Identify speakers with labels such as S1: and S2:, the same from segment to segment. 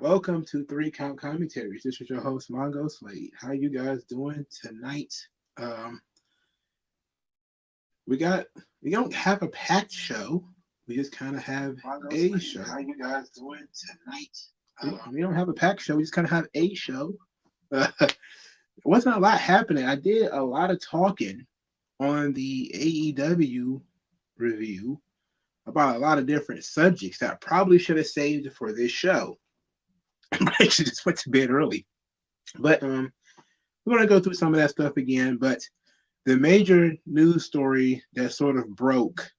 S1: Welcome to Three Count Commentaries. This is your host, Mongo Slade. How you guys doing tonight? Um, we don't have a packed show. We just kind of have a show. How you guys doing tonight? We don't have a packed show. We just kind of have a show. There wasn't a lot happening. I did a lot of talking on the AEW review about a lot of different subjects that I probably should have saved for this show. I actually just went to bed early. But we're gonna go through some of that stuff again. But the major news story that sort of broke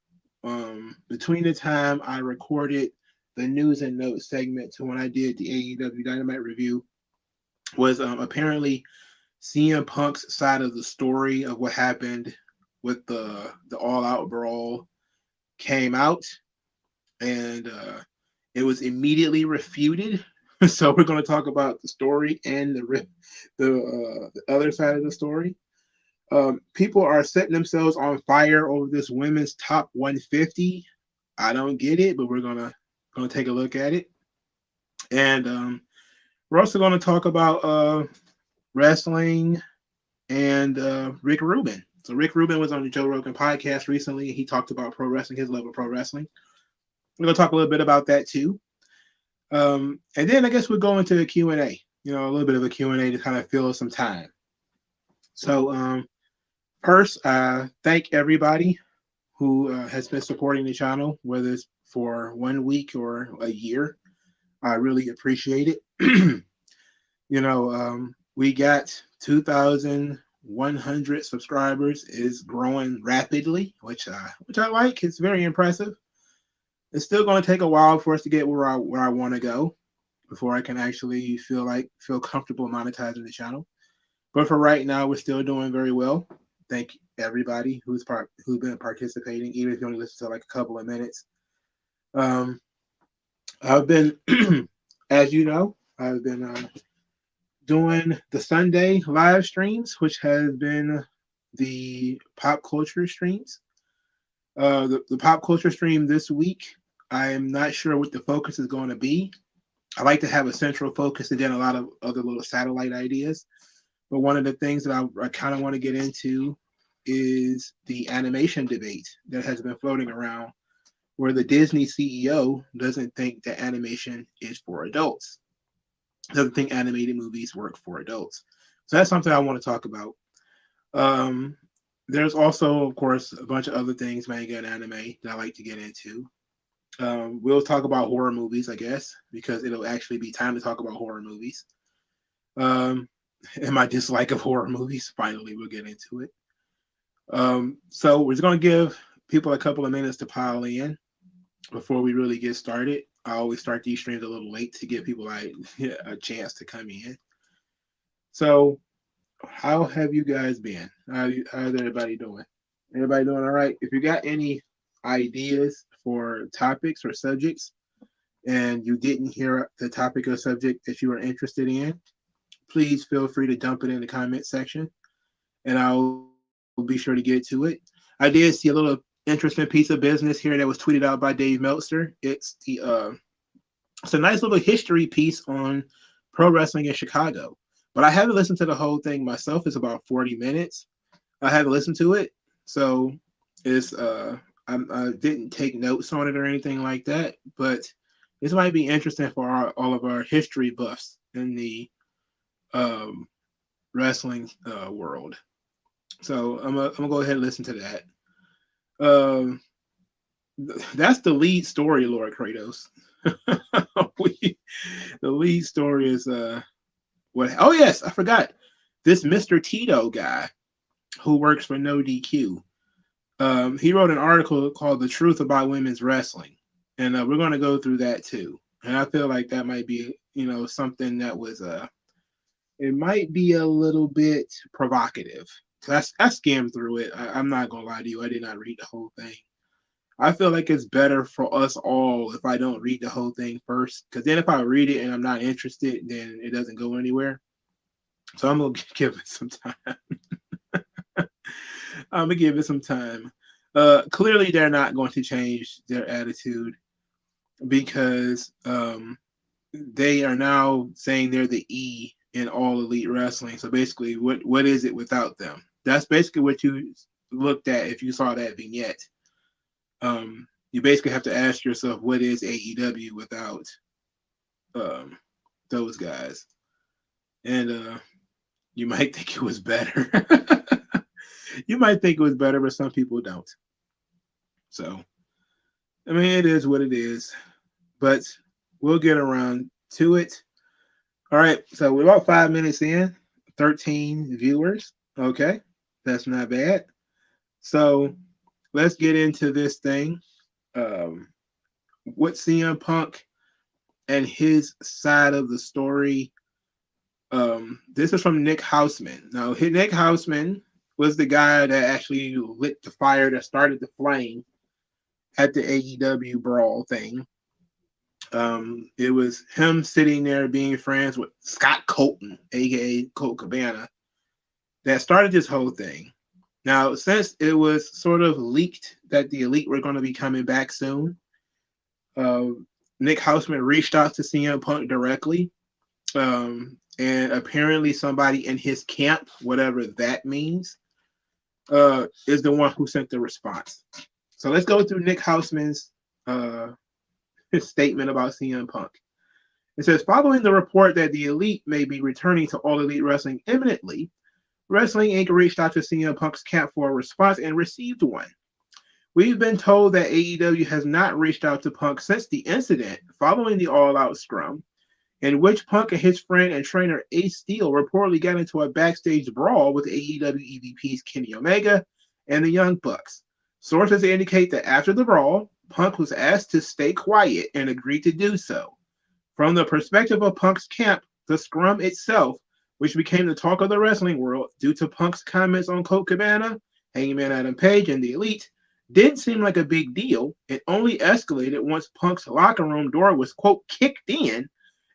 S1: between the time I recorded the news and notes segment to when I did the AEW Dynamite review was apparently CM Punk's side of the story of what happened with the All Out Brawl came out, and it was immediately refuted. So we're going to talk about the story and the other side of the story. People are setting themselves on fire over this women's top 150. I don't get it, but we're gonna take a look at it, and we're also going to talk about wrestling and Rick Rubin. So Rick Rubin was on the Joe Rogan podcast recently. He talked about pro wrestling, his love of pro wrestling. We're going to talk a little bit about that too. And then I guess we'll go into the Q&A, a little bit of a Q&A to kind of fill some time. So first, thank everybody who has been supporting the channel, whether it's for 1 week or a year. I really appreciate it. We got 2,100 subscribers. Is growing rapidly, which I like. It's very impressive. It's still going to take a while for us to get where I want to go before I can actually feel comfortable monetizing the channel. But for right now, we're still doing very well. Thank everybody who's been participating, even if you only listen to like a couple of minutes. I've been, as you know, I've been doing the Sunday live streams, which has been the pop culture streams. The pop culture stream this week, I am not sure what the focus is going to be. I like to have a central focus and then a lot of other little satellite ideas. But one of the things that I kind of want to get into is the animation debate that has been floating around, where the Disney CEO doesn't think that animation is for adults, doesn't think animated movies work for adults. So that's something I want to talk about. There's also, of course, a bunch of other things, manga and anime, that I like to get into. We'll talk about horror movies, I guess, because it'll actually be time to talk about horror movies. And my dislike of horror movies. Finally, we'll get into it. So we're just going to give people a couple of minutes to pile in before we really get started. I always start these streams a little late to give people a chance to come in. So how have you guys been? How's everybody doing? Everybody doing all right? If you got any ideas for topics or subjects and you didn't hear the topic or subject that you were interested in, please feel free to dump it in the comment section and I'll be sure to get to it. I did see a little interesting piece of business here that was tweeted out by Dave Meltzer. It's a nice little history piece on pro wrestling in Chicago. But I haven't listened to the whole thing myself. It's about 40 minutes. I haven't listened to it. So it's I didn't take notes on it or anything like that. But this might be interesting for all of our history buffs in the wrestling world. So I'm gonna go ahead and listen to that. That's the lead story, Lord Kratos. The lead story is what? Oh yes, I forgot. This Mr. Tito guy who works for No DQ. He wrote an article called "The Truth About Women's Wrestling," and we're going to go through that too. And I feel like that might be, something that was it might be a little bit provocative. So I skimmed through it. I'm not gonna lie to you. I did not read the whole thing. I feel like it's better for us all if I don't read the whole thing first, because then if I read it and I'm not interested, then it doesn't go anywhere. So I'm gonna give it some time. I'm gonna give it some time. Clearly, they're not going to change their attitude because they are now saying they're the E in All Elite Wrestling. So basically, what is it without them? That's basically what you looked at if you saw that vignette. You basically have to ask yourself, what is AEW without those guys? And you might think it was better. You might think it was better, but some people don't. So, I mean, it is what it is. But we'll get around to it. All right, so we're about 5 minutes in, 13 viewers. Okay, that's not bad. So let's get into this thing. What CM Punk and his side of the story. This is from Nick Houseman. Now, Nick Houseman was the guy that actually lit the fire that started the flame at the AEW Brawl thing. It was him sitting there being friends with Scott Colton, aka Colt Cabana, that started this whole thing. Now, since it was sort of leaked that the Elite were going to be coming back soon, Nick Houseman reached out to CM Punk directly, and apparently somebody in his camp, whatever that means, is the one who sent the response. So let's go through Nick Houseman's his statement about CM Punk. It says, following the report that the Elite may be returning to All Elite Wrestling imminently, Wrestling Inc. reached out to CM Punk's camp for a response and received one. We've been told that AEW has not reached out to Punk since the incident following the All Out scrum, in which Punk and his friend and trainer Ace Steel reportedly got into a backstage brawl with AEW EVPs Kenny Omega and the Young Bucks. Sources indicate that after the brawl, Punk was asked to stay quiet and agreed to do so. From the perspective of Punk's camp, the scrum itself, which became the talk of the wrestling world due to Punk's comments on Colt Cabana, Hangman Adam Page, and the Elite, didn't seem like a big deal. It only escalated once Punk's locker room door was, quote, kicked in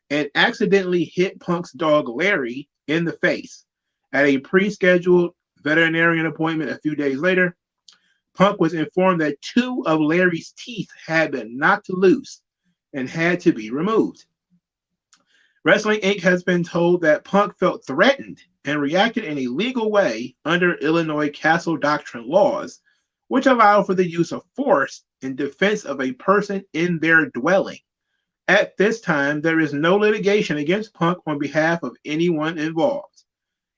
S1: and accidentally hit Punk's dog Larry in the face. At a pre-scheduled veterinarian appointment a few days later, Punk was informed that 2 of Larry's teeth had been knocked loose and had to be removed. Wrestling Inc. has been told that Punk felt threatened and reacted in a legal way under Illinois Castle Doctrine laws, which allow for the use of force in defense of a person in their dwelling. At this time, there is no litigation against Punk on behalf of anyone involved.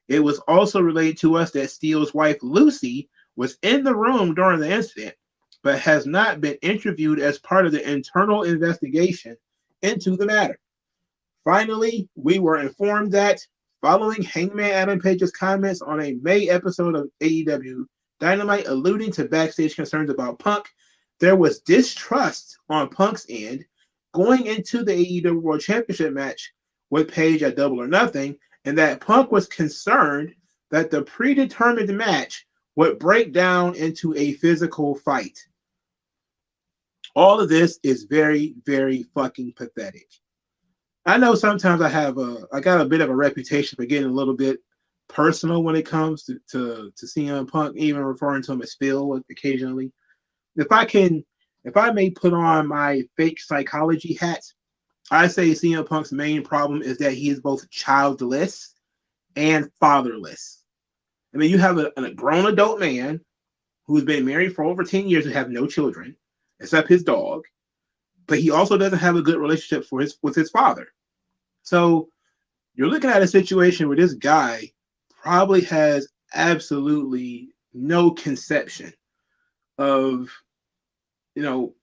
S1: It was also relayed to us that Steele's wife, Lucy, was in the room during the incident, but has not been interviewed as part of the internal investigation into the matter. Finally, we were informed that following Hangman Adam Page's comments on a May episode of AEW Dynamite alluding to backstage concerns about Punk, there was distrust on Punk's end going into the AEW World Championship match with Page at Double or Nothing, and that Punk was concerned that the predetermined match would break down into a physical fight. All of this is very, very fucking pathetic. I know sometimes I got a bit of a reputation for getting a little bit personal when it comes to CM Punk, even referring to him as Phil occasionally. If I may put on my fake psychology hat, I say CM Punk's main problem is that he is both childless and fatherless. I mean, you have a grown adult man who's been married for over 10 years and have no children, except his dog, but he also doesn't have a good relationship with his father. So you're looking at a situation where this guy probably has absolutely no conception of, I don't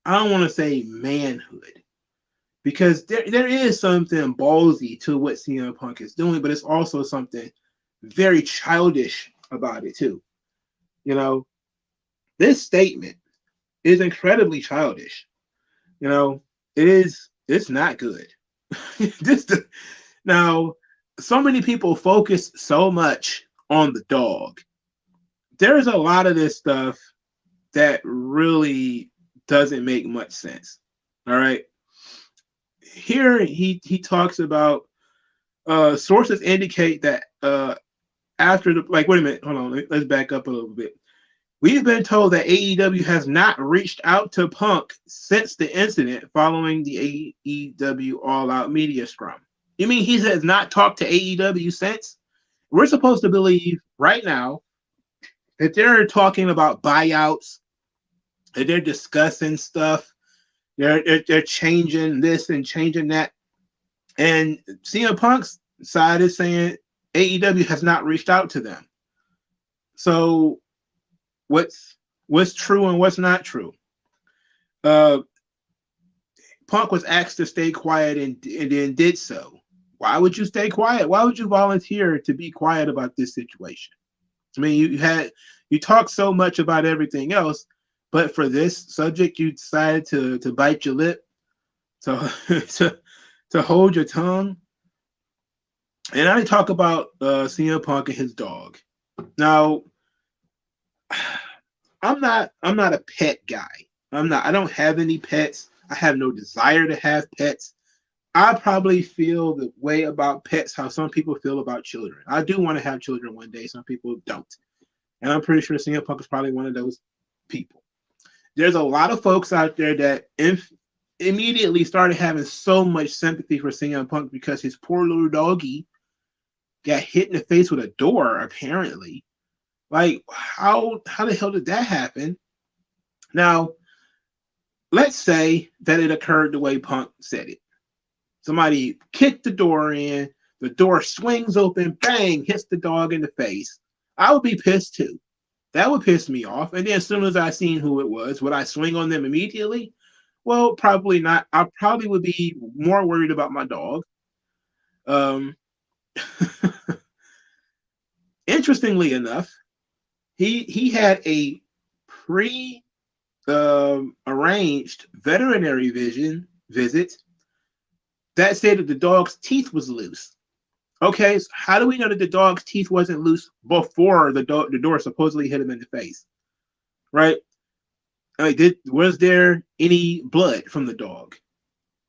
S1: want to say manhood, because there is something ballsy to what CM Punk is doing, but it's also something very childish about it too. This statement is incredibly childish. It's not good. Now, so many people focus so much on the dog. There's a lot of this stuff that really doesn't make much sense. All right. Here he talks about sources indicate that after wait a minute, hold on, let's back up a little bit. We've been told that AEW has not reached out to Punk since the incident following the AEW All Out Media Scrum. You mean he has not talked to AEW since? We're supposed to believe right now that they're talking about buyouts, that they're discussing stuff, they're changing this and changing that. And CM Punk's side is saying AEW has not reached out to them. So what's true and what's not true? Punk was asked to stay quiet and then did so. Why would you stay quiet? Why would you volunteer to be quiet about this situation? I mean, you talk so much about everything else, but for this subject, you decided to bite your lip, to hold your tongue. And I talk about CM Punk and his dog. Now, I'm not a pet guy. I don't have any pets. I have no desire to have pets. I probably feel the way about pets how some people feel about children. I do want to have children one day. Some people don't. And I'm pretty sure CM Punk is probably one of those people. There's a lot of folks out there that immediately started having so much sympathy for CM Punk because his poor little doggy got hit in the face with a door, apparently. Like, how the hell did that happen? Now, let's say that it occurred the way Punk said it. Somebody kicked the door in, the door swings open, bang, hits the dog in the face. I would be pissed too. That would piss me off. And then as soon as I seen who it was, would I swing on them immediately? Well, probably not. I probably would be more worried about my dog. Interestingly enough, he had a arranged veterinary visit that said that the dog's teeth was loose. Okay, so how do we know that the dog's teeth wasn't loose before the door supposedly hit him in the face? Right? Like, was there any blood from the dog?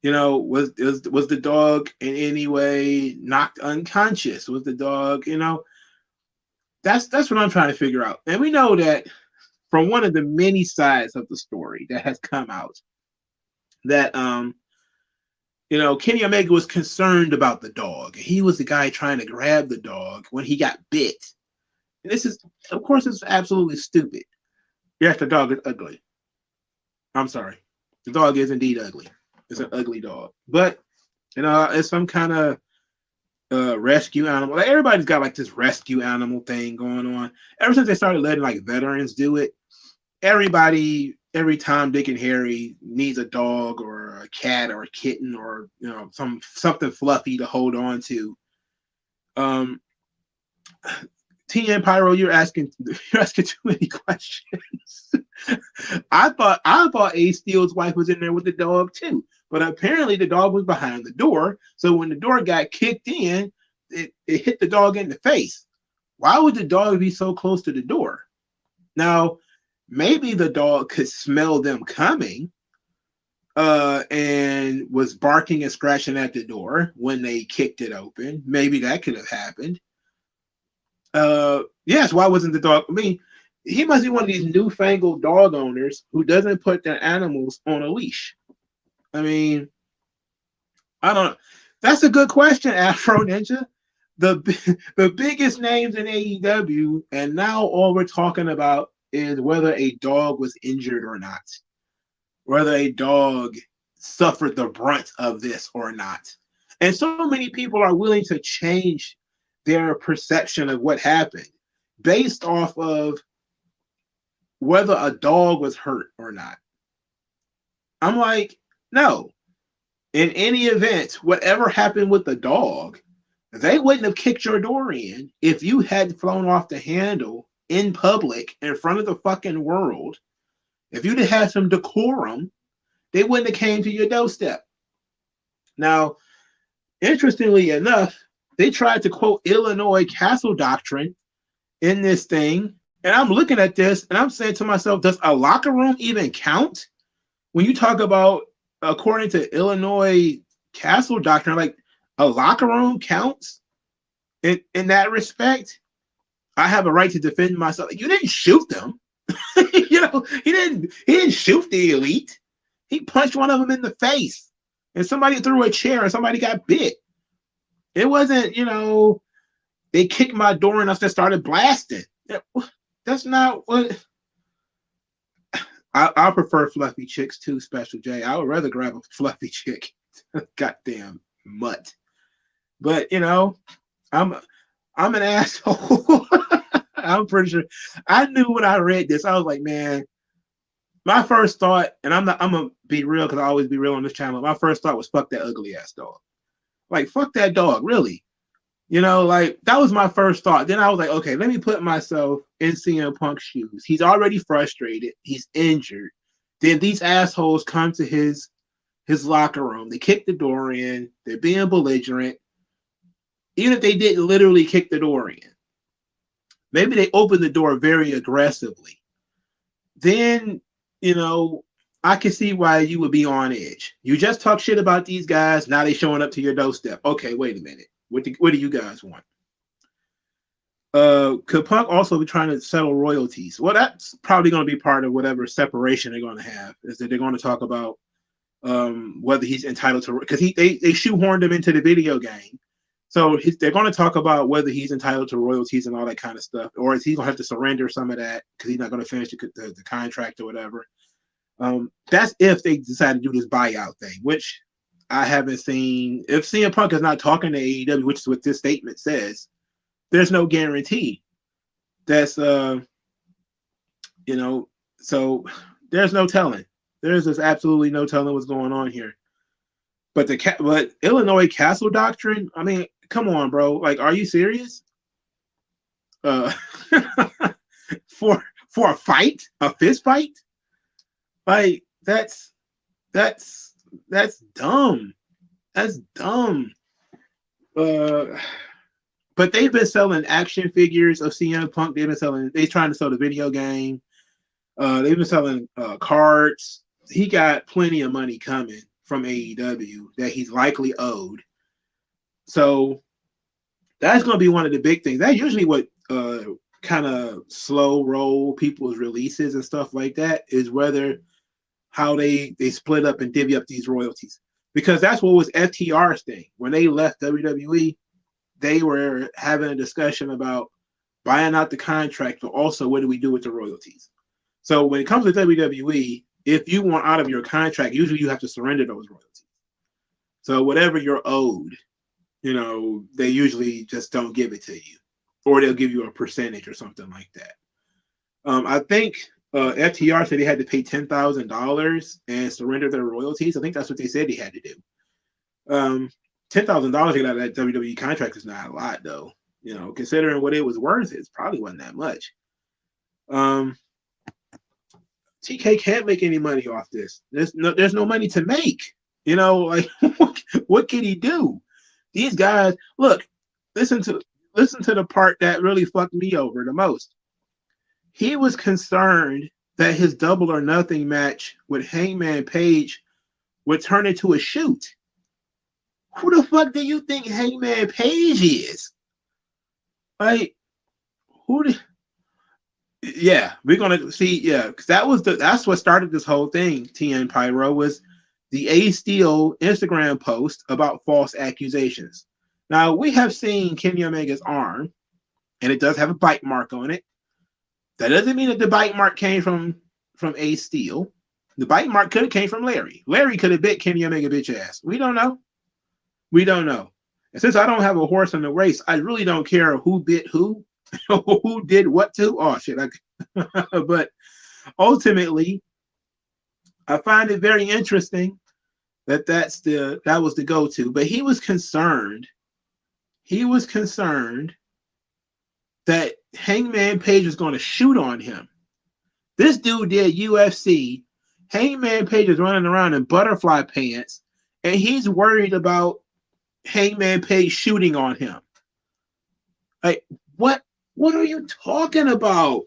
S1: You know, was the dog in any way knocked unconscious? Was the dog, that's what I'm trying to figure out. And we know that from one of the many sides of the story that has come out, that Kenny Omega was concerned about the dog. He was the guy trying to grab the dog when he got bit. And this is, of course, it's absolutely stupid. Yes, the dog is ugly. I'm sorry. The dog is indeed ugly. It's an ugly dog. But, it's some kind of rescue animal. Like, everybody's got like this rescue animal thing going on. Ever since they started letting like veterans do it, everybody, every time Dick and Harry needs a dog or a cat or a kitten or something fluffy to hold on to. TN Pyro, you're asking too many questions. I thought Ace Steel's wife was in there with the dog too, but apparently the dog was behind the door. So when the door got kicked in, it hit the dog in the face. Why would the dog be so close to the door? Now, maybe the dog could smell them coming and was barking and scratching at the door when they kicked it open. Maybe that could have happened. Yes, why wasn't the dog? I mean, he must be one of these newfangled dog owners who doesn't put their animals on a leash. I mean, I don't know. That's a good question, Afro Ninja. The biggest names in AEW, and now all we're talking about is whether a dog was injured or not, whether a dog suffered the brunt of this or not. And so many people are willing to change their perception of what happened based off of whether a dog was hurt or not. I'm like, no. In any event, whatever happened with the dog, they wouldn't have kicked your door in if you had flown off the handle in public in front of the fucking world. If you'd have had some decorum, they wouldn't have came to your doorstep. Now, interestingly enough, they tried to quote Illinois Castle Doctrine in this thing. And I'm looking at this and I'm saying to myself, does a locker room even count? When you talk about, according to Illinois Castle Doctrine, like, a locker room counts in that respect. I have a right to defend myself. You didn't shoot them. You know, he didn't shoot the Elite. He punched one of them in the face, and somebody threw a chair, and somebody got bit. It wasn't, they kicked my door and I just started blasting. That's not what. I prefer fluffy chicks too, Special J. I would rather grab a fluffy chick. Goddamn mutt. But I'm an asshole. I'm pretty sure. I knew when I read this, I was like, man, my first thought, and I'm gonna be real because I always be real on this channel. My first thought was fuck that ugly ass dog. Like, fuck that dog, really. Like that was my first thought. Then I was like, okay, let me put myself in CM Punk's shoes. He's already frustrated. He's injured. Then these assholes come to his locker room. They kick the door in. They're being belligerent. Even if they didn't literally kick the door in, maybe they opened the door very aggressively. Then, I can see why you would be on edge. You just talk shit about these guys. Now they showing up to your doorstep. Okay, wait a minute. What do you guys want? Could Punk also be trying to settle royalties? Well, that's probably going to be part of whatever separation they're going to have. Is that they're going to talk about whether he's entitled to, because they shoehorned him into the video game. So they're going to talk about whether he's entitled to royalties and all that kind of stuff, or is he going to have to surrender some of that because he's not going to finish the contract or whatever. That's if they decide to do this buyout thing, which I haven't seen. If CM Punk is not talking to AEW, which is what this statement says, there's no guarantee. That's so there's no telling. There's just absolutely no telling what's going on here. But Illinois Castle Doctrine, I mean, come on, bro. Like, are you serious? For a fight, a fist fight? Like, that's dumb. That's dumb. But they've been selling action figures of CM Punk. They're trying to sell the video game. They've been selling cards. He got plenty of money coming from AEW that he's likely owed. So that's going to be one of the big things. That's usually what kind of slow roll people's releases and stuff like that, is how they split up and divvy up these royalties. Because that's what was FTR's thing. When they left WWE, they were having a discussion about buying out the contract, but also what do we do with the royalties? So when it comes to WWE, if you want out of your contract, usually you have to surrender those royalties. So whatever you're owed, they usually just don't give it to you, or they'll give you a percentage or something like that. I think FTR said they had to pay $10,000 and surrender their royalties. I think that's what they said they had to do. $10,000 to get out of that WWE contract is not a lot, though. Considering what it was worth, it probably wasn't that much. TK can't make any money off this. There's no money to make. Like what can he do? These guys, look, listen to the part that really fucked me over the most. He was concerned that his Double or Nothing match with Hangman Page would turn into a shoot. Who the fuck do you think Hangman Page is? Like, yeah, we're gonna see. Yeah, because that's what started this whole thing. TN Pyro was the A Steel Instagram post about false accusations. Now we have seen Kenny Omega's arm, and it does have a bite mark on it. That doesn't mean that the bite mark came from A Steel. The bite mark could have came from Larry. Larry could have bit Kenny Omega bitch ass. We don't know. And since I don't have a horse in the race, I really don't care who bit who, who did what to. Oh shit! But ultimately, I find it very interesting that that was the go-to. But he was concerned. He was concerned that Hangman Page was going to shoot on him. This dude did UFC. Hangman Page is running around in butterfly pants, and he's worried about Hangman Page shooting on him. Like, what are you talking about?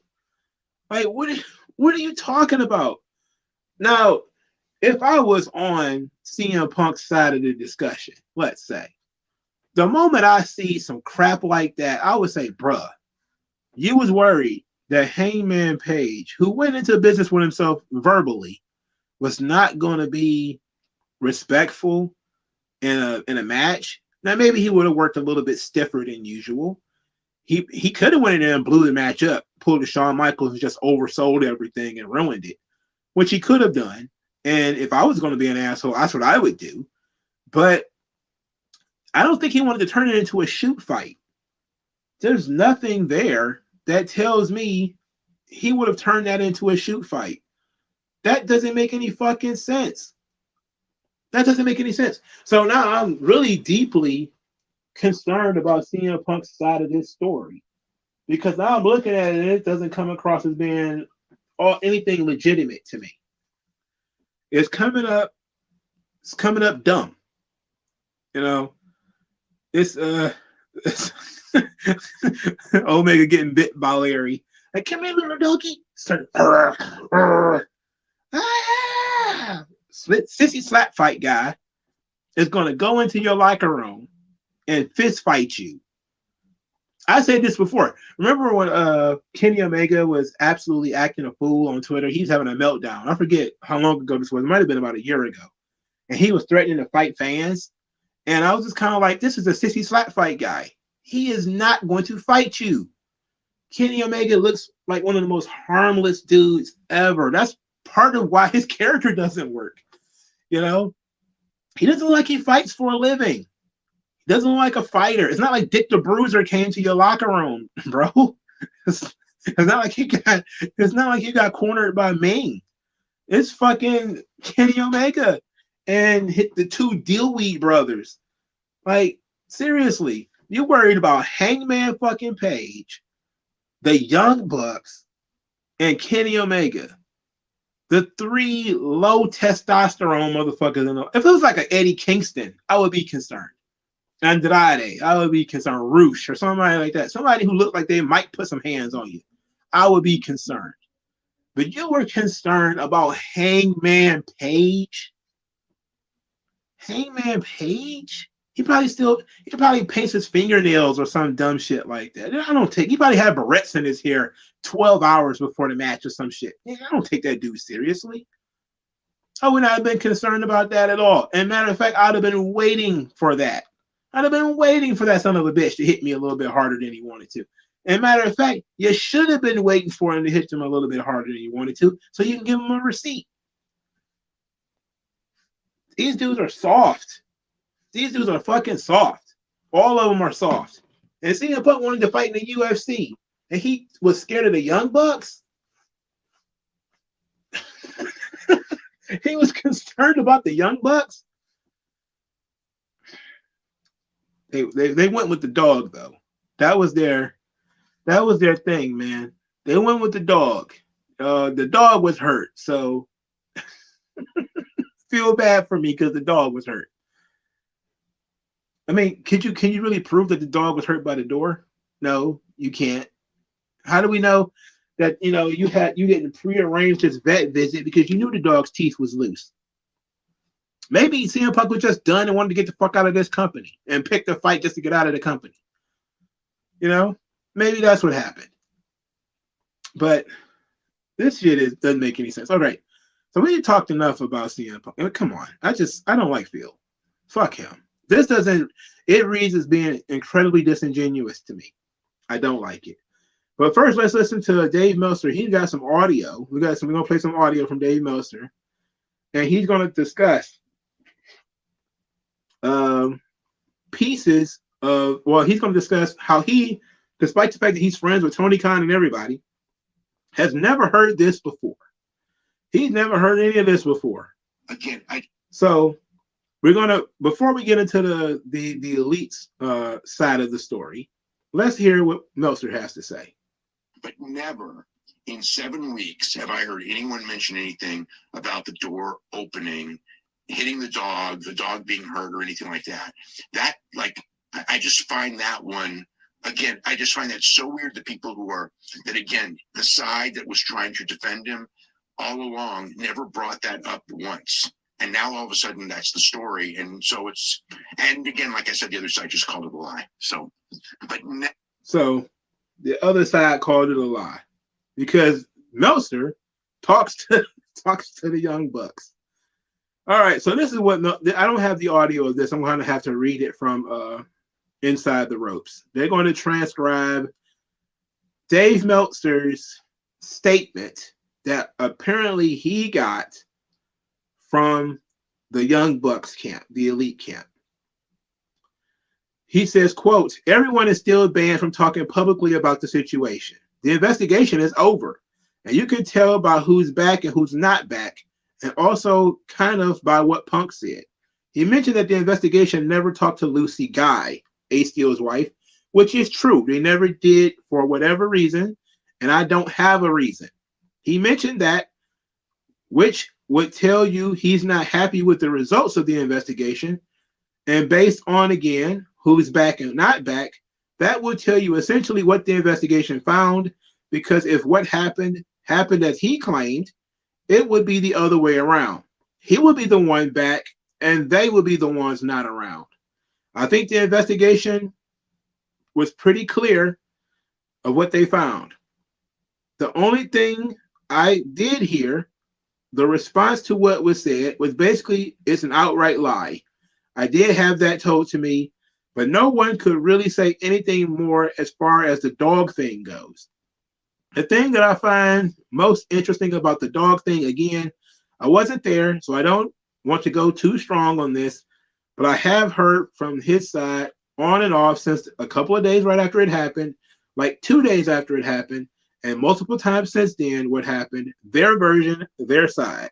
S1: Like, what are you talking about? Now, if I was on CM Punk's side of the discussion, let's say, the moment I see some crap like that, I would say, bruh, you was worried that Hangman Page, who went into business with himself verbally, was not going to be respectful in a match. Now maybe he would have worked a little bit stiffer than usual. He could have went in there and blew the match up, pulled a Shawn Michaels and just oversold everything and ruined it, which he could have done. And if I was going to be an asshole, that's what I would do. But I don't think he wanted to turn it into a shoot fight. There's nothing there that tells me he would have turned that into a shoot fight. That doesn't make any fucking sense. That doesn't make any sense. So now I'm really deeply concerned about CM Punk's side of this story, because now I'm looking at it and it doesn't come across as being anything legitimate to me. It's coming up dumb. You know, it's Omega getting bit by Larry. Like, come here, little doggy. Start sissy slap fight guy is going to go into your locker room and fist fight you. I said this before. Remember when Kenny Omega was absolutely acting a fool on Twitter? He's having a meltdown. I forget how long ago this was. It might have been about a year ago. And he was threatening to fight fans. And I was just kind of like, this is a sissy slap fight guy. He is not going to fight you. Kenny Omega looks like one of the most harmless dudes ever. That's part of why his character doesn't work. You know, he doesn't look like he fights for a living. He doesn't look like a fighter. It's not like Dick the Bruiser came to your locker room, bro. It's not like you got cornered by Ming. It's fucking Kenny Omega and hit the two Dealweed brothers. Like, seriously, you worried about Hangman fucking Page, the Young Bucks, and Kenny Omega. The three low testosterone motherfuckers. If it was like an Eddie Kingston, I would be concerned. Andrade, I would be concerned. Roosh or somebody like that. Somebody who looked like they might put some hands on you. I would be concerned. But you were concerned about Hangman Page? Hangman Page? He probably paints his fingernails or some dumb shit like that. He probably had barrettes in his hair 12 hours before the match or some shit. I don't take that dude seriously. I would not have been concerned about that at all. And matter of fact, I'd have been waiting for that. I'd have been waiting for that son of a bitch to hit me a little bit harder than he wanted to. And matter of fact, you should have been waiting for him to hit him a little bit harder than you wanted to, so you can give him a receipt. These dudes are soft. These dudes are fucking soft. All of them are soft. And CM Punk wanted to fight in the UFC, and he was scared of the Young Bucks. He was concerned about the Young Bucks. They went with the dog though. That was their thing, man. They went with the dog. The dog was hurt, so feel bad for me because the dog was hurt. I mean, can you really prove that the dog was hurt by the door? No, you can't. How do we know that you didn't prearrange this vet visit because you knew the dog's teeth was loose? Maybe CM Punk was just done and wanted to get the fuck out of this company and picked a fight just to get out of the company. Maybe that's what happened. But this shit doesn't make any sense. All right. So we talked enough about CM Punk. I mean, come on. I don't like Phil. Fuck him. It reads as being incredibly disingenuous to me. I don't like it. But first, let's listen to Dave Meltzer. He's got some audio. We're going to play some audio from Dave Meltzer. And he's going to discuss pieces of, he's going to discuss how he, despite the fact that he's friends with Tony Khan and everybody, has never heard this before. He's never heard any of this before.
S2: Again,
S1: So we're going to, before we get into the elites side of the story, let's hear what Meltzer has to say.
S2: But never in 7 weeks have I heard anyone mention anything about the door opening, hitting the dog being hurt, or anything like that. I just find that one, again, I just find that so weird. The people the side that was trying to defend him all along never brought that up once. And now all of a sudden that's the story. And so and again, like I said, the other side just called it a lie. So,
S1: So the other side called it a lie. because Meltzer talks to the Young Bucks. All right, so this is what I don't have the audio of this. I'm going to have to read it from Inside the Ropes. They're going to transcribe Dave Meltzer's statement that apparently he got from the Young Bucks camp, the elite camp. He says, quote, "Everyone is still banned from talking publicly about the situation. The investigation is over, and you can tell by who's back and who's not back, and also kind of by what Punk said. He mentioned that the investigation never talked to Lucy Guy, Ace Steel's wife, which is true. They never did for whatever reason, and I don't have a reason. He mentioned that, which would tell you he's not happy with the results of the investigation, and based on, again, who's back and not back, that would tell you essentially what the investigation found, because if what happened as he claimed, it would be the other way around. He would be the one back, and they would be the ones not around. I think the investigation was pretty clear of what they found. The only thing I did hear, the response to what was said, was basically it's an outright lie. I did have that told to me, but no one could really say anything more as far as the dog thing goes. The thing that I find most interesting about the dog thing, again, I wasn't there, so I don't want to go too strong on this, but I have heard from his side on and off since a couple of days right after it happened, like 2 days after it happened, and multiple times since then what happened, their version, their side.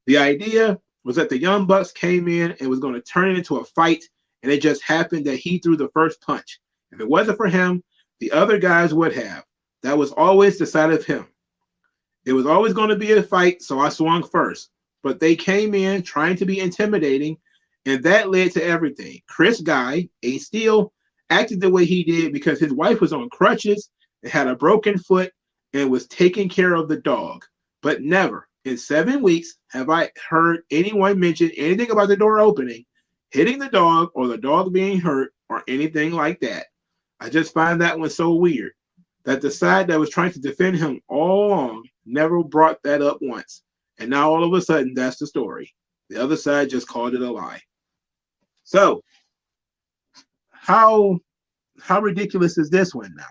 S1: The idea was that the Young Bucks came in and was going to turn it into a fight, and it just happened that he threw the first punch. If it wasn't for him, the other guys would have. That was always the side of him. It was always going to be a fight, so I swung first. But they came in trying to be intimidating, and that led to everything. Chris Guy, Ace Steel, acted the way he did because his wife was on crutches and had a broken foot and was taking care of the dog. But never in 7 weeks have I heard anyone mention anything about the door opening, hitting the dog, or the dog being hurt, or anything like that. I just find that one so weird, that the side that was trying to defend him all along never brought that up once. And now all of a sudden, that's the story. The other side just called it a lie. So, how ridiculous is this one now?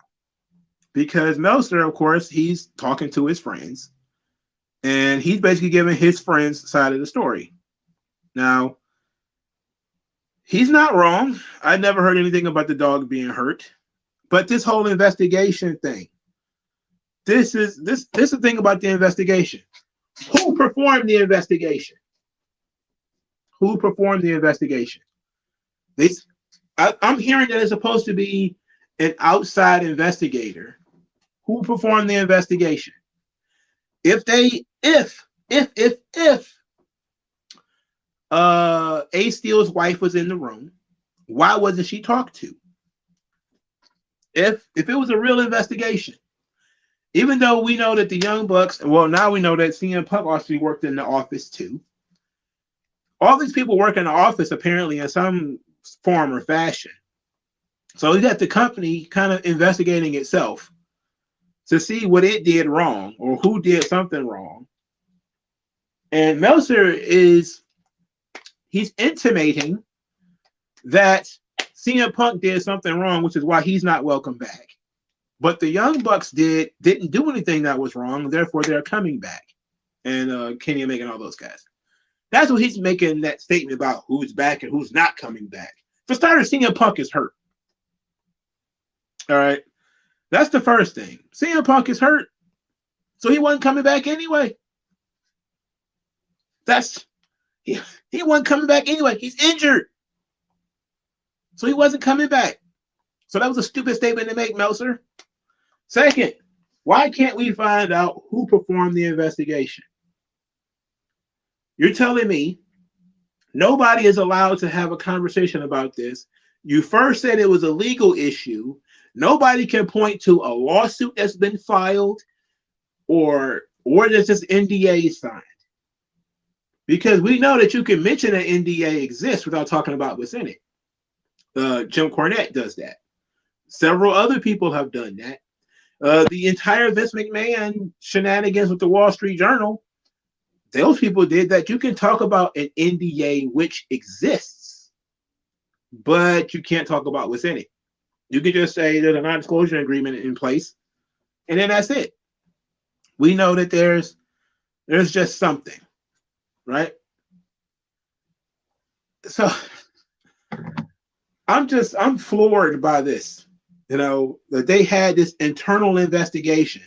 S1: Because Meltzer, of course, he's talking to his friends, and he's basically giving his friends' side of the story. Now, he's not wrong. I never heard anything about the dog being hurt. But this whole investigation thing, this is the thing about the investigation. Who performed the investigation? Who performed the investigation? I'm hearing that it's supposed to be an outside investigator. Who performed the investigation? If Ace Steel's wife was in the room, why wasn't she talked to? If it was a real investigation, even though we know that the Young Bucks, well, now we know that CM Punk actually worked in the office too. All these people work in the office apparently in some form or fashion. So you got the company kind of investigating itself to see what it did wrong or who did something wrong. And Meltzer he's intimating that CM Punk did something wrong, which is why he's not welcome back. But the Young Bucks didn't do anything that was wrong, therefore they're coming back. And Kenny Omega and all those guys. That's what he's making that statement about who's back and who's not coming back. For starters, CM Punk is hurt. All right. That's the first thing. CM Punk is hurt. So he wasn't coming back anyway. He wasn't coming back anyway. He's injured. So he wasn't coming back. So that was a stupid statement to make, Meltzer. Second, why can't we find out who performed the investigation? You're telling me nobody is allowed to have a conversation about this. You first said it was a legal issue. Nobody can point to a lawsuit that's been filed or there's this NDA signed. Because we know that you can mention an NDA exists without talking about what's in it. Jim Cornette does that. Several other people have done that. The entire Vince McMahon shenanigans with the Wall Street Journal, those people did that. You can talk about an NDA which exists, but you can't talk about what's in it. You can just say there's a non-disclosure agreement in place, and then that's it. We know that there's just something, right? So I'm floored by this. You know, that they had this internal investigation,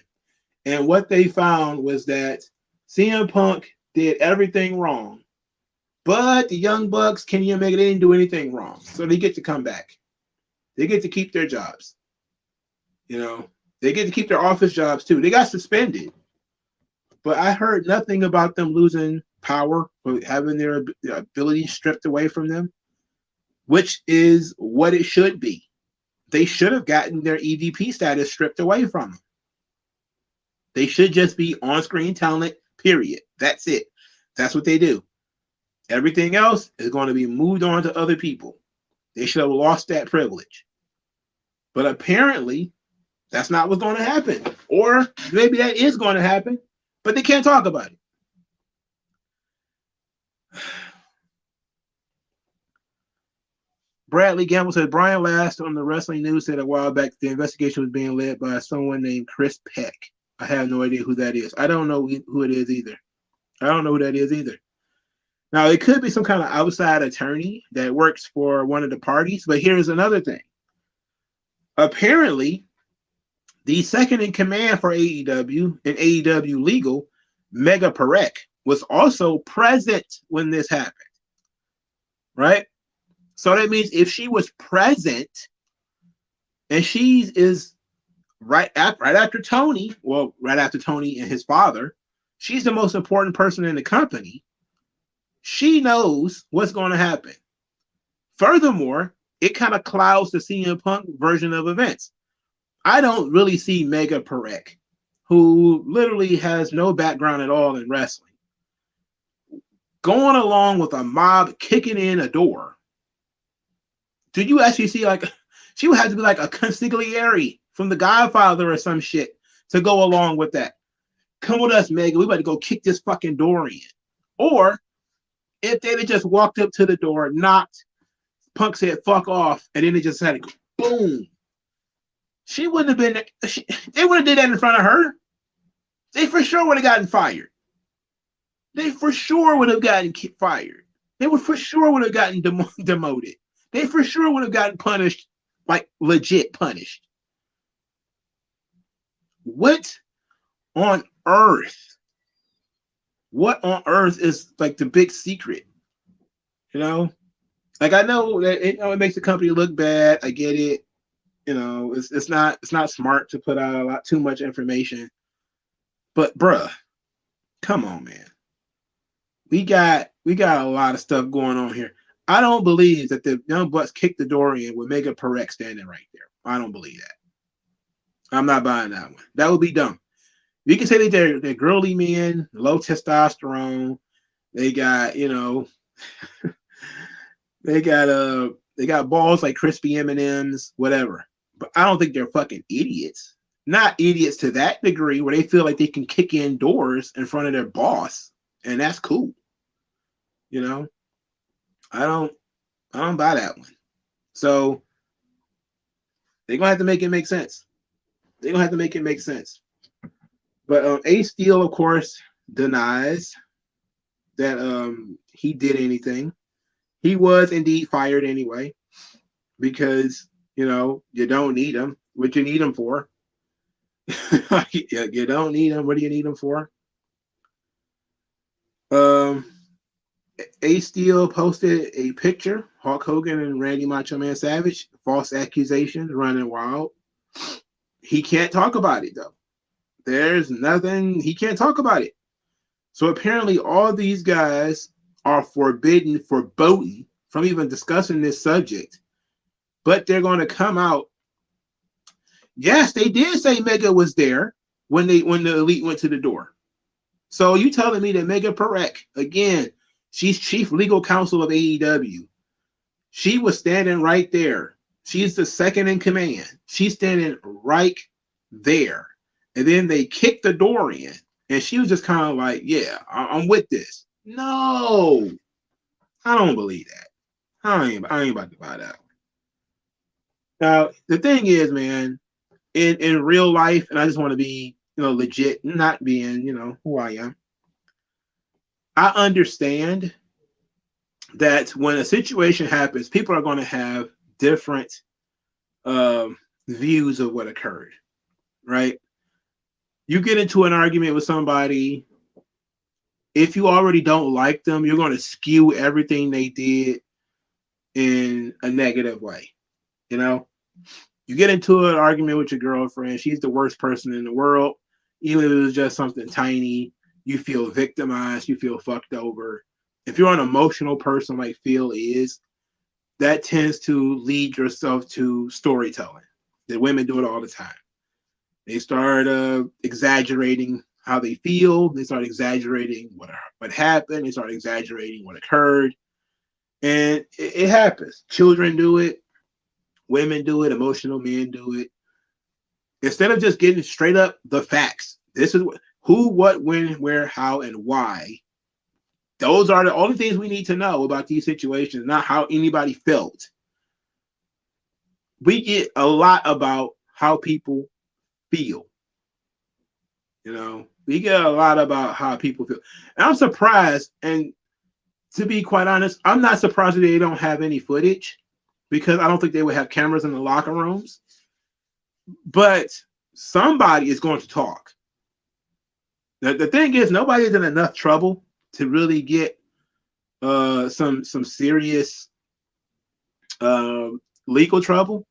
S1: and what they found was that CM Punk did everything wrong, but the Young Bucks, Kenny Omega, they didn't do anything wrong, so they get to come back. They get to keep their jobs. You know, they get to keep their office jobs too. They got suspended, but I heard nothing about them losing power or having their ability stripped away from them, which is what it should be. They should have gotten their EVP status stripped away from them. They should just be on-screen talent, period. That's it. That's what they do. Everything else is going to be moved on to other people. They should have lost that privilege. But apparently, that's not what's going to happen. Or maybe that is going to happen, but they can't talk about it. Bradley Gamble said Brian Last on the Wrestling News said a while back the investigation was being led by someone named Chris Peck. I have no idea who that is. I don't know who it is either. Now, it could be some kind of outside attorney that works for one of the parties, but here's another thing. Apparently, the second in command for AEW and AEW Legal, Mega Parek, was also present when this happened, right? So that means if she was present and she is right after Tony and his father, she's the most important person in the company. She knows what's going to happen. Furthermore, it kind of clouds the CM Punk version of events. I don't really see Mega Parek, who literally has no background at all in wrestling, going along with a mob kicking in a door. Do you actually see, like, she would have to be like a consigliere from The Godfather or some shit to go along with that. Come with us, Mega. We about to go kick this fucking door in. Or if they'd have just walked up to the door, knocked, Punk said, fuck off, and then they just had to go, boom. She wouldn't have been, they wouldn't have did that in front of her. They for sure would have gotten fired. They for sure would have gotten fired. They would for sure would have gotten demoted. They for sure would have gotten punished, like legit punished. What on earth? What on earth is like the big secret? You know, like I know that it makes the company look bad. I get it. You know, it's not smart to put out too much information. But bruh, come on, man. We got a lot of stuff going on here. I don't believe that the Young Bucks kicked the door in with Mega Parek standing right there. I don't believe that. I'm not buying that one. That would be dumb. You can say that they're girly men, low testosterone. They got, you know, they got balls like crispy M&Ms, whatever. But I don't think they're fucking idiots. Not idiots to that degree where they feel like they can kick in doors in front of their boss, and that's cool. You know, I don't buy that one. So they're gonna have to make it make sense. But Ace Steel, of course, denies that he did anything. He was indeed fired anyway, because you know you don't need him. What you need him for? You don't need him. What do you need him for? Ace Steel posted a picture, Hulk Hogan and Randy Macho Man Savage, false accusations running wild. He can't talk about it though. There's nothing, he can't talk about it. So apparently all these guys are forbidden from even discussing this subject. But they're going to come out. Yes, they did say Mega was there when the Elite went to the door. So you telling me that Mega Parek, again, she's chief legal counsel of AEW. She was standing right there. She's the second in command. She's standing right there. And then they kicked the door in. And she was just kind of like, yeah, I'm with this. No, I don't believe that. I ain't about to buy that. Now, the thing is, man, in real life, and I just want to be, legit, not being, who I am. I understand that when a situation happens, people are going to have different views of what occurred, right? You get into an argument with somebody, if you already don't like them, you're going to skew everything they did in a negative way. You get into an argument with your girlfriend, she's the worst person in the world. Even if it was just something tiny, you feel victimized, you feel fucked over. If you're an emotional person like Phil is, that tends to lead yourself to storytelling. The women do it all the time. They start exaggerating how they feel. They start exaggerating what happened. They start exaggerating what occurred. And it happens. Children do it. Women do it. Emotional men do it. Instead of just getting straight up the facts, this is who, what, when, where, how, and why. Those are the only things we need to know about these situations, not how anybody felt. We get a lot about how people feel. We get a lot about how people feel. And I'm surprised, and to be quite honest, I'm not surprised that they don't have any footage, because I don't think they would have cameras in the locker rooms. But somebody is going to talk. The thing is, nobody's in enough trouble to really get some serious legal trouble.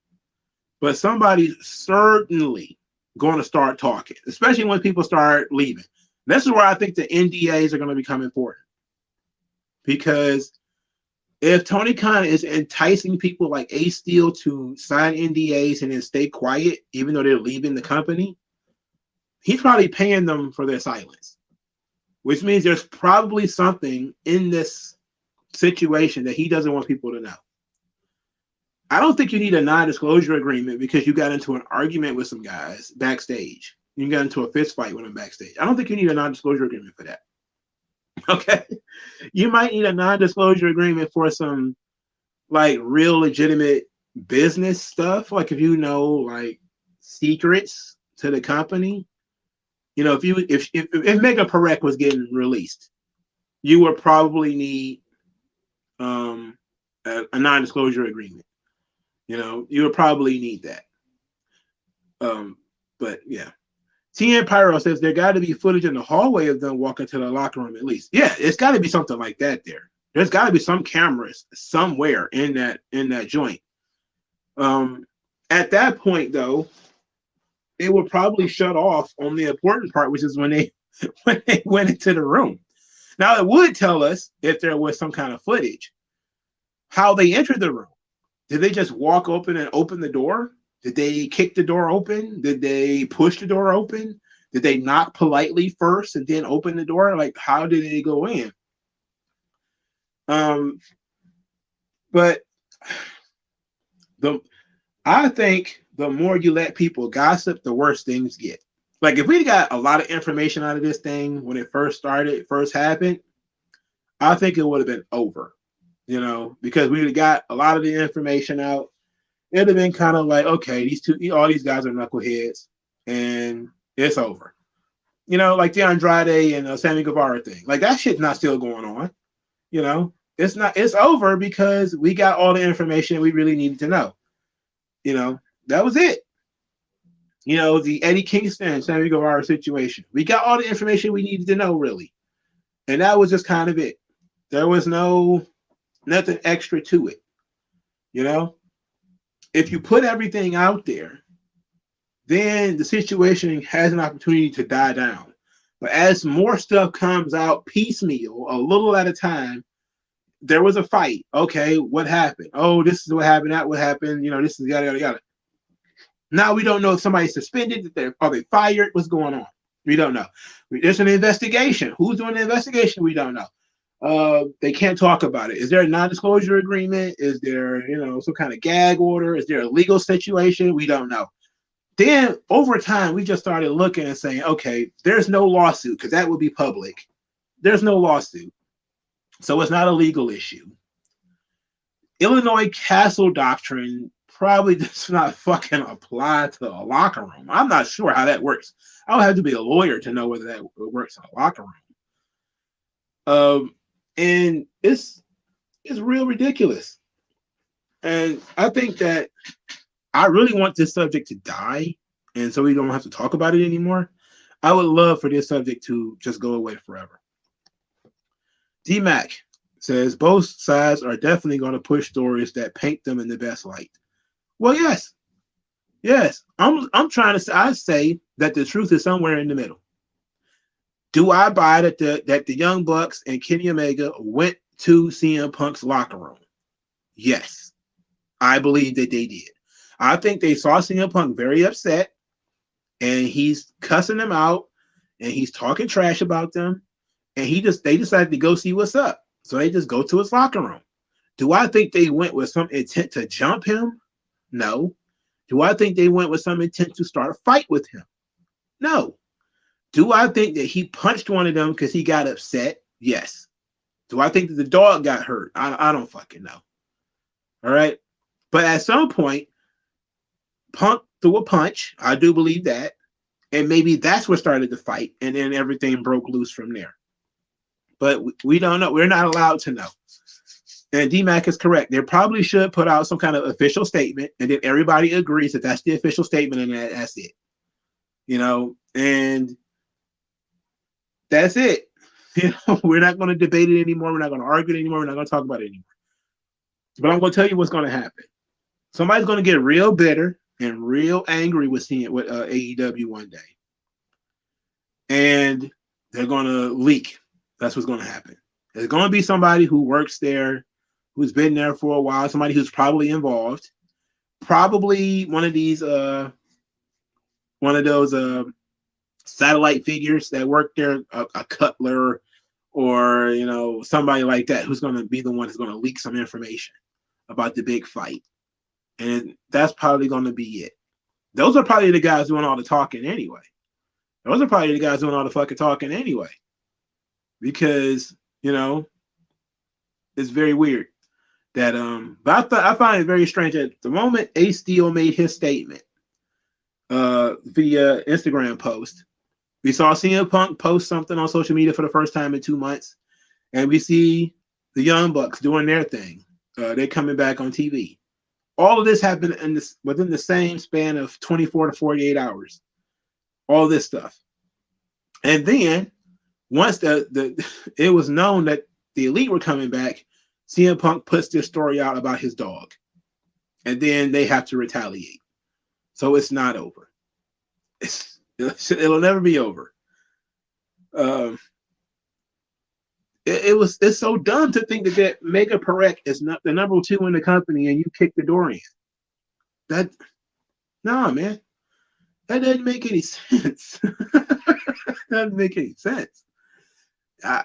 S1: But somebody's certainly going to start talking, especially when people start leaving. This is where I think the NDAs are going to become important. Because if Tony Khan is enticing people like Ace Steel to sign NDAs and then stay quiet, even though they're leaving the company, he's probably paying them for their silence, which means there's probably something in this situation that he doesn't want people to know. I don't think you need a non-disclosure agreement because you got into an argument with some guys backstage. You got into a fist fight with them backstage. I don't think you need a non-disclosure agreement for that. Okay, you might need a non-disclosure agreement for some like real legitimate business stuff, like if like secrets to the company. If Mega Parek was getting released, you would probably need a non-disclosure agreement. You would probably need that. But yeah. TN Pyro says there got to be footage in the hallway of them walking to the locker room at least. Yeah, it's got to be something like that there. There's got to be some cameras somewhere in that joint. At that point, though, it would probably shut off on the important part, which is when they went into the room. Now, it would tell us if there was some kind of footage how they entered the room. Did they just walk open and open the door? Did they kick the door open? Did they push the door open? Did they knock politely first and then open the door? Like, how did they go in? But I think the more you let people gossip, the worse things get. Like, if we got a lot of information out of this thing when it first happened, I think it would have been over, because we got a lot of the information out. It'd have been kind of like, okay, all these guys are knuckleheads, and it's over. Like the Andrade and Sammy Guevara thing. Like, that shit's not still going on. It's over because we got all the information we really needed to know. That was it. The Eddie Kingston and Sammy Guevara situation. We got all the information we needed to know, really. And that was just kind of it. There was nothing extra to it. If you put everything out there, then the situation has an opportunity to die down. But as more stuff comes out piecemeal, a little at a time, there was a fight. Okay, what happened? Oh, this is what happened. That what happened. This is yada, yada, yada. Now we don't know if somebody's suspended. Are they fired? What's going on? We don't know. There's an investigation. Who's doing the investigation? We don't know. They can't talk about it. Is there a non-disclosure agreement? Is there, some kind of gag order? Is there a legal situation? We don't know. Then over time, we just started looking and saying, okay, there's no lawsuit because that would be public. There's no lawsuit. So it's not a legal issue. Illinois castle doctrine probably does not fucking apply to a locker room. I'm not sure how that works. I would have to be a lawyer to know whether that works in a locker room. And it's real ridiculous. And I think that I really want this subject to die, and so we don't have to talk about it anymore. I would love for this subject to just go away forever. D-Mac says both sides are definitely going to push stories that paint them in the best light. Well, yes. I'm trying to say, I say that the truth is somewhere in the middle. Do I buy that the Young Bucks and Kenny Omega went to CM Punk's locker room? Yes, I believe that they did. I think they saw CM Punk very upset, and he's cussing them out, and he's talking trash about them, and they decided to go see what's up. So they just go to his locker room. Do I think they went with some intent to jump him? No. Do I think they went with some intent to start a fight with him? No. Do I think that he punched one of them because he got upset? Yes. Do I think that the dog got hurt? I don't fucking know. All right. But at some point, Punk threw a punch. I do believe that. And maybe that's what started the fight. And then everything broke loose from there. But we don't know. We're not allowed to know. And D-Mac is correct. They probably should put out some kind of official statement. And then everybody agrees that that's the official statement and that's it. You know, and that's it. You know, we're not going to debate it anymore. We're not going to argue it anymore. We're not going to talk about it anymore. But I'm going to tell you what's going to happen. Somebody's going to get real bitter and real angry with AEW one day. And they're going to leak. That's what's going to happen. There's going to be somebody who works there, who's been there for a while, somebody who's probably involved. Probably one of those satellite figures that work there, a Cutler or, you know, somebody like that who's going to be the one who's going to leak some information about the big fight. And that's probably going to be it. Those are probably the guys doing all the talking anyway. Those are probably the guys doing all the fucking talking anyway. Because, you know, it's very weird that, but I find it very strange that the moment Ace Steel made his statement via Instagram post, we saw CM Punk post something on social media for the first time in 2 months, and we see the Young Bucks doing their thing. They're coming back on TV. All of this happened within the same span of 24 to 48 hours. All this stuff. And then once it was known that the Elite were coming back, CM Punk puts this story out about his dog. And then they have to retaliate. So it's not over. It'll never be over. It's so dumb to think that Mega Perec is not the number 2 in the company and you kick the door in. Nah, man. That doesn't make any sense. Doesn't make any sense.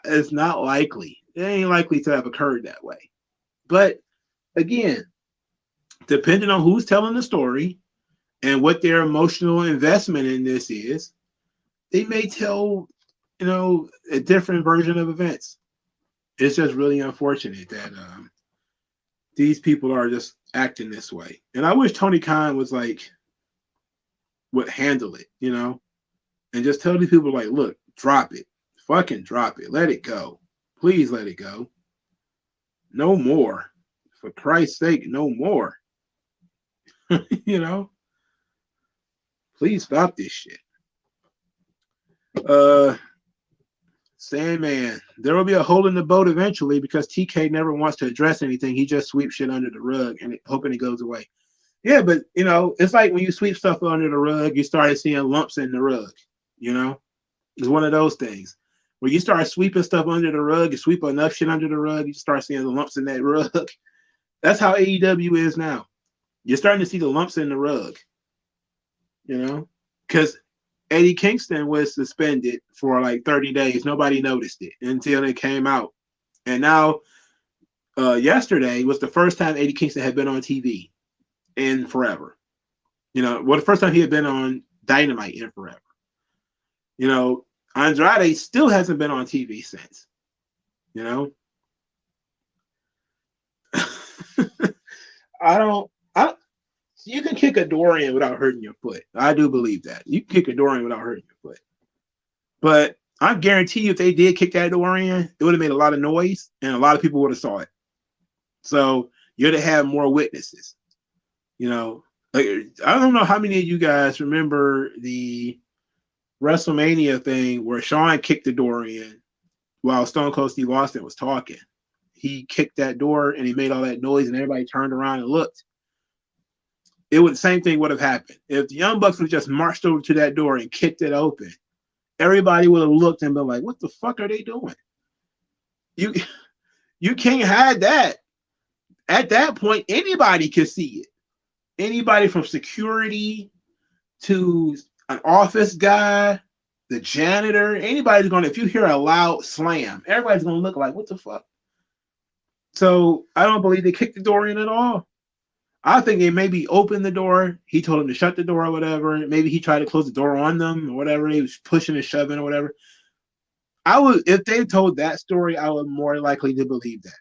S1: It's not likely. It ain't likely to have occurred that way. But again, depending on who's telling the story and what their emotional investment in this is, they may tell, you know, a different version of events. It's just really unfortunate that these people are just acting this way. And I wish Tony Khan would handle it, you know, and just tell these people like, look, drop it. Fucking drop it. Let it go. Please let it go. No more. For Christ's sake, no more. You know? Please stop this shit. Sandman, there will be a hole in the boat eventually because TK never wants to address anything. He just sweeps shit under the rug and hoping it goes away. Yeah, but, you know, it's like when you sweep stuff under the rug, you started seeing lumps in the rug, you know? It's one of those things. When you start sweeping stuff under the rug, you sweep enough shit under the rug, you start seeing the lumps in that rug. That's how AEW is now. You're starting to see the lumps in the rug, you know? Because Eddie Kingston was suspended for like 30 days. Nobody noticed it until it came out. And now, yesterday was the first time Eddie Kingston had been on TV in forever. You know, well, the first time he had been on Dynamite in forever. You know, Andrade still hasn't been on TV since. You know, I don't. I You can kick a door in without hurting your foot. I do believe that you can kick a door in without hurting your foot. But I guarantee you, if they did kick that door in, it would have made a lot of noise, and a lot of people would have saw it. So you'd have had more witnesses. You know, like I don't know how many of you guys remember the WrestleMania thing where Shawn kicked the door in while Stone Cold Steve Austin was talking. He kicked that door and he made all that noise, and everybody turned around and looked. It would the same thing would have happened if the Young Bucks would have just marched over to that door and kicked it open. Everybody would have looked and been like, "What the fuck are they doing?" You you can't hide that. At that point, anybody could see it. Anybody from security to an office guy, the janitor, anybody's going to, if you hear a loud slam, everybody's going to look like, what the fuck? So I don't believe they kicked the door in at all. I think they maybe opened the door. He told them to shut the door or whatever. Maybe he tried to close the door on them or whatever. He was pushing and shoving or whatever. I would, if they told that story, I would more likely to believe that.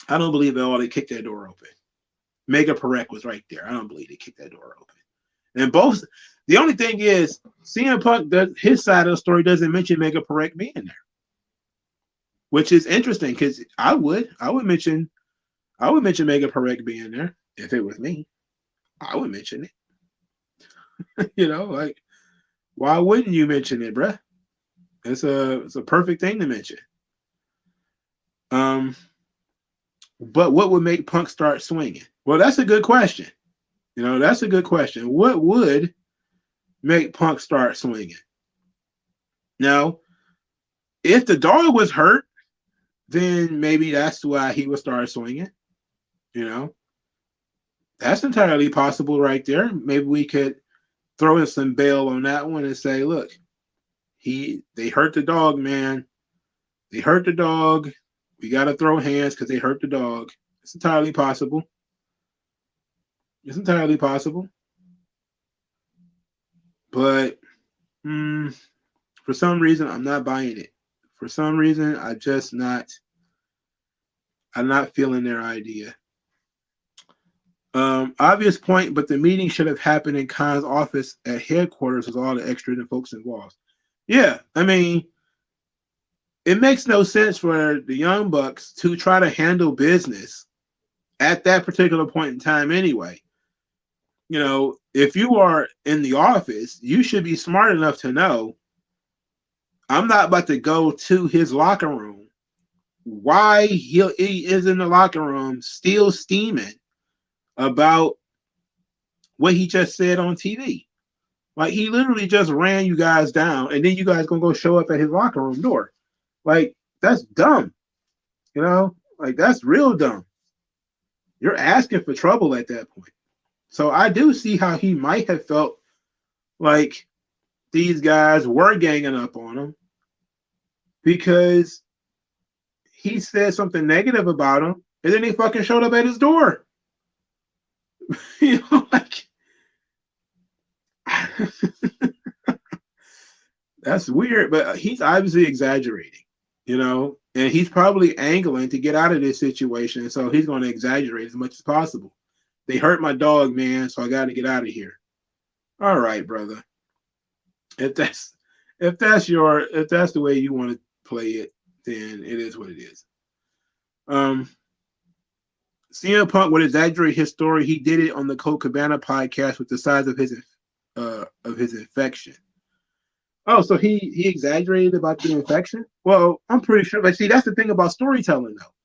S1: I don't believe at all they kicked that door open. Mega Perec was right there. I don't believe they kicked that door open. And both, the only thing is, CM Punk does his side of the story doesn't mention Mega Perec being there, which is interesting because I would mention Mega Perec being there if it was me. I would mention it. You know, like why wouldn't you mention it, bruh? It's a perfect thing to mention. But what would make Punk start swinging? Well, that's a good question. You know, that's a good question. What would make Punk start swinging? Now, if the dog was hurt, then maybe that's why he would start swinging. You know, that's entirely possible right there. Maybe we could throw in some bail on that one and say, look, they hurt the dog, man. They hurt the dog. We got to throw hands because they hurt the dog. It's entirely possible. It's entirely possible. But for some reason, I'm not buying it. For some reason, I'm not feeling their idea. Obvious point, but the meeting should have happened in Khan's office at headquarters with all the extras and folks involved. Yeah, I mean, it makes no sense for the Young Bucks to try to handle business at that particular point in time anyway. You know, if you are in the office, you should be smart enough to know I'm not about to go to his locker room. Why he is in the locker room still steaming about what he just said on TV. Like he literally just ran you guys down, and then you guys gonna go show up at his locker room door. Like that's dumb. You know, like that's real dumb. You're asking for trouble at that point. So I do see how he might have felt like these guys were ganging up on him because he said something negative about him, and then he fucking showed up at his door. You know, like that's weird, but he's obviously exaggerating, you know, and he's probably angling to get out of this situation, so he's going to exaggerate as much as possible. They hurt my dog, man, so I got to get out of here. All right, brother. If that's the way you want to play it, then it is what it is. CM Punk would exaggerate his story. He did it on the Colt Cabana podcast with the size of his infection. Oh, so he exaggerated about the infection? Well, I'm pretty sure. But see, that's the thing about storytelling, though.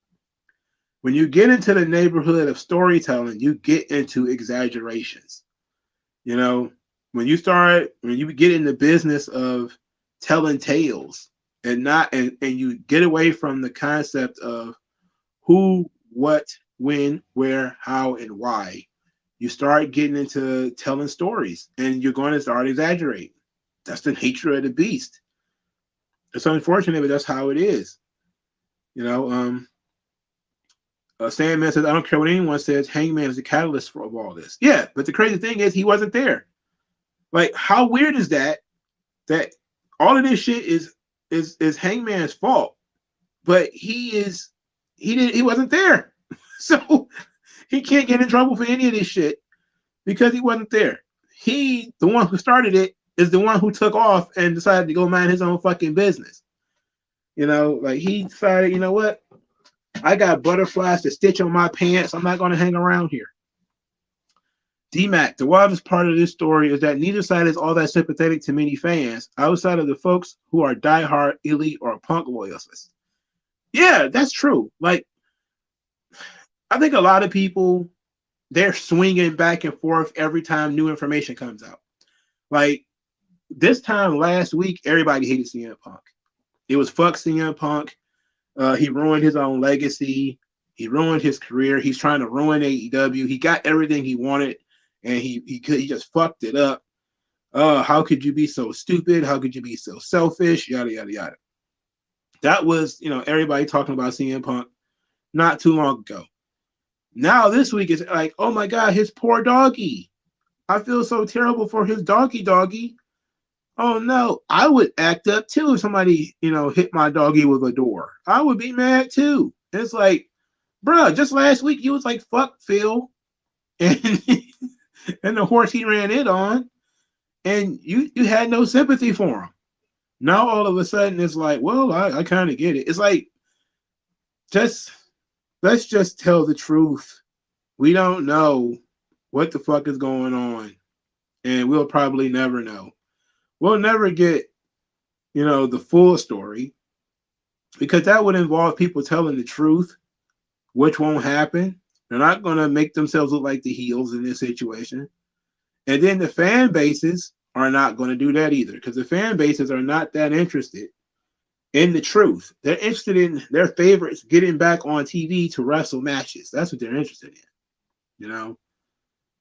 S1: When you get into the neighborhood of storytelling, you get into exaggerations. You know, when you get in the business of telling tales and you get away from the concept of who, what, when, where, how, and why, you start getting into telling stories and you're going to start exaggerating. That's the nature of the beast. It's unfortunate, but that's how it is. You know, Sandman says, I don't care what anyone says. Hangman is the catalyst for all this. Yeah, but the crazy thing is he wasn't there. Like, how weird is that? That all of this shit is Hangman's fault, but he wasn't there, so he can't get in trouble for any of this shit because he wasn't there. He, the one who started it, is the one who took off and decided to go mind his own fucking business. You know, like he decided, you know what? I got butterflies to stitch on my pants. I'm not going to hang around here. D-Mac, the wildest part of this story is that neither side is all that sympathetic to many fans outside of the folks who are diehard, elite, or punk loyalists. Yeah, that's true. Like, I think a lot of people, they're swinging back and forth every time new information comes out. Like, this time last week, everybody hated CM Punk. It was fuck CM Punk. He ruined his own legacy. He ruined his career. He's trying to ruin AEW. He got everything he wanted, and he just fucked it up. How could you be so stupid? How could you be so selfish? Yada, yada, yada. That was, everybody talking about CM Punk not too long ago. Now this week is like, oh my God, his poor doggy. I feel so terrible for his doggy. Oh no, I would act up too if somebody, hit my doggy with a door. I would be mad too. It's like, bruh, just last week you was like, fuck Phil. And and the horse he ran it on, and you had no sympathy for him. Now all of a sudden it's like, well, I kind of get it. It's like, let's just tell the truth. We don't know what the fuck is going on, and we'll probably never know. We'll never get, the full story, because that would involve people telling the truth, which won't happen. They're not going to make themselves look like the heels in this situation. And then the fan bases are not going to do that either, because the fan bases are not that interested in the truth. They're interested in their favorites getting back on TV to wrestle matches. That's what they're interested in.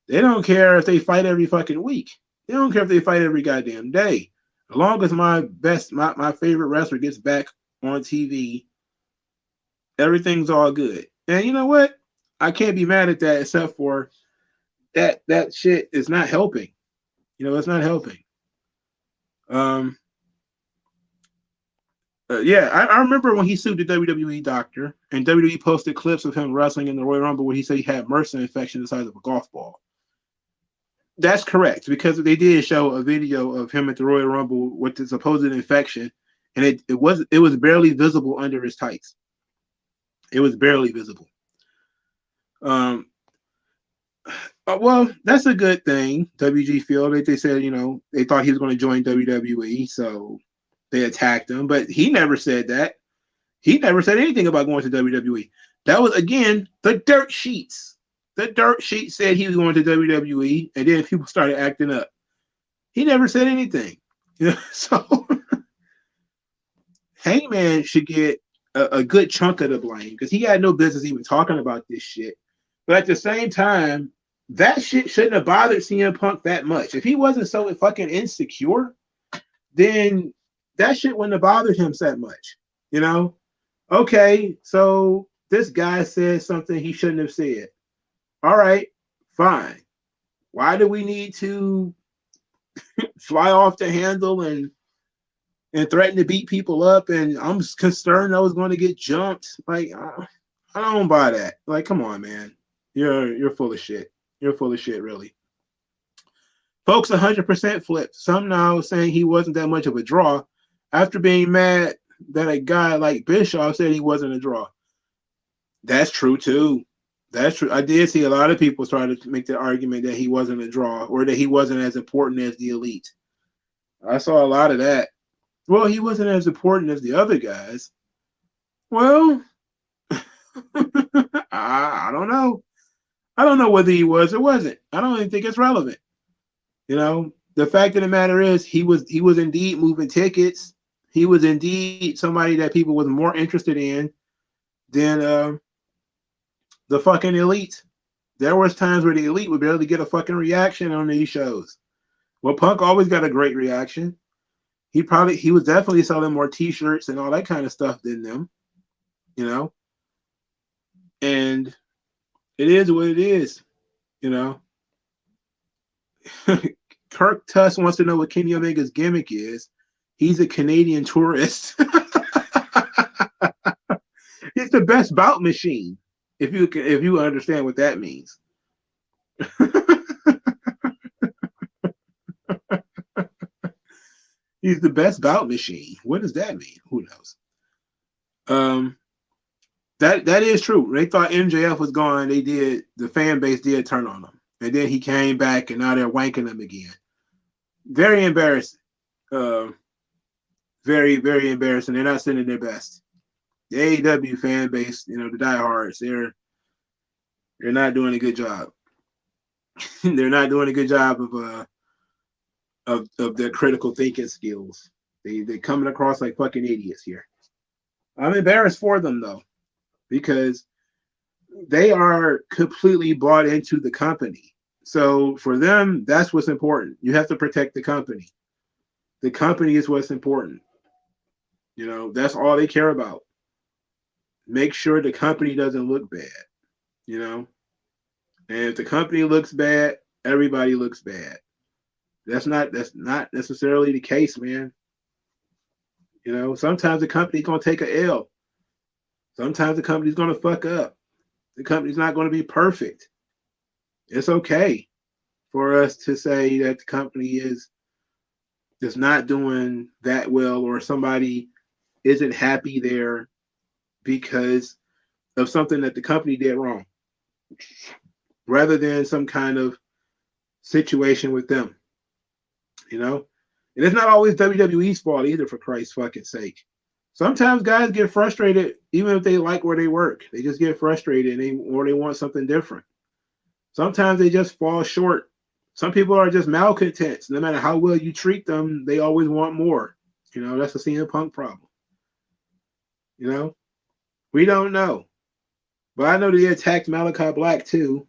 S1: They don't care if they fight every fucking week. They don't care if they fight every goddamn day. As long as my favorite wrestler gets back on TV, everything's all good. And you know what? I can't be mad at that, except for that shit is not helping. It's not helping. I remember when he sued the WWE doctor, and WWE posted clips of him wrestling in the Royal Rumble where he said he had MRSA infection the size of a golf ball. That's correct, because they did show a video of him at the Royal Rumble with the supposed infection, and it was barely visible under his tights. It was barely visible. Well, that's a good thing. WG feel they said, they thought he was going to join WWE, so they attacked him, but he never said that. He never said anything about going to WWE. That was, again, the dirt sheets. The dirt sheet said he was going to WWE, and then people started acting up. He never said anything. So Hangman should get a good chunk of the blame, because he had no business even talking about this shit. But at the same time, that shit shouldn't have bothered CM Punk that much. If he wasn't so fucking insecure, then that shit wouldn't have bothered him that much. Okay, so this guy said something he shouldn't have said. All right, fine. Why do we need to fly off the handle and threaten to beat people up? And I'm concerned I was going to get jumped. Like, I don't buy that. Like, come on, man. You're full of shit. You're full of shit, really. Folks 100% flipped. Some now saying he wasn't that much of a draw after being mad that a guy like Bischoff said he wasn't a draw. That's true, too. That's true. I did see a lot of people try to make the argument that he wasn't a draw, or that he wasn't as important as the Elite. I saw a lot of that. Well, he wasn't as important as the other guys. Well, I don't know. I don't know whether he was or wasn't. I don't even think it's relevant. The fact of the matter is he was indeed moving tickets. He was indeed somebody that people was more interested in than the fucking Elite. There was times where the Elite would barely get a fucking reaction on these shows. Well, Punk always got a great reaction. He was definitely selling more t-shirts and all that kind of stuff than them. And it is what it is, you know. Kirk Tuss wants to know what Kenny Omega's gimmick is. He's a Canadian tourist. He's the best bout machine. If you understand what that means. He's the best bout machine. What does that mean? Who knows? That is true. They thought MJF was gone. The fan base did turn on him. And then he came back and now they're wanking him again. Very embarrassing. Very, very embarrassing. They're not sending their best. The AEW fan base, you know, the diehards, they're not doing a good job. They're not doing a good job of their critical thinking skills. They're coming across like fucking idiots here. I'm embarrassed for them though, because they are completely bought into the company. So for them, that's what's important. You have to protect the company. The company is what's important. You know, that's all they care about. Make sure the company doesn't look bad, you know? And if the company looks bad, everybody looks bad. That's not necessarily the case, man. You know, sometimes the company's gonna take a L. Sometimes the company's gonna fuck up. The company's not gonna be perfect. It's okay for us to say that the company is just not doing that well, or somebody isn't happy there because of something that the company did wrong, rather than some kind of situation with them, you know? And it's not always WWE's fault either, for Christ's fucking sake. Sometimes guys get frustrated, even if they like where they work. They just get frustrated or they want something different. Sometimes they just fall short. Some people are just malcontents. No matter how well you treat them, they always want more. You know, that's a CM Punk problem. You know? We don't know. But I know they attacked Malachi Black too.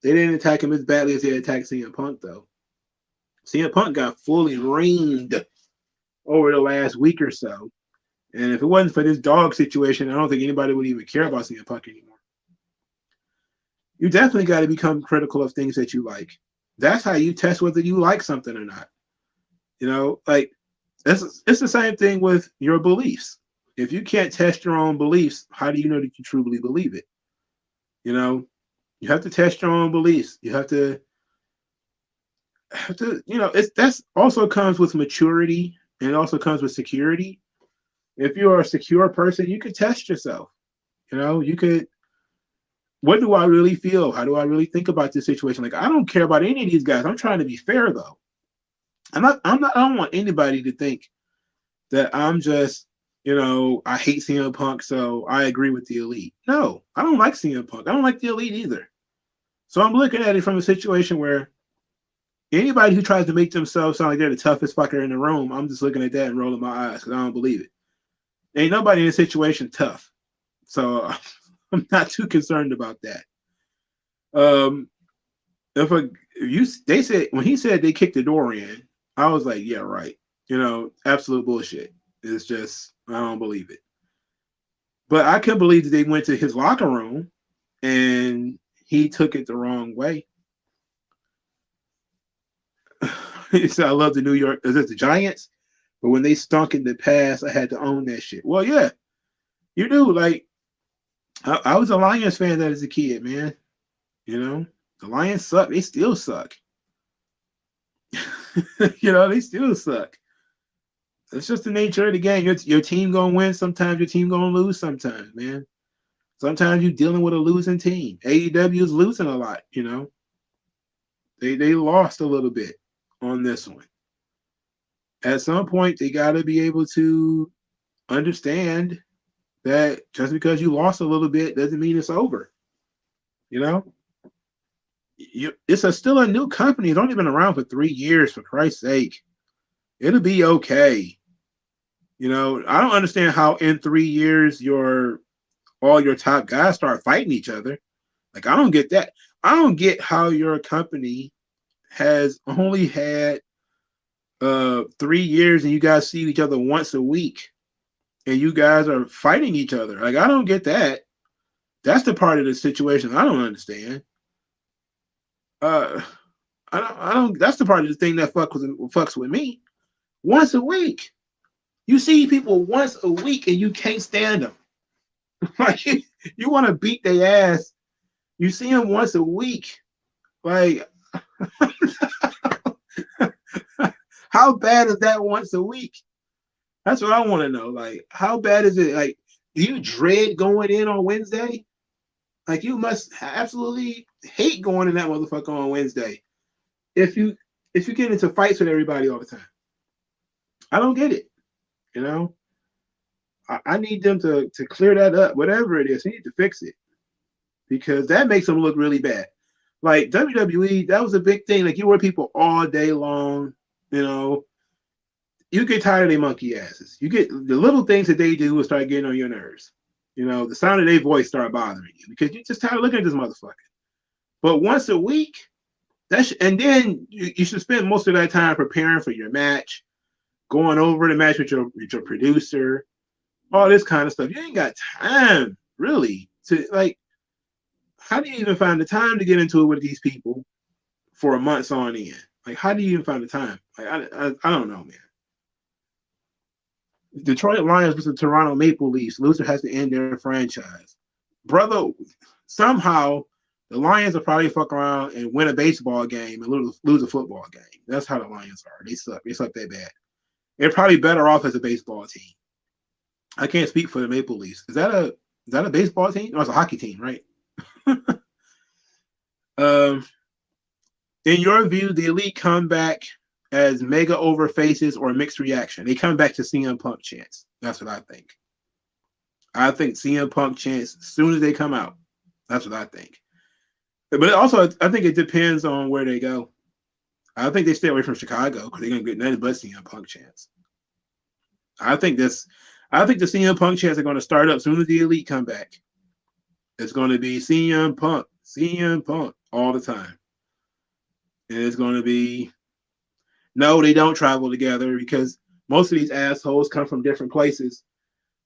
S1: They didn't attack him as badly as they attacked CM Punk, though. CM Punk got fully reamed over the last week or so. And if it wasn't for this dog situation, I don't think anybody would even care about CM Punk anymore. You definitely got to become critical of things that you like. That's how you test whether you like something or not. You know, like, it's the same thing with your beliefs. If you can't test your own beliefs, how do you know that you truly believe it? You know, you have to test your own beliefs. You have to you know, that's also comes with maturity, and it also comes with security. If you're a secure person, you could test yourself. You know, you could, what do I really feel? How do I really think about this situation? Like, I don't care about any of these guys. I'm trying to be fair though. I don't want anybody to think that I'm just, you know, I hate CM Punk, so I agree with the Elite. No, I don't like CM Punk. I don't like the Elite either. So I'm looking at it from a situation where anybody who tries to make themselves sound like they're the toughest fucker in the room, I'm just looking at that and rolling my eyes because I don't believe it. Ain't nobody in this situation tough. So I'm not too concerned about that. They said, when he said they kicked the door in, I was like, yeah, right. You know, absolute bullshit. It's just, I don't believe it. But I couldn't believe that they went to his locker room and he took it the wrong way. He said, I love the New York, is it the Giants? But when they stunk in the past, I had to own that shit. Well, yeah, you do. Like, I was a Lions fan as a kid, man. You know, the Lions suck. They still suck. You know, they still suck. It's just the nature of the game. Your team gonna win sometimes. Your team gonna lose sometimes, man. Sometimes you're dealing with a losing team. AEW is losing a lot. You know, they lost a little bit on this one. At some point, they got to be able to understand that just because you lost a little bit doesn't mean it's over. You know, it's still a new company. It's only been around for 3 years, for Christ's sake. It'll be okay. You know, I don't understand how in 3 years all your top guys start fighting each other. Like, I don't get that. I don't get how your company has only had 3 years and you guys see each other once a week and you guys are fighting each other. Like, I don't get that. That's the part of the situation I don't understand. I don't. That's the part of the thing that fucks with me. Once a week, you see people once a week, and you can't stand them. Like you want to beat their ass. You see them once a week. Like, how bad is that once a week? That's what I want to know. Like, how bad is it? Like, do you dread going in on Wednesday? Like, you must absolutely hate going in that motherfucker on Wednesday. If you get into fights with everybody all the time, I don't get it. You know, I need them to clear that up. Whatever it is, they need to fix it because that makes them look really bad. Like WWE, that was a big thing. Like you were people all day long. You know, you get tired of their monkey asses. You get the little things that they do will start getting on your nerves. You know, the sound of their voice start bothering you because you just tired of looking at this motherfucker. But once a week, and then you should spend most of that time preparing for your match, going over the match with your producer, all this kind of stuff. You ain't got time really to like. How do you even find the time to get into it with these people for a month on end? Like, how do you even find the time? Like, I don't know, man. Detroit Lions versus Toronto Maple Leafs. Loser has to end their franchise. Brother, somehow the Lions will probably fuck around and win a baseball game and lose a football game. That's how the Lions are. They suck. They suck that bad. They're probably better off as a baseball team. I can't speak for the Maple Leafs. Is that a baseball team? No, it's a hockey team, right? In your view, the Elite come back as mega over faces or mixed reaction? They come back to CM Punk chants. That's what I think. I think CM Punk chants as soon as they come out. That's what I think. But also, I think it depends on where they go. I think they stay away from Chicago because they're gonna get nothing but CM Punk chants. I think the CM Punk chants are going to start up as soon as the Elite come back. It's going to be CM Punk all the time. And it's going to be, no, they don't travel together because most of these assholes come from different places.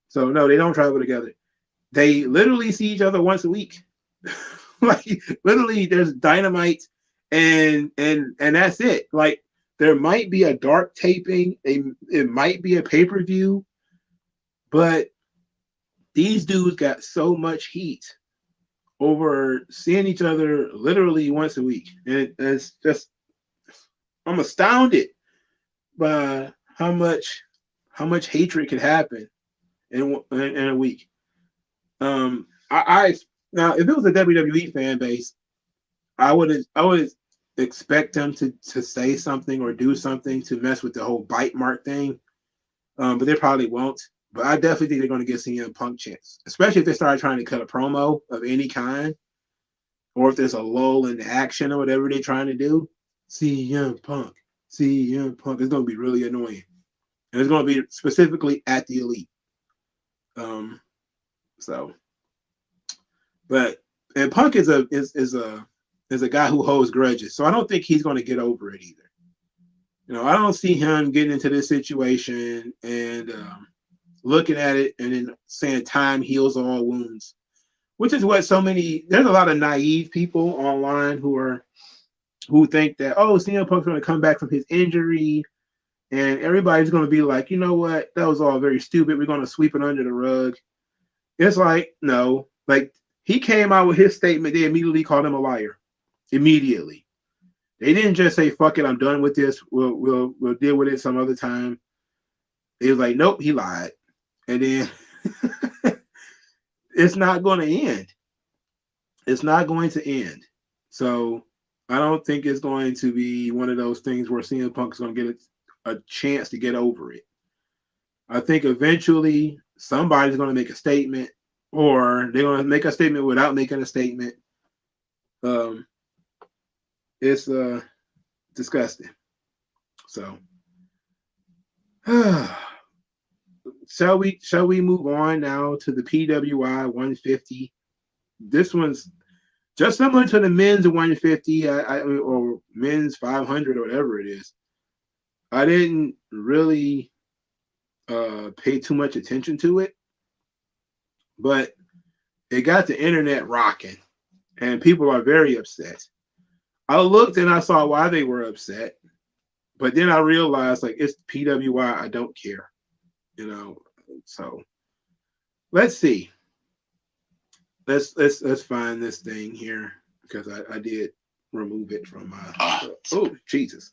S1: So, no, they don't travel together. They literally see each other once a week. Like, literally, there's Dynamite and that's it. Like, there might be a dark taping. It might be a pay-per-view. But these dudes got so much heat over seeing each other literally once a week. And it's just, I'm astounded by how much hatred can happen in a week. I now if it was a WWE fan base, I would expect them to say something or do something to mess with the whole bite mark thing. But they probably won't. But I definitely think they're going to get CM Punk chance, especially if they start trying to cut a promo of any kind, or if there's a lull in the action or whatever they're trying to do. CM Punk. It's going to be really annoying, and it's going to be specifically at the Elite. And Punk is a guy who holds grudges, so I don't think he's going to get over it either. You know, I don't see him getting into this situation and looking at it and then saying time heals all wounds, which is what there's a lot of naive people online who think that, oh, CM Punk's going to come back from his injury and everybody's going to be like, you know what, that was all very stupid. We're going to sweep it under the rug. It's like, no, like he came out with his statement. They immediately called him a liar. Immediately. They didn't just say, fuck it, I'm done with this. We'll deal with it some other time. They was like, nope, he lied. And then it's not going to end. It's not going to end. So I don't think it's going to be one of those things where CM Punk is going to get a chance to get over it. I think eventually somebody's going to make a statement, or they're going to make a statement without making a statement. It's disgusting. So shall we move on now to the PWI 150? This one's just similar to the men's 150, or men's 500 or whatever it is. I didn't really pay too much attention to it, but it got the internet rocking, and people are very upset. I looked and I saw why they were upset, but then I realized like it's PWI. I don't care, you know. So let's see. Let's find this thing here because I did remove it from my. Oh Jesus!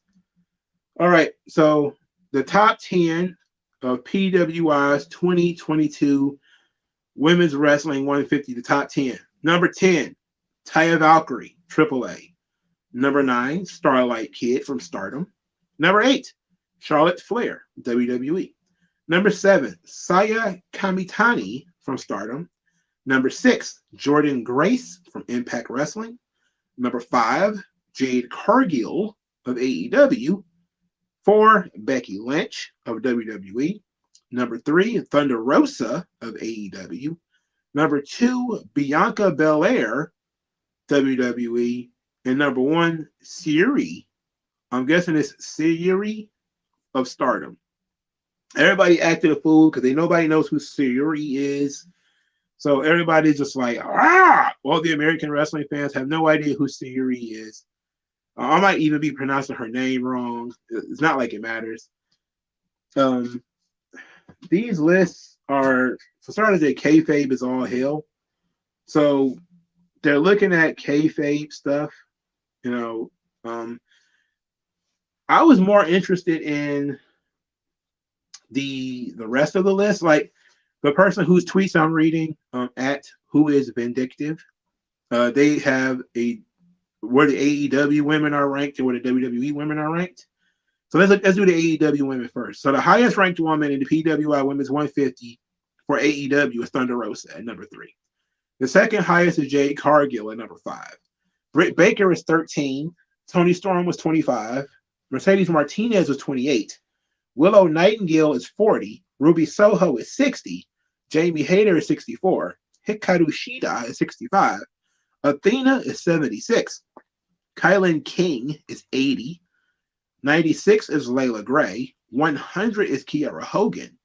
S1: All right, so the top 10 of PWI's 2022 Women's Wrestling 150. The top 10. Number 10, Taya Valkyrie, AAA. Number 9, Starlight Kid from Stardom. Number 8, Charlotte Flair, WWE. Number 7, Saya Kamitani from Stardom. Number 6, Jordan Grace from Impact Wrestling. Number 5, Jade Cargill of AEW. 4, Becky Lynch of WWE. Number 3, Thunder Rosa of AEW. Number 2, Bianca Belair, WWE. And number 1, Syuri. I'm guessing it's Syuri of Stardom. Everybody acted a fool because nobody knows who Syuri is. So everybody's just like, all the American wrestling fans have no idea who Syuri is. I might even be pronouncing her name wrong. It's not like it matters. These lists are, for starters, that kayfabe is all hell. So they're looking at kayfabe stuff. You know, I was more interested in the rest of the list. Like the person whose tweets I'm reading at Who Is Vindictive, they have where the AEW women are ranked and where the WWE women are ranked. So let's do the AEW women first. So the highest ranked woman in the PWI Women's 150 for AEW is Thunder Rosa at number 3. The second highest is Jade Cargill at number 5. Britt Baker is 13. Toni Storm was 25. Mercedes Martinez was 28. Willow Nightingale is 40. Ruby Soho is 60. Jamie Hayter is 64. Hikaru Shida is 65. Athena is 76. Kylan King is 80. 96 is Layla Gray. 100 is Kiara Hogan.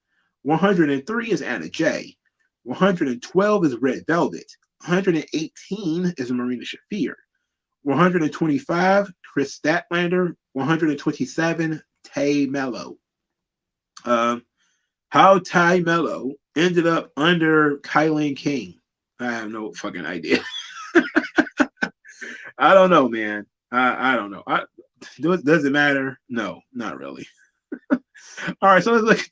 S1: 103 is Anna Jay. 112 is Red Velvet. 118 is Marina Shafir. 125, Chris Statlander. 127, Tay Mello. How Ty Mello ended up under Kylan King, I have no fucking idea. I don't know, man. I don't know. Does it matter? No, not really. All right, so let's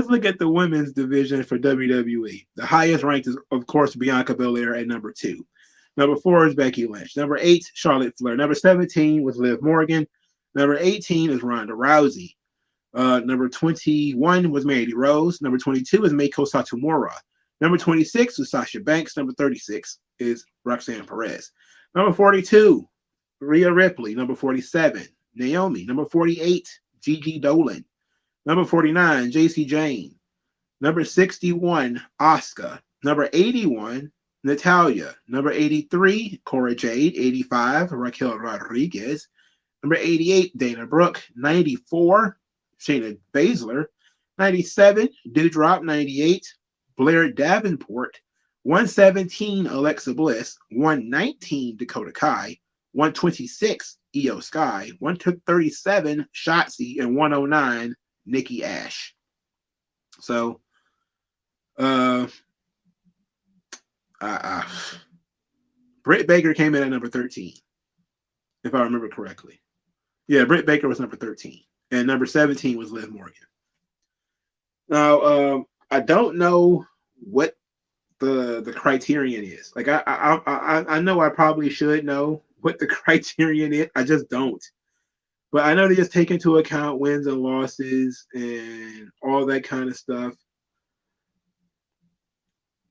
S1: look at the women's division for WWE. The highest ranked is, of course, Bianca Belair at number 2. Number 4 is Becky Lynch. Number 8, Charlotte Flair. Number 17 was Liv Morgan. Number 18 is Ronda Rousey. Number 21 was Mandy Rose. Number 22 is Meiko Satomura. Number 26 was Sasha Banks. Number 36 is Roxanne Perez. Number 42, Rhea Ripley. Number 47, Naomi. Number 48, Gigi Dolan. Number 49, JC Jane. Number 61, Asuka. Number 81, Natalya. Number 83, Cora Jade. 85, Raquel Rodriguez. Number 88, Dana Brooke. 94, Shayna Baszler. 97, Doudrop. 98, Blair Davenport. 117, Alexa Bliss. 119, Dakota Kai. 126, Io Sky. 137, Shotzi. And 109, Nikki Ash. So, Britt Baker came in at number 13, if I remember correctly. Yeah, Britt Baker was number 13, and number 17 was Liv Morgan. Now, I don't know what the criterion is. Like, I know I probably should know what the criterion is. I just don't. But I know they just take into account wins and losses and all that kind of stuff.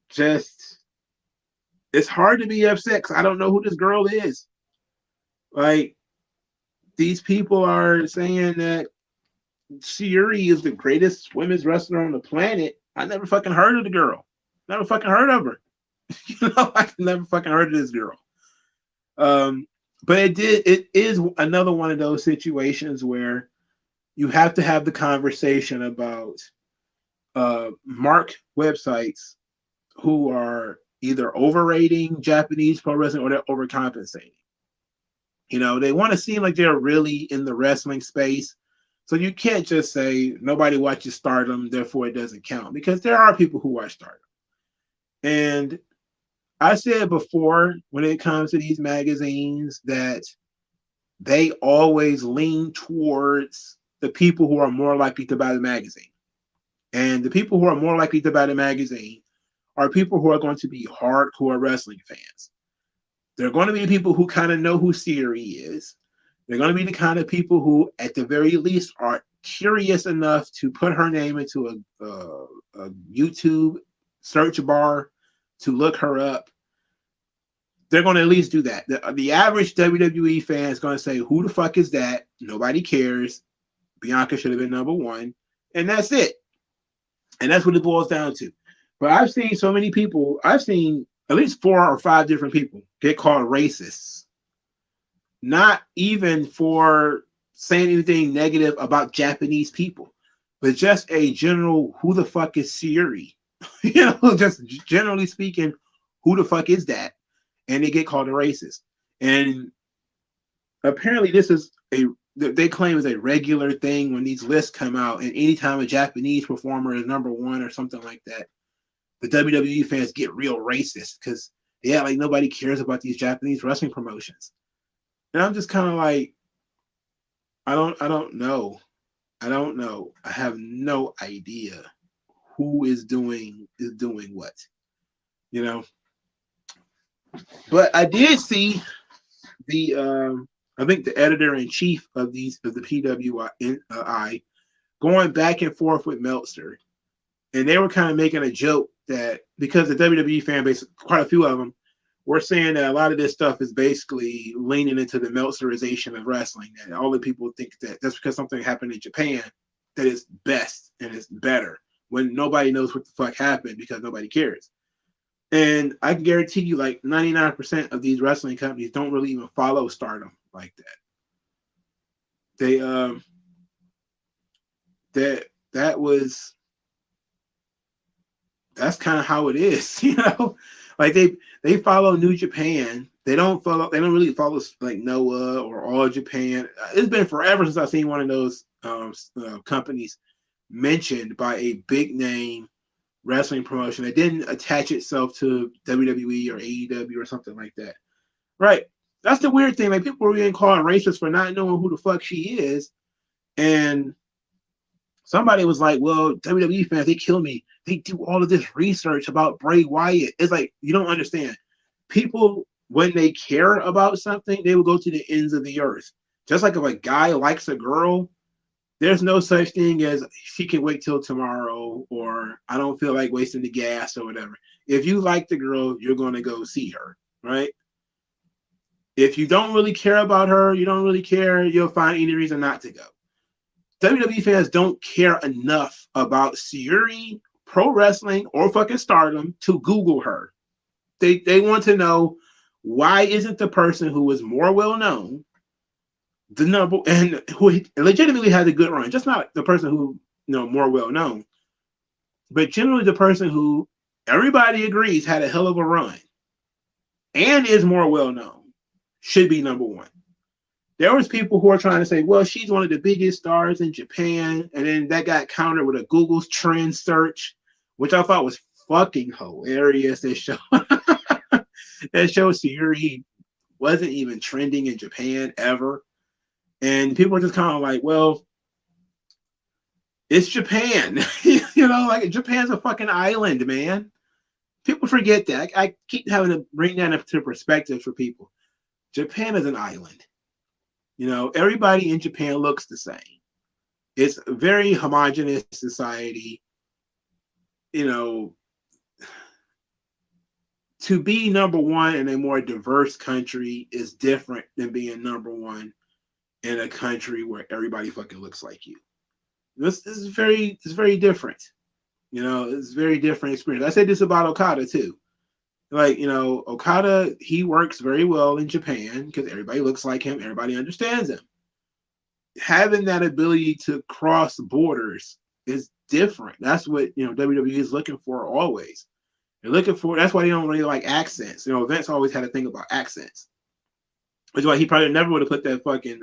S1: Just, it's hard to be upset because I don't know who this girl is. Like, these people are saying that Syuri is the greatest women's wrestler on the planet. I never fucking heard of the girl. Never fucking heard of her. I never fucking heard of this girl. But it is another one of those situations where you have to have the conversation about mark websites who are either overrating Japanese pro wrestling or they're overcompensating. You know, they want to seem like they're really in the wrestling space. So you can't just say nobody watches Stardom, therefore it doesn't count, because there are people who watch Stardom. And I said before, when it comes to these magazines, that they always lean towards the people who are more likely to buy the magazine. And the people who are more likely to buy the magazine are people who are going to be hardcore wrestling fans. They're going to be people who kind of know who Siri is. They're going to be the kind of people who, at the very least, are curious enough to put her name into a YouTube search bar to look her up. They're going to at least do that. The average WWE fan is going to say, who the fuck is that? Nobody cares. Bianca should have been number one. And that's it. And that's what it boils down to. But I've seen so many people, I've seen at least 4 or 5 different people get called racists. Not even for saying anything negative about Japanese people, but just a general, who the fuck is Siri? You know, just generally speaking, who the fuck is that? And they get called a racist. And apparently this is they claim is a regular thing when these lists come out, and anytime a Japanese performer is number one or something like that, the WWE fans get real racist because yeah, like nobody cares about these Japanese wrestling promotions. And I'm just kind of like, I don't know. I don't know. I have no idea who is doing what, you know. But I did see the I think the editor in chief of the PWI going back and forth with Meltzer, and they were kind of making a joke that because the WWE fan base, quite a few of them, were saying that a lot of this stuff is basically leaning into the Meltzerization of wrestling, and all the people think that just because something happened in Japan, that it's best and it's better when nobody knows what the fuck happened because nobody cares. And I can guarantee you, like 99% of these wrestling companies don't really even follow Stardom like that. They that's kind of how it is, you know. Like they follow New Japan. They don't really follow like Noah or All Japan. It's been forever since I've seen one of those companies mentioned by a big name wrestling promotion that didn't attach itself to WWE or AEW or something like that. Right. That's the weird thing. Like people were being called racist for not knowing who the fuck she is. And somebody was like, well, WWE fans, they kill me. They do all of this research about Bray Wyatt. It's like, you don't understand. People, when they care about something, they will go to the ends of the earth. Just like if a guy likes a girl, there's no such thing as she can wait till tomorrow, or I don't feel like wasting the gas or whatever. If you like the girl, you're going to go see her, right? If you don't really care about her, you don't really care, you'll find any reason not to go. WWE fans don't care enough about Syuri, pro wrestling, or fucking Stardom to Google her. They want to know, why isn't the person who is more well known the number and who legitimately has a good run, just not the person who more well known, but generally the person who everybody agrees had a hell of a run and is more well known should be number one. There was people who are trying to say, well, she's one of the biggest stars in Japan, and then that got countered with a Google's trend search, which I thought was fucking hilarious. That show Syuri wasn't even trending in Japan ever. And people are just kind of like, well, it's Japan. Like Japan's a fucking island, man. People forget that. I keep having to bring that into perspective for people. Japan is an island. Everybody in Japan looks the same. It's a very homogenous society. To be number one in a more diverse country is different than being number one in a country where everybody fucking looks like you. This is very different. It's a very different experience. I said this about Okada too. Like, Okada, he works very well in Japan because everybody looks like him. Everybody understands him. Having that ability to cross borders is different. That's what, WWE is looking for always. They're looking for. That's why they don't really like accents. You know, Vince always had a thing about accents. Which is why he probably never would have put that fucking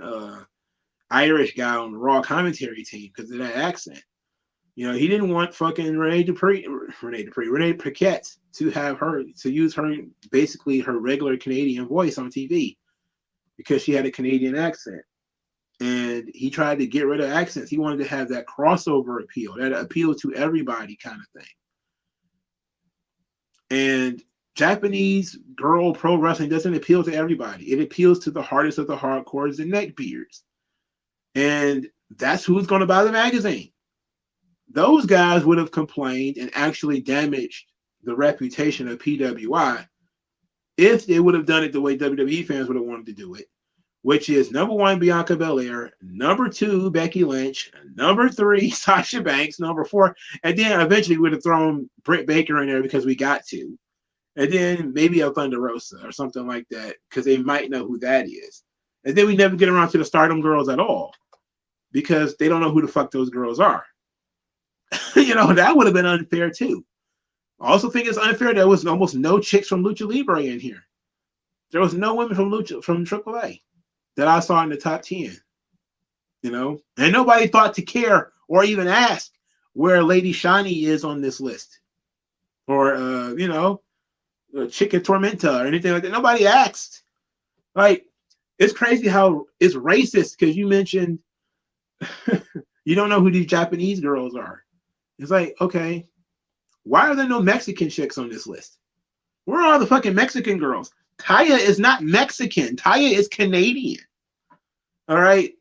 S1: Irish guy on the Raw commentary team because of that accent. You know, he didn't want fucking Renee Paquette to have her to use her basically her regular Canadian voice on TV because she had a Canadian accent. And he tried to get rid of accents. He wanted to have that crossover appeal, that appeal to everybody kind of thing. And Japanese girl pro wrestling doesn't appeal to everybody. It appeals to the hardest of the hardcores and neckbeards. And that's who's going to buy the magazine. Those guys would have complained and actually damaged the reputation of PWI if they would have done it the way WWE fans would have wanted to do it, which is number 1, Bianca Belair, number 2, Becky Lynch, number 3, Sasha Banks, number 4, and then eventually we would have thrown Britt Baker in there because we got to. And then maybe a Thunder Rosa or something like that because they might know who that is. And then we never get around to the Stardom girls at all because they don't know who the fuck those girls are. You know, that would have been unfair too. I also think it's unfair there was almost no chicks from Lucha Libre in here. There was no women from AAA that I saw in the top 10. You know, and nobody thought to care or even ask where Lady Shani is on this list. Or, you know, Chicken Tormenta or anything like that. Nobody asked. Like, it's crazy how it's racist because you mentioned you don't know who these Japanese girls are. It's like, okay, why are there no Mexican chicks on this list? Where are all the fucking Mexican girls? Taya is not Mexican. Taya is Canadian. All right.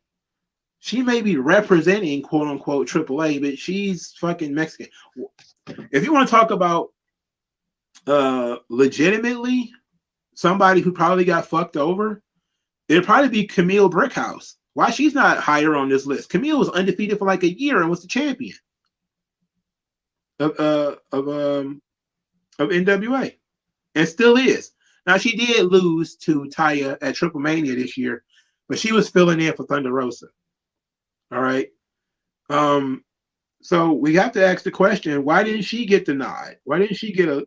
S1: She may be representing quote unquote AAA, but she's fucking Mexican. If you want to talk about legitimately somebody who probably got fucked over, it'd probably be Camille Brickhouse. Why she's not higher on this list? Camille was undefeated for like a year and was the champion of NWA and still is. Now she did lose to Taya at Triple Mania this year, but she was filling in for Thunder Rosa. All right. So we have to ask the question, why didn't she get the nod? Why didn't she get a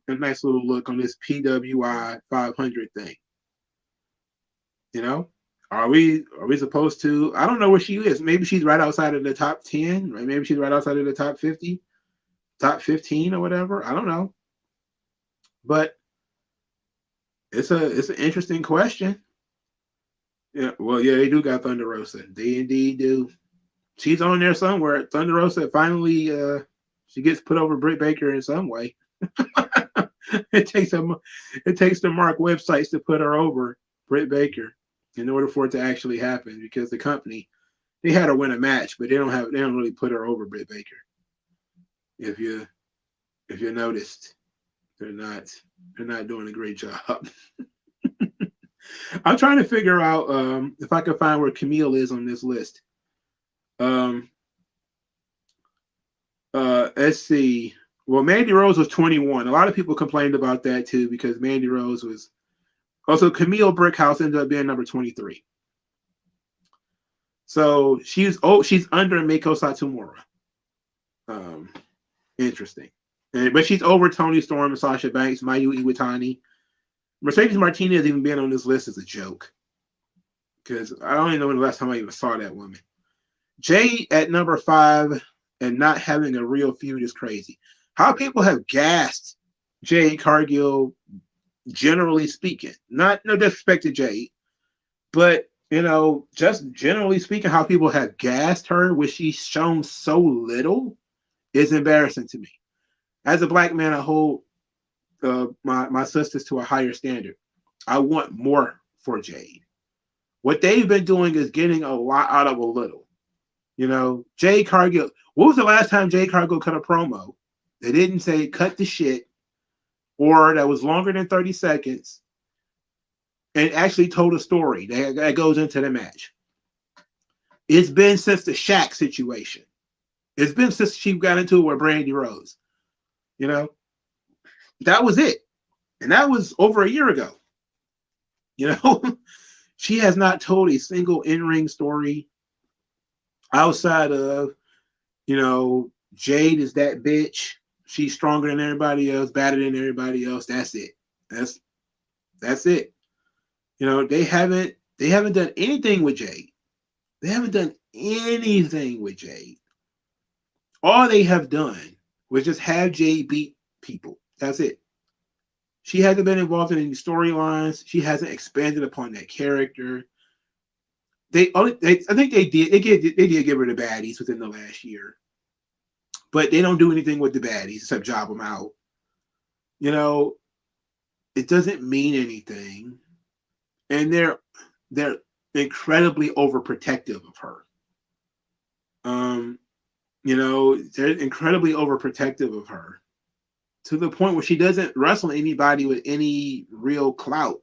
S1: nice little look on this PWI 500 thing? You know, are we supposed to? I don't know where she is. Maybe she's right outside of the top 10, right? Maybe she's right outside of the top 50, top 15 or whatever. I don't know. But it's an interesting question. Yeah, well, yeah, they do got Thunder Rosa. They indeed do. She's on there somewhere. Thunder Rosa finally she gets put over Britt Baker in some way. It takes the Mark websites to put her over Britt Baker in order for it to actually happen because the company they had her win a match, but they don't really put her over Britt Baker. If you noticed, they're not doing a great job. I'm trying to figure out if I can find where Camille is on this list. Let's see. Well, Mandy Rose was 21. A lot of people complained about that too because Mandy Rose was also Camille Brickhouse ended up being number 23. So she's under Mako Satomura. Interesting. But she's over Toni Storm and Sasha Banks, Mayu Iwatani. Mercedes Martinez even being on this list is a joke. Because I don't even know when the last time I even saw that woman. Jade at number 5 and not having a real feud is crazy. How people have gassed Jade Cargill, generally speaking. No disrespect to Jade. But, you know, just generally speaking, how people have gassed her, which she's shown so little, is embarrassing to me. As a black man, I hold my sisters to a higher standard. I want more for Jade. What they've been doing is getting a lot out of a little. You know, Jade Cargill. What was the last time Jade Cargill cut a promo? They didn't say cut the shit, or that was longer than 30 seconds, and actually told a story that goes into the match. It's been since the Shaq situation. It's been since she got into it with Brandy Rose. You know, that was it. And that was over a year ago. You know, she has not told a single in-ring story outside of, you know, Jade is that bitch. she's stronger than everybody else, better than everybody else. That's it. That's it. You know, they haven't done anything with Jade. They haven't done anything with Jade. All they have done was just have Jade beat people. That's it. She hasn't been involved in any storylines. She hasn't expanded upon that character. I think they did give her the baddies within the last year, but they don't do anything with the baddies except job them out. You know, it doesn't mean anything, and they're incredibly overprotective of her. You know, they're incredibly overprotective of her to the point where she doesn't wrestle anybody with any real clout.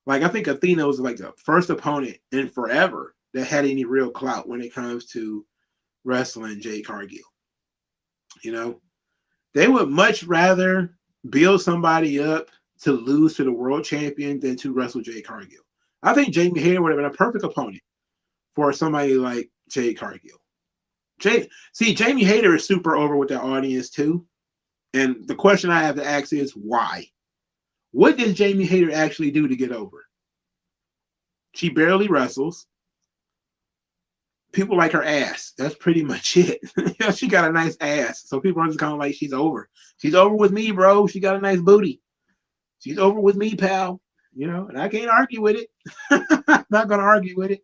S1: Like, I think Athena was like the first opponent in forever that had any real clout when it comes to wrestling Jade Cargill. You know, they would much rather build somebody up to lose to the world champion than to wrestle Jade Cargill. I think Jamie Hayter would have been a perfect opponent for somebody like Jade Cargill. Jamie Hayter is super over with the audience too. And the question I have to ask is why? What does Jamie Hayter actually do to get over? She barely wrestles. People like her ass. That's pretty much it. She got a nice ass. So people are just kind of like, she's over. She's over with me, bro. She got a nice booty. She's over with me, pal. You know, and I can't argue with it. I'm not going to argue with it.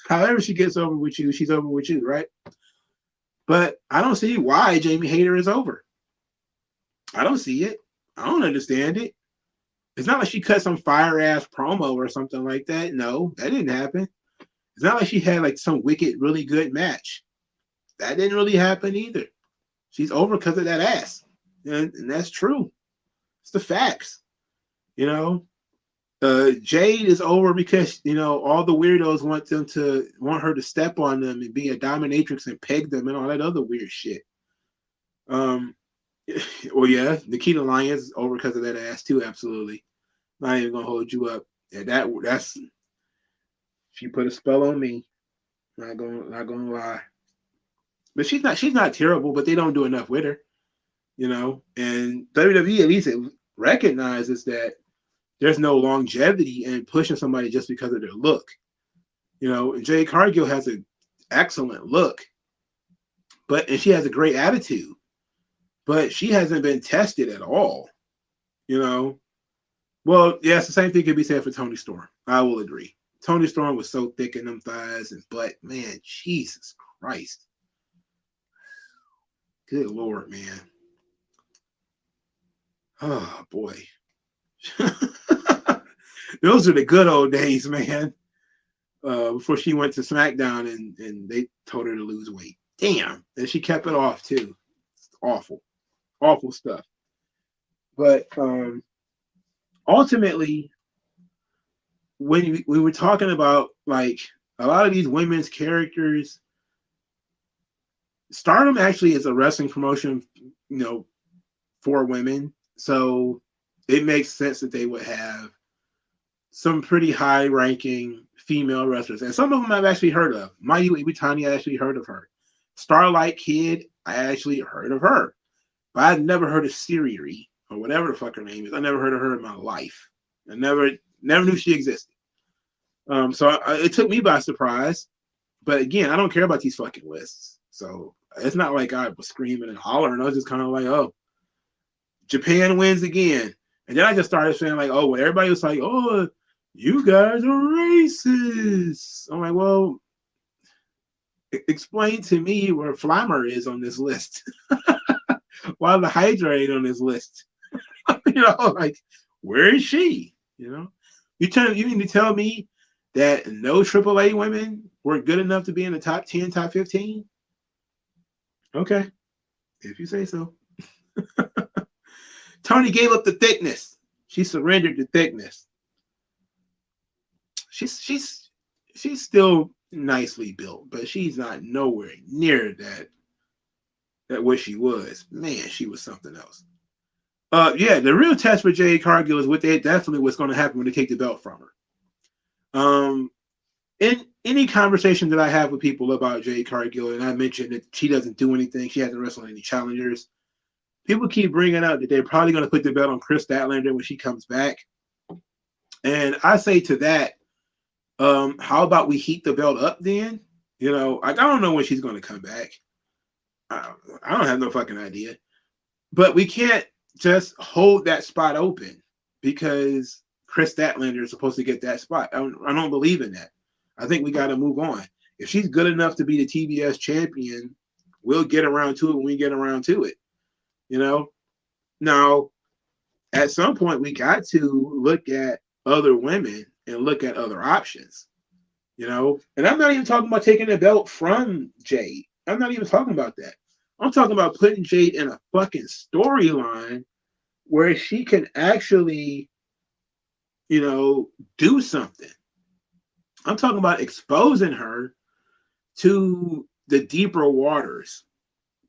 S1: However she gets over with you, she's over with you, right? But I don't see why Jamie Hayter is over. I don't see it. I don't understand it. It's not like she cut some fire ass promo or something like that. No, that didn't happen. It's not like she had like some wicked, really good match. That didn't really happen either. She's over because of that ass. And that's true. It's the facts. You know, Jade is over because, you know, all the weirdos want her to step on them and be a dominatrix and peg them and all that other weird shit. Well, yeah, Nikita Lyons is over because of that ass too. Absolutely, not even gonna hold you up. Yeah, that's she put a spell on me. Not gonna lie. But she's not terrible. But they don't do enough with her, you know. And WWE at least it recognizes that there's no longevity in pushing somebody just because of their look. You know, Jade Cargill has an excellent look, and she has a great attitude, but she hasn't been tested at all. You know, well, yes, the same thing could be said for Toni Storm. I will agree. Toni Storm was so thick in them thighs and butt, man, Jesus Christ. Good Lord, man. Oh boy. Those are the good old days, man. Before she went to SmackDown and they told her to lose weight. Damn. And she kept it off too. It's awful. Awful stuff. But ultimately, when we were talking about like a lot of these women's characters, Stardom actually is a wrestling promotion, you know, for women. So it makes sense that they would have some pretty high-ranking female wrestlers, and some of them I've actually heard of. Mayu Iwatani, I actually heard of her. Starlight Kid, I actually heard of her, but I'd never heard of Siri or whatever the fuck her name is. I never heard of her in my life. I never knew she existed. So it took me by surprise. But again, I don't care about these fucking lists. So it's not like I was screaming and hollering. I was just kind of like, oh, Japan wins again. And then I just started saying like, oh, well, everybody was like, oh, you guys are racist. I'm like, well, explain to me where Flammer is on this list. Why the Hydra ain't on this list? You know, like, where is she? You know, you mean to tell me that no AAA women were good enough to be in the top 10, top 15? Okay, if you say so. Tony gave up the thickness. She surrendered the thickness. She's still nicely built, but she's not nowhere near that what she was. Man, she was something else. Yeah, the real test for Jade Cargill is definitely what's going to happen when they take the belt from her. in any conversation that I have with people about Jade Cargill, and I mentioned that she doesn't do anything, she hasn't wrestled any challengers. People keep bringing up that they're probably going to put the belt on Chris Statlander when she comes back. And I say to that, how about we heat the belt up then? You know, like, I don't know when she's going to come back. I don't have no fucking idea. But we can't just hold that spot open because Chris Statlander is supposed to get that spot. I don't believe in that. I think we got to move on. If she's good enough to be the TBS champion, we'll get around to it when we get around to it. You know? Now, at some point, we got to look at other women and look at other options. You know? And I'm not even talking about taking the belt from Jade. I'm not even talking about that. I'm talking about putting Jade in a fucking storyline where she can actually, you know, do something. I'm talking about exposing her to the deeper waters,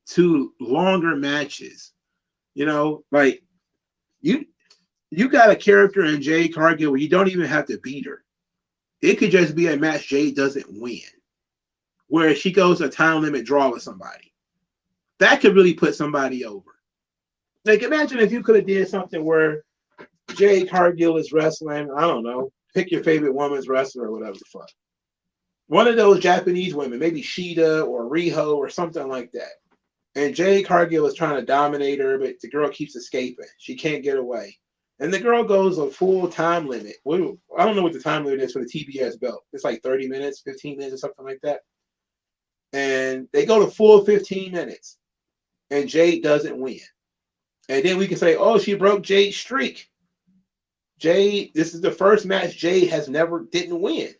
S1: to longer matches. You know, like you got a character in Jade Cargill where you don't even have to beat her. It could just be a match Jade doesn't win, where she goes a time limit draw with somebody. That could really put somebody over. Like, imagine if you could have did something where Jade Cargill is wrestling, I don't know, pick your favorite women's wrestler or whatever the fuck. One of those Japanese women, maybe Shida or Riho or something like that. And Jade Cargill is trying to dominate her, but the girl keeps escaping. She can't get away. And the girl goes a full time limit. I don't know what the time limit is for the TBS belt. It's like 30 minutes, 15 minutes or something like that. And they go to full 15 minutes. And Jade doesn't win. And then we can say, oh, she broke Jade's streak. Jade, this is the first match Jade didn't win.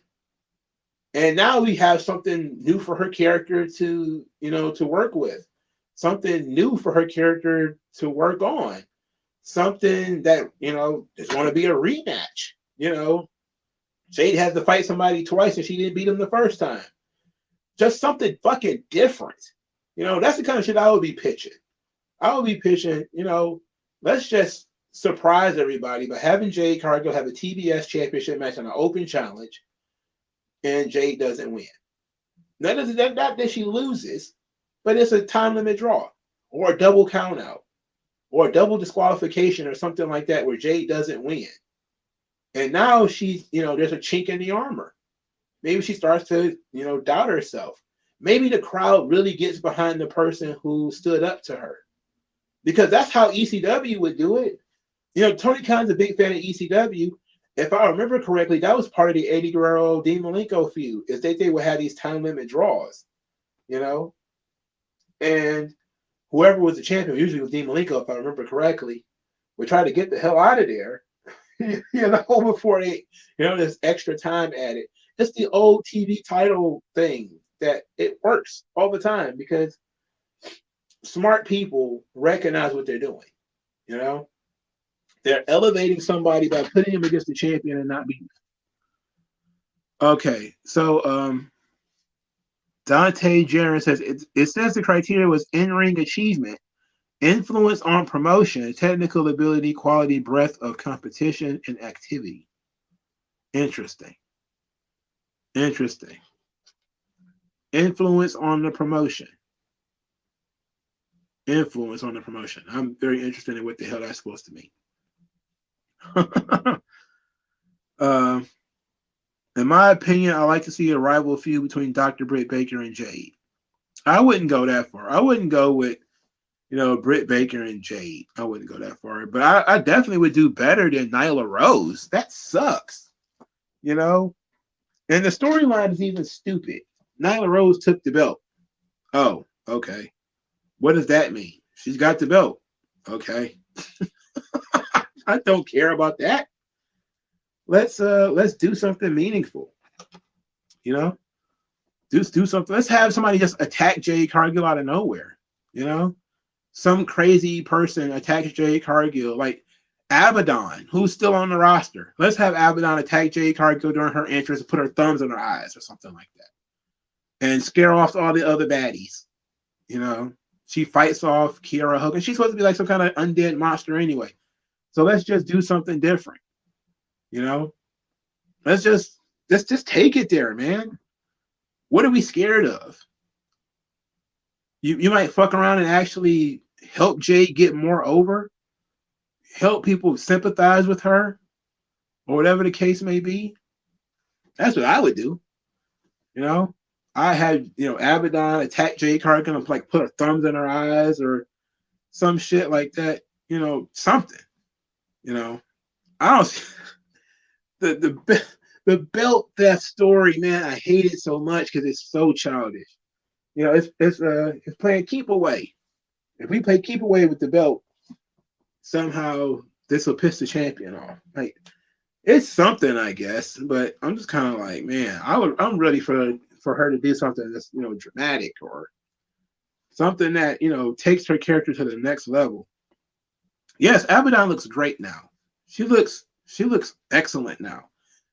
S1: And now we have something new for her character to, you know, to work with. Something new for her character to work on. Something that, you know, is going to be a rematch. You know, Jade has to fight somebody twice and she didn't beat him the first time. Just something fucking different. You know, that's the kind of shit I would be pitching. I would be pitching, you know, let's just surprise everybody by having Jade Cargill have a TBS championship match on an open challenge, and Jade doesn't win. Not that she loses, but it's a time limit draw, or a double count out, or a double disqualification, or something like that, where Jade doesn't win. And now she's, you know, there's a chink in the armor. Maybe she starts to, you know, doubt herself. Maybe the crowd really gets behind the person who stood up to her. Because that's how ECW would do it. You know, Tony Khan's a big fan of ECW. If I remember correctly, that was part of the Eddie Guerrero Dean Malenko feud, is that they would have these time limit draws, you know? And whoever was the champion, usually was Dean Malenko, if I remember correctly, would try to get the hell out of there, you know, before they, you know, there's extra time added. It's the old TV title thing that it works all the time because smart people recognize what they're doing. You know, they're elevating somebody by putting him against the champion and not beating him. Okay, so Dante Jaron says it says the criteria was in-ring achievement, influence on promotion, technical ability, quality, breadth of competition, and activity. Interesting. Influence on the promotion. Influence on the promotion. I'm very interested in what the hell that's supposed to mean. In my opinion, I like to see a rival feud between Dr. Britt Baker and Jade. I wouldn't go that far. I wouldn't go with, you know, Britt Baker and Jade. I wouldn't go that far. But I definitely would do better than Nyla Rose. That sucks. You know? And the storyline is even stupid. Nyla Rose took the belt. Oh, okay. What does that mean? She's got the belt. Okay. I don't care about that. Let's do something meaningful. You know? Do something. Let's have somebody just attack Jade Cargill out of nowhere. You know? Some crazy person attacks Jade Cargill, like Abaddon, who's still on the roster. Let's have Abaddon attack Jade Cargill during her entrance and put her thumbs in her eyes or something like that. And scare off all the other baddies. You know? She fights off Kiera Hogan. She's supposed to be like some kind of undead monster anyway. So let's just do something different. You know? Let's just just take it there, man. What are we scared of? You might fuck around and actually help Jade get more over, help people sympathize with her, or whatever the case may be. That's what I would do. You know, I had, Abaddon attack Jade Cargill and like put her thumbs in her eyes or some shit like that. Something. I don't. The belt theft story, man. I hate it so much because it's so childish. It's playing keep away. If we play keep away with the belt, somehow this will piss the champion off. Like, it's something, I guess, but I'm just kind of like, man, I'm ready for her to do something that's dramatic or something that takes her character to the next level. Yes, Abaddon looks great now. She looks excellent now.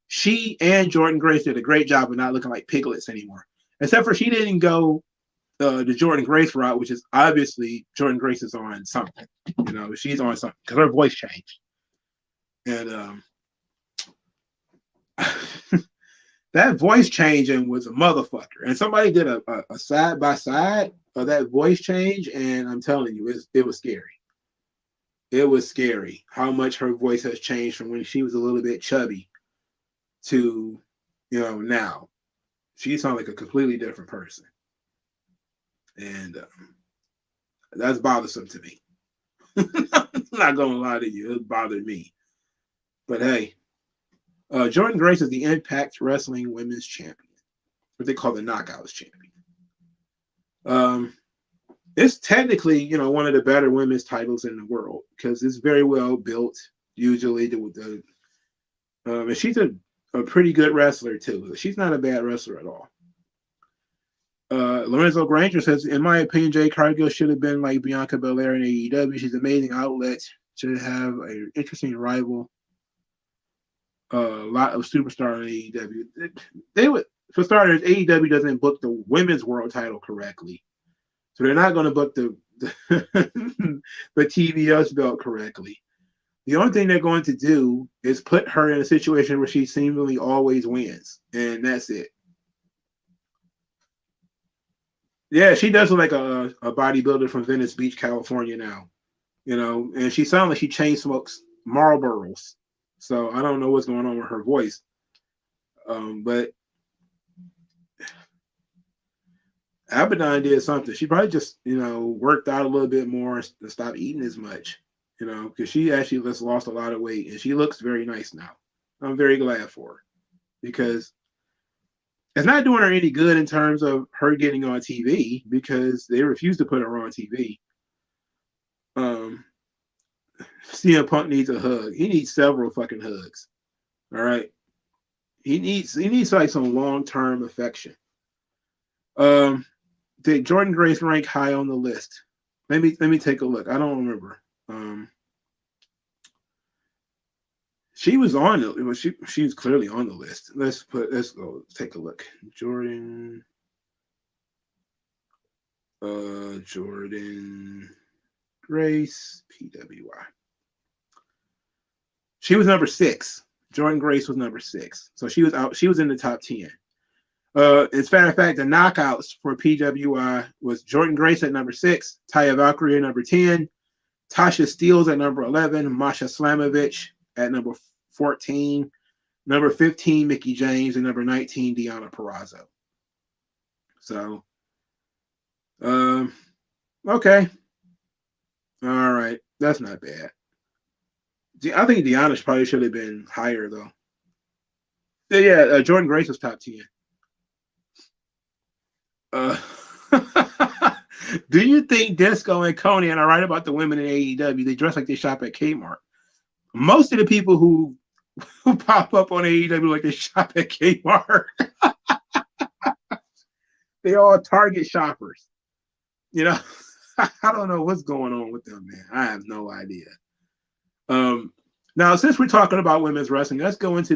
S1: She and Jordan Grace did a great job of not looking like piglets anymore. Except for she didn't go the Jordan Grace route, which is obviously Jordan Grace is on something. She's on something because her voice changed. And that voice changing was a motherfucker. And somebody did a side by side of that voice change, and I'm telling you, it was scary. It was scary how much her voice has changed from when she was a little bit chubby to now. She sounds like a completely different person. And that's bothersome to me. I'm not gonna lie to you, it bothered me. But hey, Jordan Grace is the Impact Wrestling Women's Champion, what they call the Knockouts Champion. It's technically, one of the better women's titles in the world because it's very well built. Usually, and she's a pretty good wrestler too. She's not a bad wrestler at all. Lorenzo Granger says, in my opinion, Jade Cargill should have been like Bianca Belair in AEW. She's an amazing outlet. Should have an interesting rival. A lot of superstar in AEW. They would, for starters, AEW doesn't book the women's world title correctly, so they're not going to book the TBS belt correctly. The only thing they're going to do is put her in a situation where she seemingly always wins, and that's it. Yeah, she does look like a bodybuilder from Venice Beach, California now, and she sounds like she chain smokes Marlboros. So I don't know what's going on with her voice. But Abaddon did something. She probably just, worked out a little bit more and stopped eating as much, because she actually just lost a lot of weight and she looks very nice now. I'm very glad for her because it's not doing her any good in terms of her getting on TV because they refuse to put her on TV. CM Punk needs a hug. He needs several fucking hugs. All right. He needs like some long-term affection. Did Jordan Grace rank high on the list? Let me take a look. I don't remember. She was on it. She was clearly on the list. Let's go take a look. Jordan Grace, PWI. She was number 6. Jordan Grace was number 6. So she was out. She was in the top 10. As a matter of fact, the knockouts for PWI was Jordan Grace at number 6, Taya Valkyrie at number 10, Tasha Steelz at number 11, Masha Slamovich at number 14, number 15, Mickie James, and number 19, Deonna Purrazzo. So, okay. All right. That's not bad. I think Deonna probably should have been higher, though. Yeah, Jordan Grace was top 10. Do you think Disco and Conan are right about the women in AEW? They dress like they shop at Kmart. Most of the people who pop up on AEW like they shop at Kmart, they all Target shoppers. I don't know what's going on with them, man. I have no idea. Now, since we're talking about women's wrestling, let's go into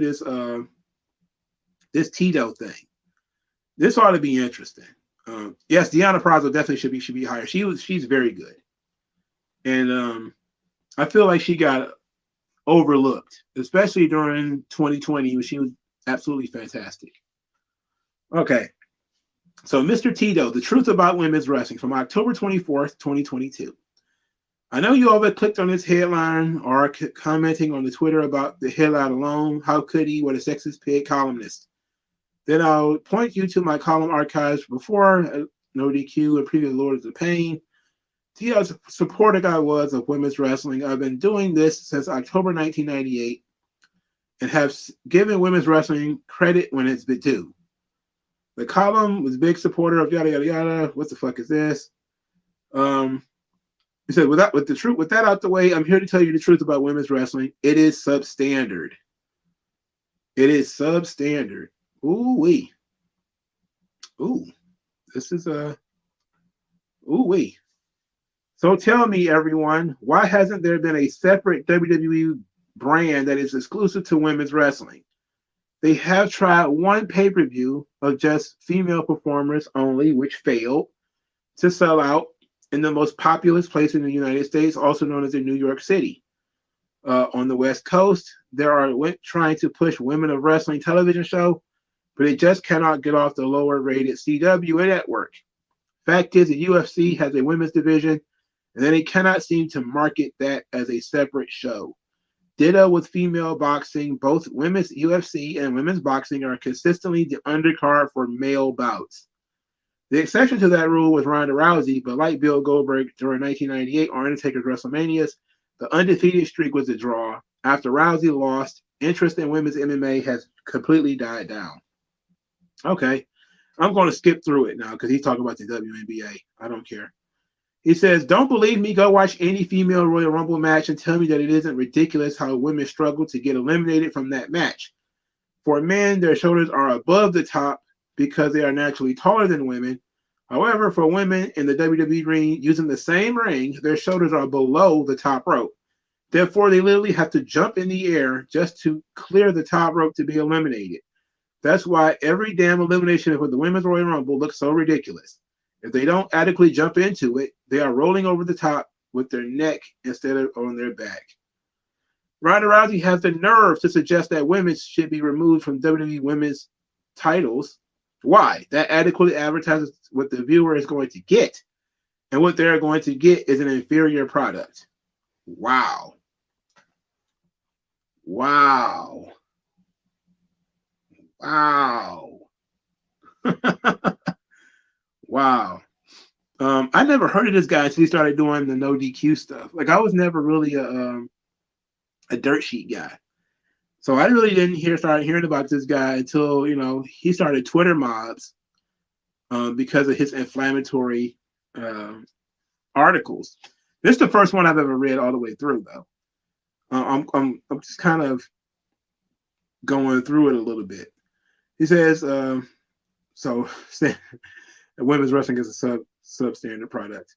S1: this Tito thing. This ought to be interesting. Yes, Deonna Purrazzo definitely should be higher. She's very good, and I feel like she got overlooked, especially during 2020 when she was Absolutely fantastic. Okay. So, Mr. Tito, the truth about women's wrestling from October 24th, 2022. I know you all have clicked on this headline or are commenting on the Twitter about the headline alone. How could he? What a sexist pig columnist. Then I'll point you to my column archives before No DQ and previous Lords of Pain. See how supportive I was of women's wrestling. I've been doing this since October 1998 and have given women's wrestling credit when it's been due. The column was a big supporter of yada yada yada. What the fuck is this? He said, with that out the way, I'm here to tell you the truth about women's wrestling. It is substandard. It is substandard. Ooh wee. Ooh, this is a. Ooh wee. So tell me, everyone, why hasn't there been a separate WWE brand that is exclusive to women's wrestling? They have tried one pay-per-view of just female performers only, which failed to sell out in the most populous place in the United States, also known as in New York City. On the West Coast, there are trying to push women of wrestling television show, but it just cannot get off the lower-rated CW network. Fact is, the UFC has a women's division, and then they cannot seem to market that as a separate show. Ditto with female boxing. Both women's UFC and women's boxing are consistently the undercard for male bouts. The exception to that rule was Ronda Rousey, but like Bill Goldberg during 1998 or Undertaker's WrestleManias, the undefeated streak was a draw. After Rousey lost, interest in women's MMA has completely died down. Okay, I'm going to skip through it now because he's talking about the WNBA. I don't care. He says, don't believe me, go watch any female Royal Rumble match and tell me that it isn't ridiculous how women struggle to get eliminated from that match. For men, their shoulders are above the top because they are naturally taller than women. However, for women in the WWE ring using the same ring, their shoulders are below the top rope. Therefore, they literally have to jump in the air just to clear the top rope to be eliminated. That's why every damn elimination for the Women's Royal Rumble looks so ridiculous. If they don't adequately jump into it, they are rolling over the top with their neck instead of on their back. Ronda Rousey has the nerve to suggest that women should be removed from WWE women's titles. Why? That adequately advertises what the viewer is going to get. And what they're going to get is an inferior product. Wow. Wow. Wow. Wow. I never heard of this guy until he started doing the no DQ stuff. Like I was never really a dirt sheet guy. So I really didn't start hearing about this guy until, he started Twitter mobs because of his inflammatory articles. This is the first one I've ever read all the way through, though. I'm just kind of going through it a little bit. He says, women's wrestling is a substandard product.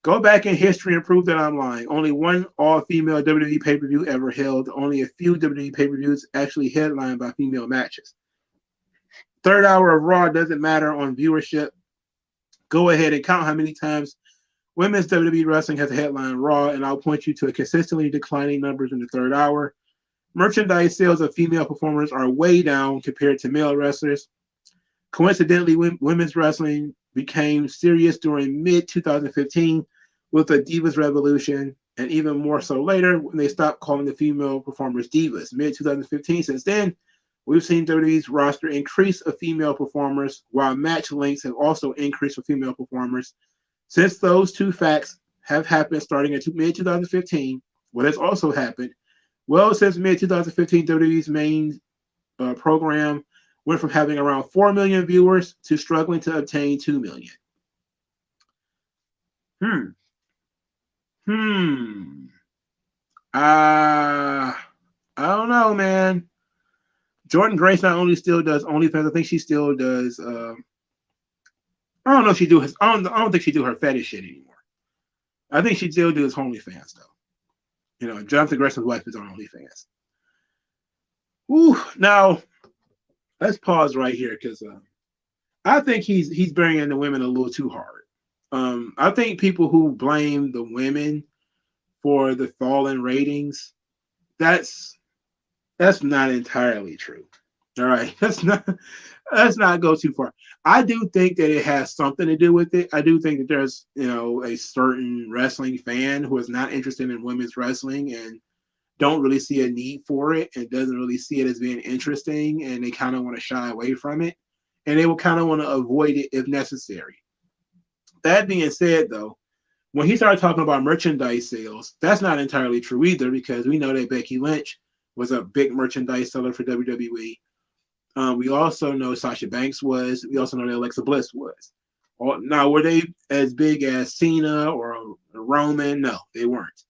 S1: Go back in history and prove that I'm lying. Only one all-female WWE pay-per-view ever held. Only a few WWE pay-per-views actually headlined by female matches. Third hour of Raw doesn't matter on viewership. Go ahead and count how many times women's WWE wrestling has a headline Raw, and I'll point you to a consistently declining numbers in the third hour. Merchandise sales of female performers are way down compared to male wrestlers. Coincidentally, women's wrestling became serious during mid-2015 with the Divas Revolution, and even more so later when they stopped calling the female performers divas. Mid-2015, since then, we've seen WWE's roster increase of female performers, while match lengths have also increased for female performers. Since those two facts have happened starting in mid-2015, what has also happened? Well, since mid-2015, WWE's main program went from having around 4 million viewers to struggling to obtain 2 million. I don't know, man. Jordan Grace not only still does OnlyFans, I think she still does. I don't know if she do his. I don't think she do her fetish shit anymore. I think she still does OnlyFans though. Jonathan Grace's wife is on OnlyFans. Ooh, now let's pause right here because I think he's burying the women a little too hard. I think people who blame the women for the fall in ratings, that's not entirely true. All right, let's not go too far. I do think that it has something to do with it. I do think that there's a certain wrestling fan who is not interested in women's wrestling and don't really see a need for it and doesn't really see it as being interesting, and they kind of want to shy away from it, and they will kind of want to avoid it if necessary. That being said, though, when he started talking about merchandise sales, that's not entirely true either, because we know that Becky Lynch was a big merchandise seller for WWE. We also know Sasha Banks was. We also know that Alexa Bliss was. Now, were they as big as Cena or Roman? No, they weren't.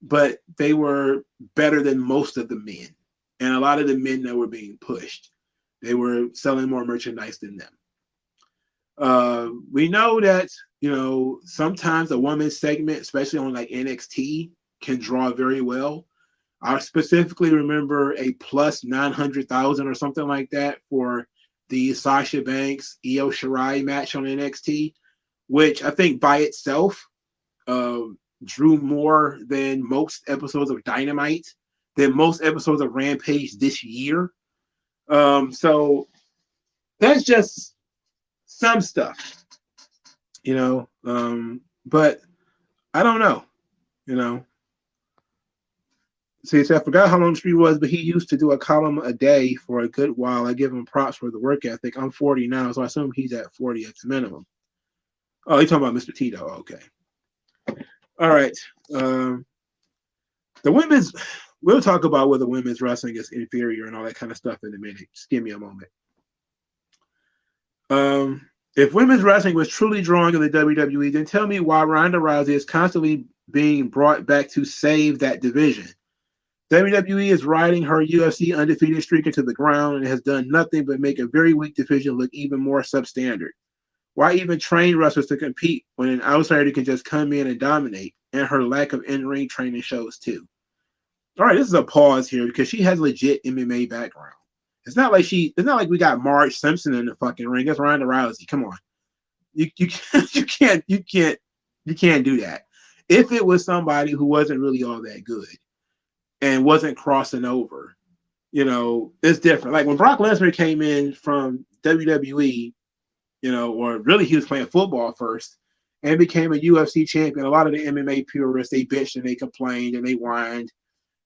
S1: But they were better than most of the men. And a lot of the men that were being pushed, they were selling more merchandise than them. We know that, sometimes a women's segment, especially on like NXT, can draw very well. I specifically remember a plus 900,000 or something like that for the Sasha Banks Io Shirai match on NXT, which I think by itself uh, drew more than most episodes of Dynamite, than most episodes of Rampage this year. So that's just some stuff, but I don't know, you know. See, so I forgot how long the street was, but he used to do a column a day for a good while. I give him props for the work ethic. I'm 40 now, so I assume he's at 40 at the minimum. Oh, you're talking about Mr. Tito. Okay. All right. Um, the women's, we'll talk about whether women's wrestling is inferior and all that kind of stuff in a minute. Just give me a moment. If women's wrestling was truly drawing in the WWE, then tell me why Ronda Rousey is constantly being brought back to save that division. WWE is riding her UFC undefeated streak into the ground and has done nothing but make a very weak division look even more substandard. Why even train wrestlers to compete when an outsider can just come in and dominate? And her lack of in-ring training shows too. All right, this is a pause here because she has legit MMA background. It's not like we got Marge Simpson in the fucking ring. That's Ronda Rousey. Come on. You can't do that. If it was somebody who wasn't really all that good and wasn't crossing over, it's different. Like when Brock Lesnar came in from WWE, or really he was playing football first and became a UFC champion. A lot of the MMA purists, they bitched and they complained and they whined,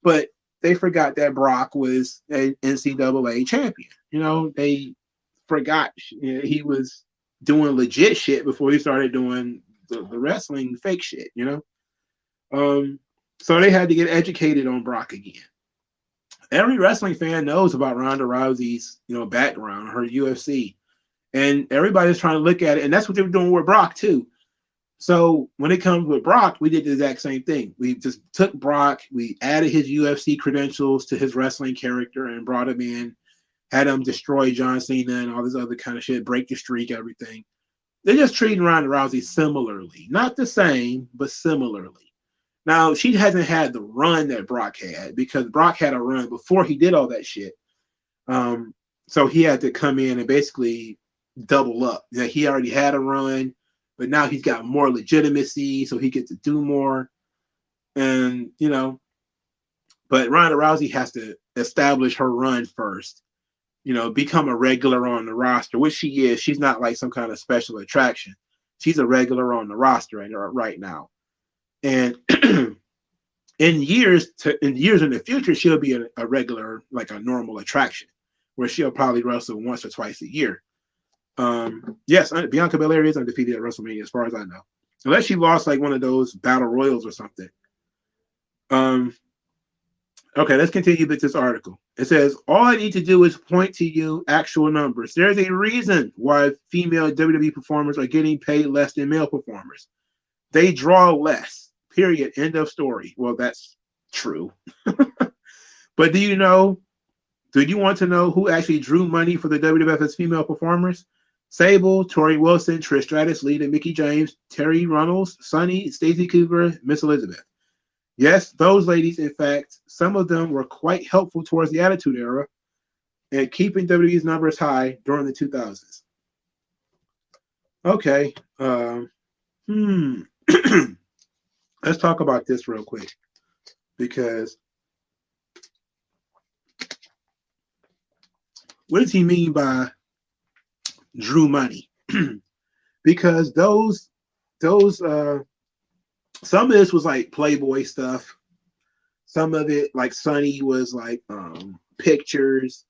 S1: but they forgot that Brock was an NCAA champion. They forgot he was doing legit shit before he started doing the wrestling fake shit. So they had to get educated on Brock again. Every wrestling fan knows about Ronda Rousey's, background, her UFC, and everybody's trying to look at it, and that's what they were doing with Brock too. So when it comes with Brock, we did the exact same thing. We just took Brock, we added his UFC credentials to his wrestling character and brought him in, had him destroy John Cena and all this other kind of shit, break the streak, everything. They're just treating Ronda Rousey similarly. Not the same, but similarly. Now, she hasn't had the run that Brock had because Brock had a run before he did all that shit. So he had to come in and basically double up. He already had a run, but now he's got more legitimacy, so he gets to do more. And, but Ronda Rousey has to establish her run first, become a regular on the roster, which she is. She's not like some kind of special attraction. She's a regular on the roster right now. And in years in the future, she'll be a regular, like a normal attraction, where she'll probably wrestle once or twice a year. Yes, Bianca Belair is undefeated at WrestleMania, as far as I know, unless she lost like one of those battle royals or something. Okay, let's continue with this article. It says, all I need to do is point to you actual numbers. There's a reason why female WWE performers are getting paid less than male performers. They draw less. Period. End of story. Well, that's true. But do you want to know who actually drew money for the WWF as female performers? Sable, Tori Wilson, Trish Stratus, Lita, Mickie James, Terry Runnels, Sunny, Stacey Cooper, Miss Elizabeth. Yes, those ladies, in fact, some of them were quite helpful towards the Attitude Era and keeping WWE's numbers high during the 2000s. Okay. Let's talk about this real quick because what does he mean by drew money? Because those some of this was like Playboy stuff. Some of it, like Sonny, was like pictures,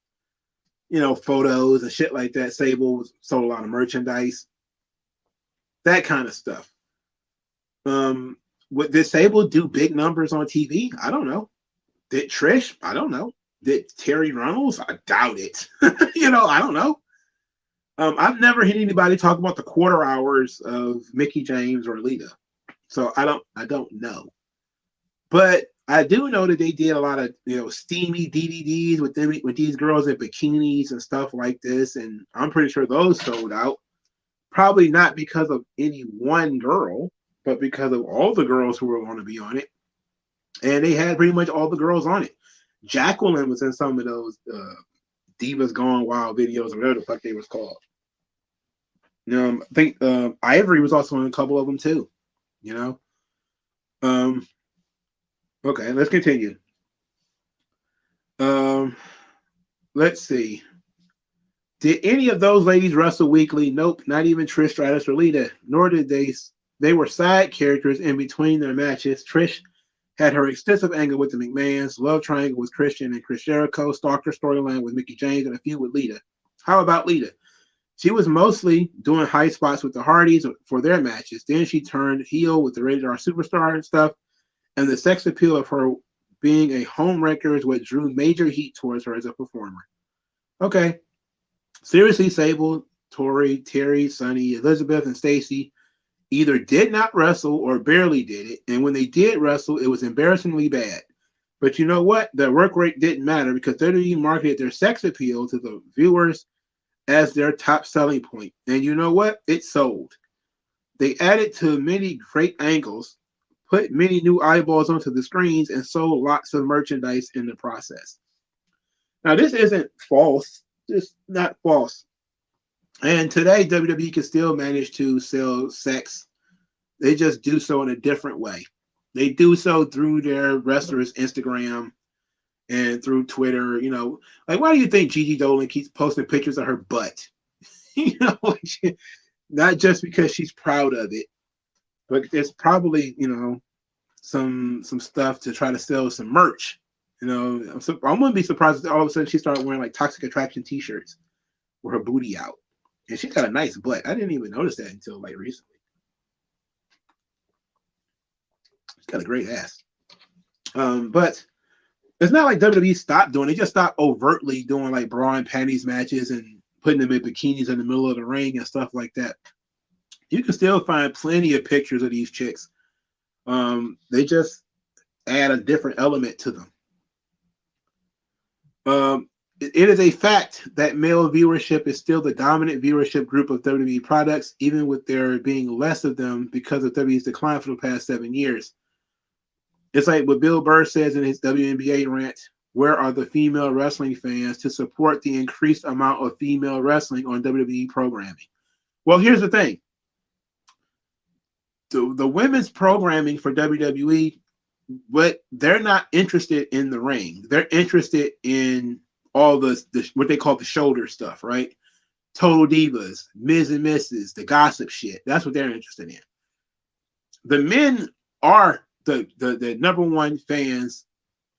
S1: photos and shit like that. Sable sold a lot of merchandise, that kind of stuff. Did Sable do big numbers on TV? I don't know. Did Trish? I don't know. Did Terry Runnels? I doubt it. I don't know. I've never heard anybody talk about the quarter hours of Mickie James or Lita, so I don't know. But I do know that they did a lot of steamy DVDs with these girls in bikinis and stuff like this, and I'm pretty sure those sold out. Probably not because of any one girl, but because of all the girls who were going to be on it, and they had pretty much all the girls on it. Jacqueline was in some of those Divas Gone Wild videos, or whatever the fuck they was called. I think Ivory was also in a couple of them too. Okay, let's continue. Let's see. Did any of those ladies wrestle weekly? Nope, not even Trish Stratus or Lita. Nor did they. They were side characters in between their matches. Trish had her extensive angle with the McMahons, love triangle with Christian and Chris Jericho, stalker storyline with Mickie James, and a feud with Lita. How about Lita? She was mostly doing high spots with the Hardys for their matches. Then she turned heel with the Rated R Superstar and stuff, and the sex appeal of her being a home wrecker is what drew major heat towards her as a performer. Okay. Seriously, Sable, Tori, Terry, Sonny, Elizabeth, and Stacy either did not wrestle or barely did it, and when they did wrestle, it was embarrassingly bad. But you know what? Their work rate didn't matter because WWE marketed their sex appeal to the viewers as their top selling point. And you know what? It sold. They added to many great angles, put many new eyeballs onto the screens, and sold lots of merchandise in the process. Now, this isn't false. It's not false. And today, WWE can still manage to sell sex. They just do so in a different way. They do so through their wrestlers' Instagram and through Twitter. Like, why do you think Gigi Dolan keeps posting pictures of her butt? Not just because she's proud of it, but it's probably, some stuff to try to sell some merch. I wouldn't be surprised if all of a sudden she started wearing like Toxic Attraction t-shirts with her booty out. And she's got a nice butt. I didn't even notice that until like recently. She's got a great ass. But it's not like WWE stopped doing it. They just stopped overtly doing like bra and panties matches and putting them in bikinis in the middle of the ring and stuff like that. You can still find plenty of pictures of these chicks. They just add a different element to them. It is a fact that male viewership is still the dominant viewership group of WWE products, even with there being less of them because of WWE's decline for the past 7 years. It's like what Bill Burr says in his WNBA rant, where are the female wrestling fans to support the increased amount of female wrestling on WWE programming? Well, here's the thing. The women's programming for WWE, but they're not interested in the ring. They're interested in all the what they call the shoulder stuff, right? Total Divas, Ms. and Mrs., the gossip shit. That's what they're interested in. The men are the number one fans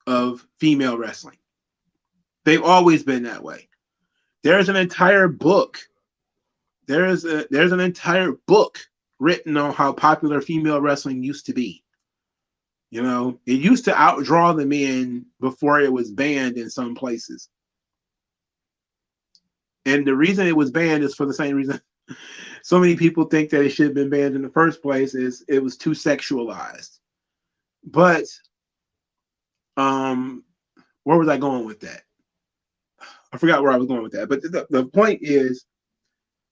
S1: of female wrestling. They've always been that way. There's an entire book. There's an entire book written on how popular female wrestling used to be. It used to outdraw the men before it was banned in some places. And the reason it was banned is for the same reason so many people think that it should have been banned in the first place, is it was too sexualized. But where was I going with that? I forgot where I was going with that. But the point is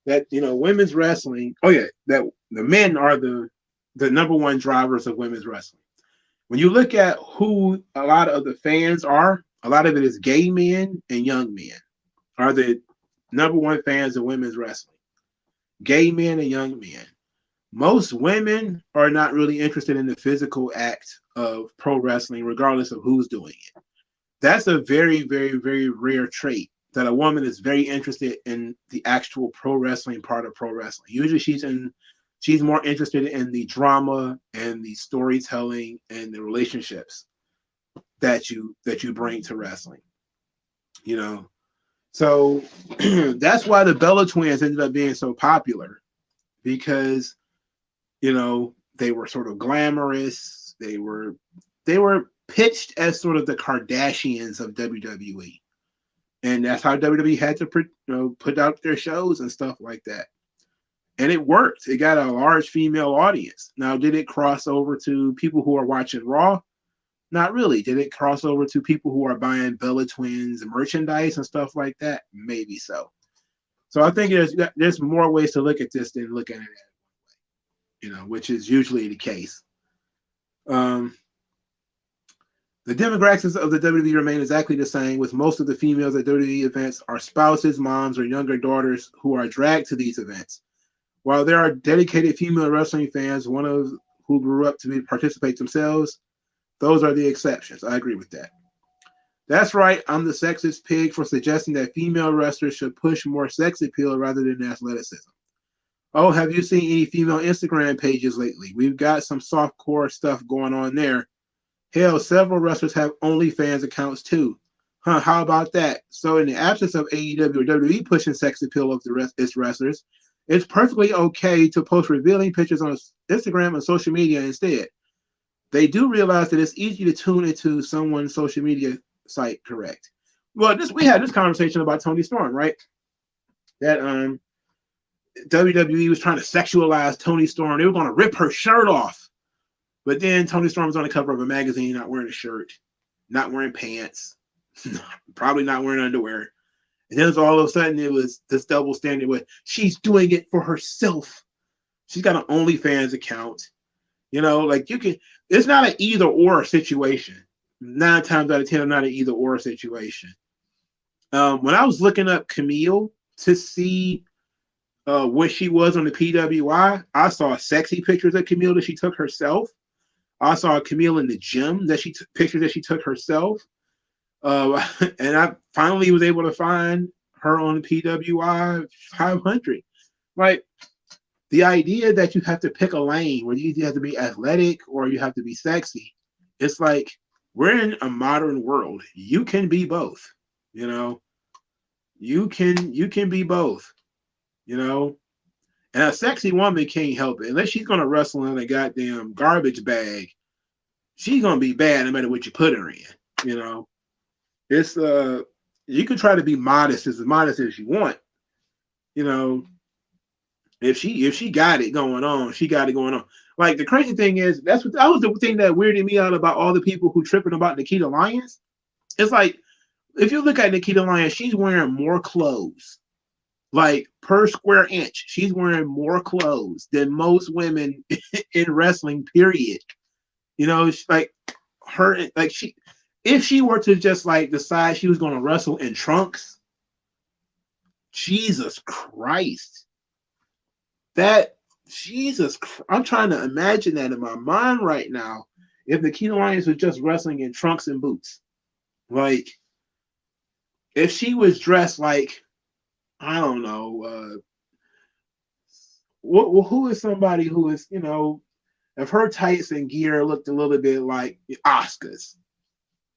S1: that, women's wrestling, that the men are the number one drivers of women's wrestling. When you look at who a lot of the fans are, a lot of it is gay men and young men are the number one fans of women's wrestling. Gay men and young men. Most women are not really interested in the physical act of pro wrestling, regardless of who's doing it. That's a very, very, very rare trait. that a woman is very interested in the actual pro wrestling part of pro wrestling. Usually she's more interested in the drama and the storytelling and the relationships that you bring to wrestling. You know, so that's why the Bella Twins ended up being so popular, because you know they were sort of glamorous. They were pitched as sort of the Kardashians of WWE, and that's how WWE had to put out their shows and stuff like that. And it worked. It got a large female audience. Now, did it cross over to people who are watching Raw? Not really. Did it cross over to people who are buying Bella Twins merchandise and stuff like that? Maybe so. So I think there's more ways to look at this than looking at it, you know, which is usually the case. The demographics of the WWE remain exactly the same, with most of the females at WWE events are spouses, moms, or younger daughters who are dragged to these events. While there are dedicated female wrestling fans, one of who grew up to participate themselves, those are the exceptions. I agree with that. That's right. I'm the sexist pig for suggesting that female wrestlers should push more sex appeal rather than athleticism. Oh, have you seen any female Instagram pages lately? We've got some softcore stuff going on there. Hell, several wrestlers have OnlyFans accounts too. Huh, how about that? So in the absence of AEW or WWE pushing sex appeal of its wrestlers, it's perfectly okay to post revealing pictures on Instagram and social media instead. They do realize that it's easy to tune into someone's social media site, correct? Well, we had this conversation about Toni Storm, right? That WWE was trying to sexualize Toni Storm. They were going to rip her shirt off. But then Toni Storm was on the cover of a magazine, not wearing a shirt, not wearing pants, probably not wearing underwear. And then all of a sudden it was this double standard with she's doing it for herself. She's got an OnlyFans account. You know, like it's not an either or situation. 9 times out of 10, not an either or situation. When I was looking up Camille to see what she was on the PWI, I saw sexy pictures of Camille that she took herself. I saw Camille in the gym that she took pictures that she took herself. And I finally was able to find her on the PWI 500. Like, the idea that you have to pick a lane where you have to be athletic or you have to be sexy, it's like we're in a modern world. You can be both, you know. You can be both, you know. And a sexy woman can't help it. Unless she's gonna wrestle in a goddamn garbage bag, she's gonna be bad no matter what you put her in, you know. It's you can try to be modest as you want, you know. If she got it going on, she got it going on. Like, the crazy thing is, that was the thing that weirded me out about all the people who tripping about Nikita Lyons. It's like, if you look at Nikita Lyons, she's wearing more clothes. Like, per square inch, she's wearing more clothes than most women in wrestling, period. You know, like if she were to just like decide she was going to wrestle in trunks, Jesus Christ. I'm trying to imagine that in my mind right now. If Nikita Lyons was just wrestling in trunks and boots, like, if she was dressed like, I don't know, who is somebody who is, you know, if her tights and gear looked a little bit like Asuka's,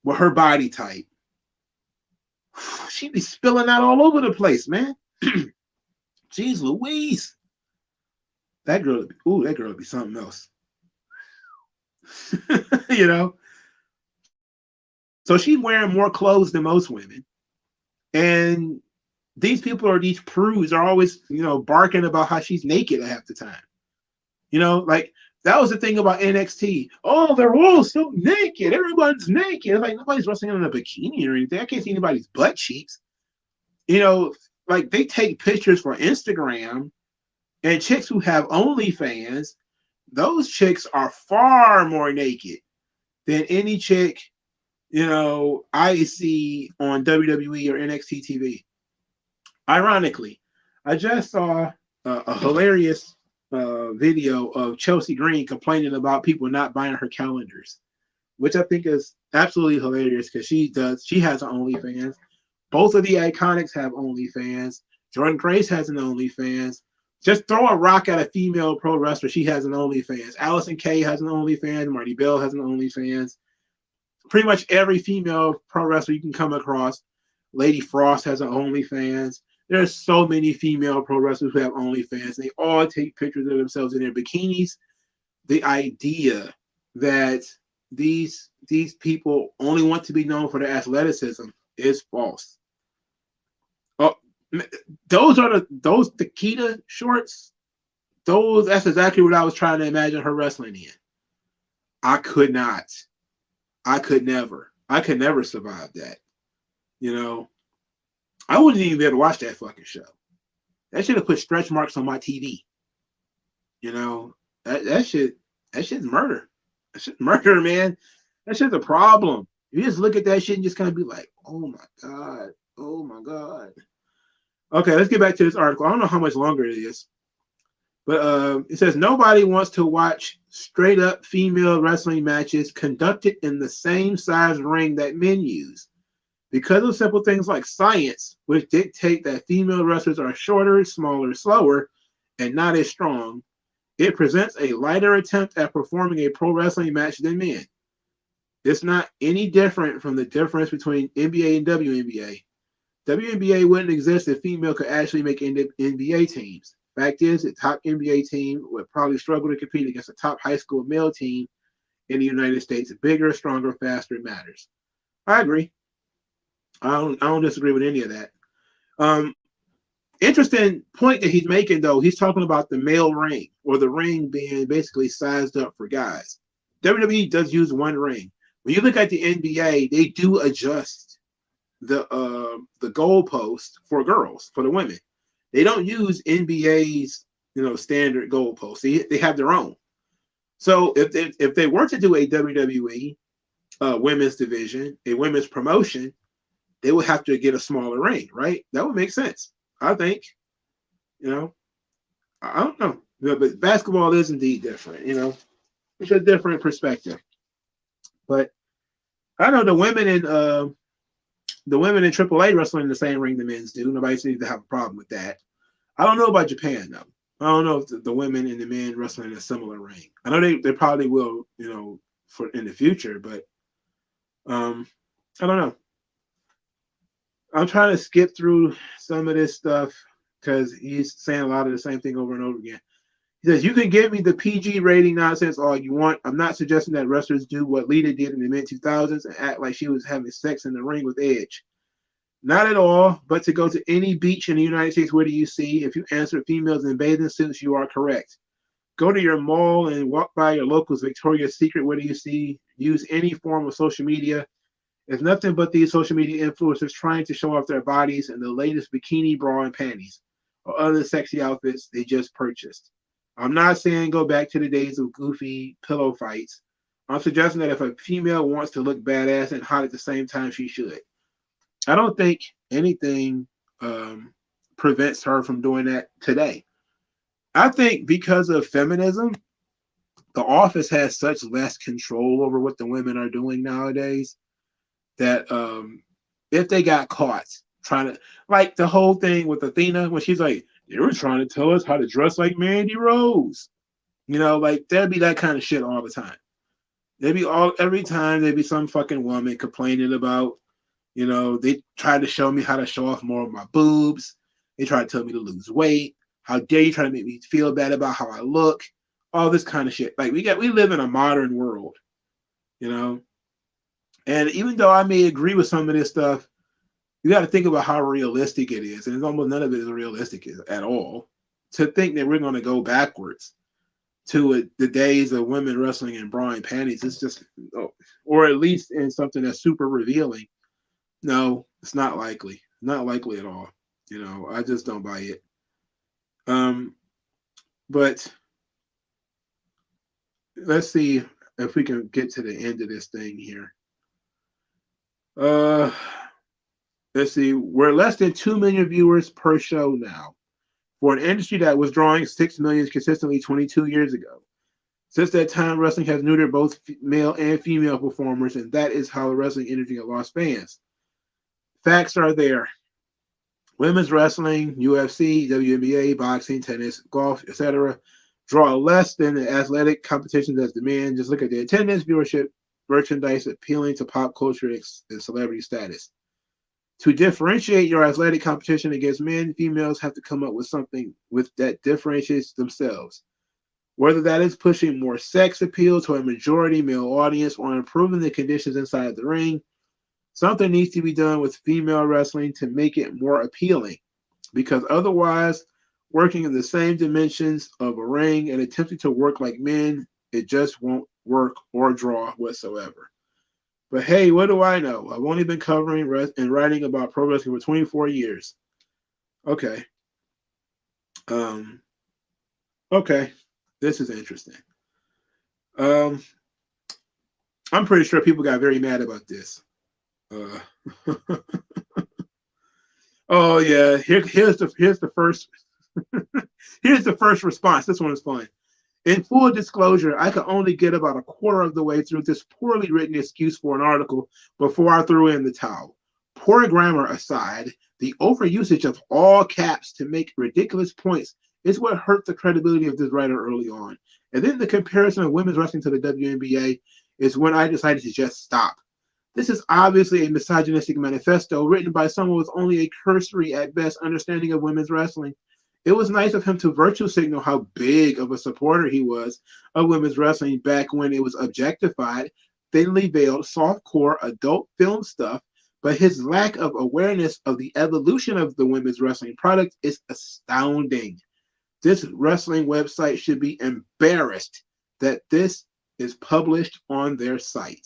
S1: with her body type, she'd be spilling out all over the place, man. Jeez Louise. That girl would be something else. You know? So she's wearing more clothes than most women. And these prudes are always, you know, barking about how she's naked half the time. You know, like, that was the thing about NXT. Oh, they're all so naked. Everyone's naked. It's like, nobody's wrestling in a bikini or anything. I can't see anybody's butt cheeks. You know, like, they take pictures for Instagram. And chicks who have OnlyFans, those chicks are far more naked than any chick, you know, I see on WWE or NXT TV. Ironically, I just saw a hilarious video of Chelsea Green complaining about people not buying her calendars, which I think is absolutely hilarious because she has her OnlyFans. Both of the Iconics have OnlyFans. Jordan Grace has an OnlyFans. Just throw a rock at a female pro wrestler, she has an OnlyFans. Allison Kay has an OnlyFans. Marty Bell has an OnlyFans. Pretty much every female pro wrestler you can come across. Lady Frost has an OnlyFans. There's so many female pro wrestlers who have OnlyFans. They all take pictures of themselves in their bikinis. The idea that these people only want to be known for their athleticism is false. Oh, those Takeda shorts. That's exactly what I was trying to imagine her wrestling in. I could not. I could never survive that. You know, I wouldn't even be able to watch that fucking show. That should have put stretch marks on my TV. You know, that shit's murder. That shit's murder, man. That shit's a problem. You just look at that shit and just kind of be like, oh my God. Oh my God. Okay, let's get back to this article. I don't know how much longer it is. But it says nobody wants to watch straight up female wrestling matches conducted in the same size ring that men use. Because of simple things like science, which dictate that female wrestlers are shorter, smaller, slower, and not as strong, it presents a lighter attempt at performing a pro wrestling match than men. It's not any different from the difference between NBA and WNBA. WNBA wouldn't exist if female could actually make NBA teams. Fact is, the top NBA team would probably struggle to compete against a top high school male team in the United States. Bigger, stronger, faster matters. I agree. I don't disagree with any of that. Interesting point that he's making, though. He's talking about the male ring, or the ring being basically sized up for guys. WWE does use one ring. When you look at the NBA, they do adjust the goalpost for girls, for the women. They don't use NBA's standard goalposts. They have their own. So if they were to do a WWE women's division, a women's promotion, they would have to get a smaller ring, right? That would make sense. I think. I don't know, but basketball is indeed different. It's a different perspective. But I know the women in AAA wrestling in the same ring the men's do. Nobody seems to have a problem with that. I don't know about Japan though. I don't know if the women and the men wrestling in a similar ring. I know they probably will, for in the future, but I don't know. I'm trying to skip through some of this stuff because he's saying a lot of the same thing over and over again. He says, you can give me the PG rating nonsense all you want. I'm not suggesting that wrestlers do what Lita did in the mid-2000s and act like she was having sex in the ring with Edge. Not at all, but to go to any beach in the United States, what do you see? If you answer females in bathing suits, you are correct. Go to your mall and walk by your local's Victoria's Secret, what do you see? Use any form of social media. It's nothing but these social media influencers trying to show off their bodies in the latest bikini, bra, and panties, or other sexy outfits they just purchased. I'm not saying go back to the days of goofy pillow fights. I'm suggesting that if a female wants to look badass and hot at the same time, she should. I don't think anything prevents her from doing that today. I think because of feminism, the office has such less control over what the women are doing nowadays that if they got caught trying to, like the whole thing with Athena, when she's like, they were trying to tell us how to dress like Mandy Rose. Like there'd be that kind of shit all the time. Every time there'd be some fucking woman complaining about, they tried to show me how to show off more of my boobs. They tried to tell me to lose weight. How dare you try to make me feel bad about how I look? All this kind of shit. Like we live in a modern world, And even though I may agree with some of this stuff, you got to think about how realistic it is. And almost none of it is realistic at all. To think that we're going to go backwards to the days of women wrestling in bra and panties, it's just, or at least in something that's super revealing. No, it's not likely. Not likely at all. I just don't buy it. But let's see if we can get to the end of this thing here. Let's see. We're less than 2 million viewers per show now, for an industry that was drawing 6 million consistently 22 years ago. Since that time, wrestling has neutered both male and female performers, and that is how the wrestling industry has lost fans. Facts are there. Women's wrestling, UFC, WNBA, boxing, tennis, golf, etc. draw less than the athletic competitions as demand. Just look at the attendance, viewership, merchandise appealing to pop culture and celebrity status. To differentiate your athletic competition against men, females have to come up with something that differentiates themselves. Whether that is pushing more sex appeal to a majority male audience or improving the conditions inside the ring, something needs to be done with female wrestling to make it more appealing. Because otherwise, working in the same dimensions of a ring and attempting to work like men, it just won't work or draw whatsoever. But hey, what do I know? I've only been covering and writing about pro wrestling for 24 years. Okay. Okay. This is interesting. I'm pretty sure people got very mad about this. Oh yeah. Here's the first here's the first response. This one is fun. In full disclosure, I could only get about a quarter of the way through this poorly written excuse for an article before I threw in the towel. Poor grammar aside, the overusage of all caps to make ridiculous points is what hurt the credibility of this writer early on. And then the comparison of women's wrestling to the WNBA is when I decided to just stop. This is obviously a misogynistic manifesto written by someone with only a cursory at best understanding of women's wrestling. It was nice of him to virtue signal how big of a supporter he was of women's wrestling back when it was objectified, thinly veiled, softcore adult film stuff, but his lack of awareness of the evolution of the women's wrestling product is astounding. This wrestling website should be embarrassed that this is published on their site.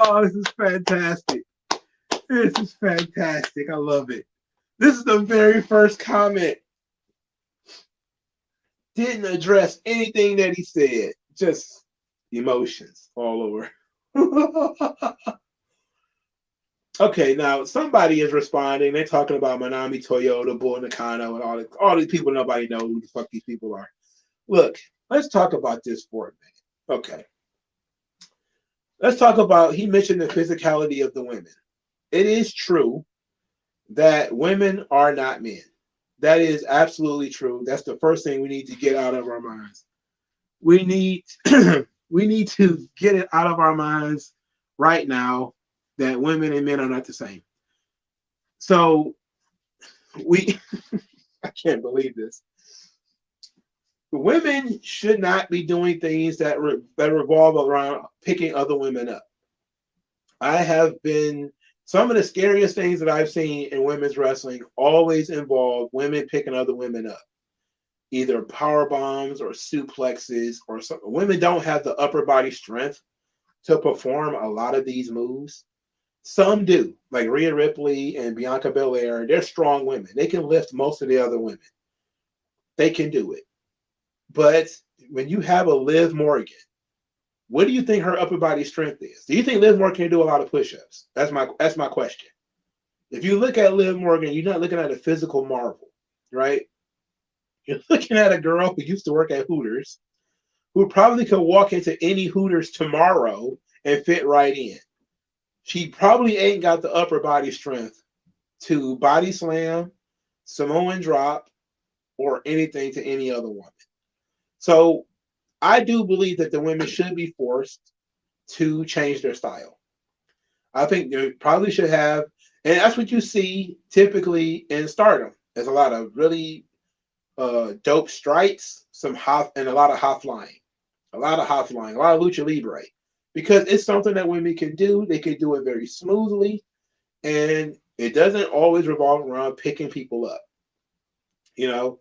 S1: Oh, this is fantastic. This is fantastic. I love it. This is the very first comment. Didn't address anything that he said. Just emotions all over. Okay, now somebody is responding. They're talking about Manami Toyota, Bull Nakano, and all these people. Nobody knows who the fuck these people are. Look, let's talk about this for a minute. Okay. Let's talk about, he mentioned the physicality of the women. It is true that women are not men. That is absolutely true. That's the first thing we need to get out of our minds. We need we need to get it out of our minds right now that women and men are not the same. So I can't believe this. Women should not be doing things that revolve around picking other women up. Some of the scariest things that I've seen in women's wrestling always involve women picking other women up, either power bombs or suplexes or something. Women don't have the upper body strength to perform a lot of these moves. Some do, like Rhea Ripley and Bianca Belair. They're strong women. They can lift most of the other women. They can do it. But when you have a Liv Morgan, what do you think her upper body strength is? Do you think Liv Morgan can do a lot of push-ups? That's my question. If you look at Liv Morgan, you're not looking at a physical marvel, right? You're looking at a girl who used to work at Hooters, who probably could walk into any Hooters tomorrow and fit right in. She probably ain't got the upper body strength to body slam, Samoan drop, or anything to any other woman. So I do believe that the women should be forced to change their style. I think they probably should have, and that's what you see typically in Stardom. There's a lot of really dope strikes, and a lot of high flying, a lot of lucha libre, because it's something that women can do. They can do it very smoothly, and it doesn't always revolve around picking people up. You know,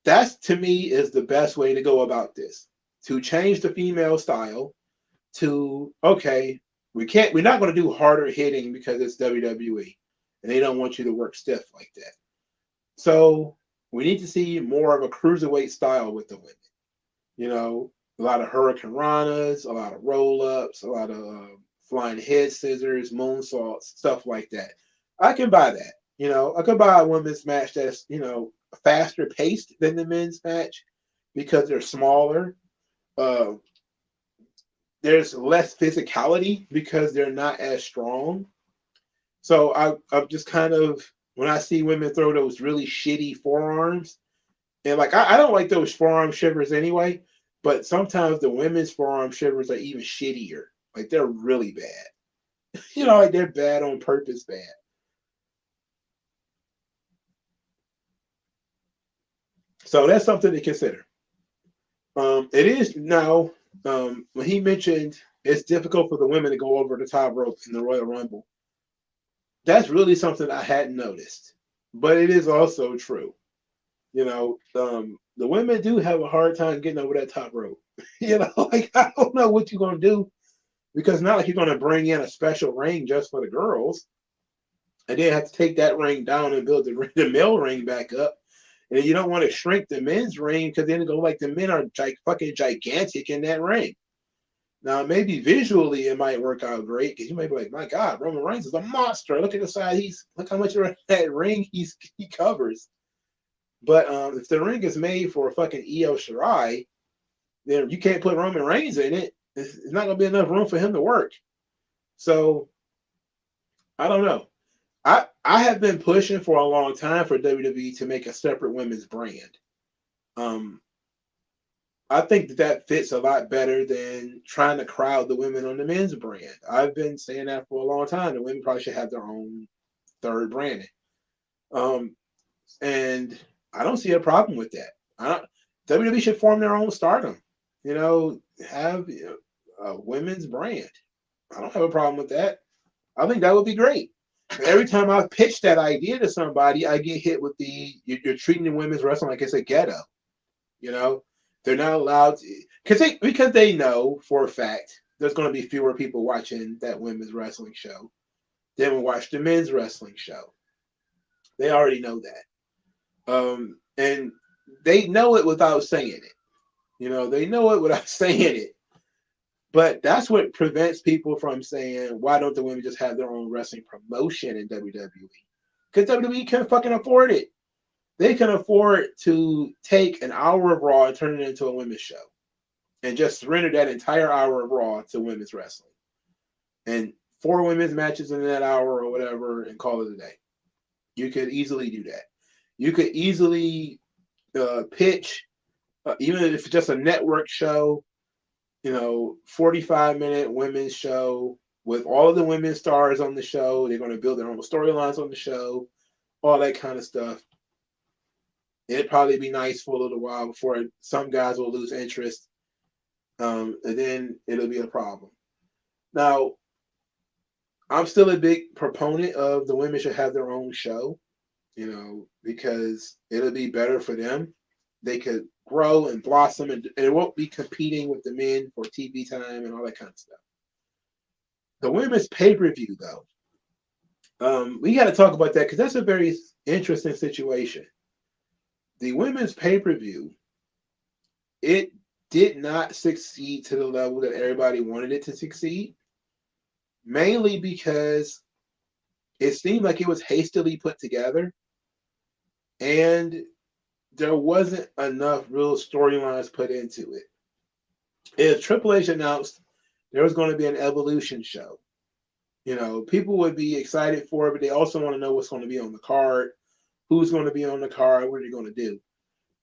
S1: that's, to me, is the best way to go about this. To change the female style to, okay, we're not going to do harder hitting because it's WWE and they don't want you to work stiff like that. So we need to see more of a cruiserweight style with the women. You know, a lot of Hurricane Ranas, a lot of roll-ups, a lot of flying head scissors, moonsaults, stuff like that. I can buy that. I could buy a women's match that's, faster paced than the men's match because they're smaller. Uh, there's less physicality because they're not as strong. So I'm just kind of, when I see women throw those really shitty forearms, and like I don't like those forearm shivers anyway, but sometimes the women's forearm shivers are even shittier. Like they're really bad. Like they're bad on purpose bad. So that's something to consider. It is now, when he mentioned it's difficult for the women to go over the top rope in the Royal Rumble. That's really something I hadn't noticed, but it is also true. The women do have a hard time getting over that top rope. Like I don't know what you're gonna do, because not like you're gonna bring in a special ring just for the girls, and then have to take that ring down and build the male ring back up. And you don't want to shrink the men's ring because then it go like the men are fucking gigantic in that ring. Now maybe visually it might work out great because you might be like, my God, Roman Reigns is a monster. Look at the side. Look how much of that ring he covers. But if the ring is made for fucking Io Shirai, then you can't put Roman Reigns in it. It's not gonna be enough room for him to work. So I don't know. I have been pushing for a long time for WWE to make a separate women's brand. I think that fits a lot better than trying to crowd the women on the men's brand. I've been saying that for a long time. The women probably should have their own third branding. And I don't see a problem with that. WWE should form their own stardom. Have a women's brand. I don't have a problem with that. I think that would be great. Every time I pitch that idea to somebody, I get hit with you're treating the women's wrestling like it's a ghetto. They're not allowed to, because they know for a fact there's going to be fewer people watching that women's wrestling show than will watch the men's wrestling show. They already know that. And they know it without saying it. They know it without saying it. But that's what prevents people from saying, why don't the women just have their own wrestling promotion in WWE? Because WWE can't fucking afford it. They can afford to take an hour of Raw and turn it into a women's show and just surrender that entire hour of Raw to women's wrestling. And 4 women's matches in that hour or whatever and call it a day. You could easily do that. You could easily pitch, even if it's just a network show, 45-minute women's show with all of the women's stars on the show. They're going to build their own storylines on the show, all that kind of stuff. It'd probably be nice for a little while before some guys will lose interest, and then it'll be a problem. Now, I'm still a big proponent of the women should have their own show, because it'll be better for them. They could grow and blossom, and it won't be competing with the men for TV time and all that kind of stuff. The women's pay-per-view, though, we got to talk about that because that's a very interesting situation. The women's pay-per-view, it did not succeed to the level that everybody wanted it to succeed, mainly because it seemed like it was hastily put together, and there wasn't enough real storylines put into it. If Triple H announced there was going to be an Evolution show, people would be excited for it, but they also want to know what's going to be on the card, who's going to be on the card, what are they going to do.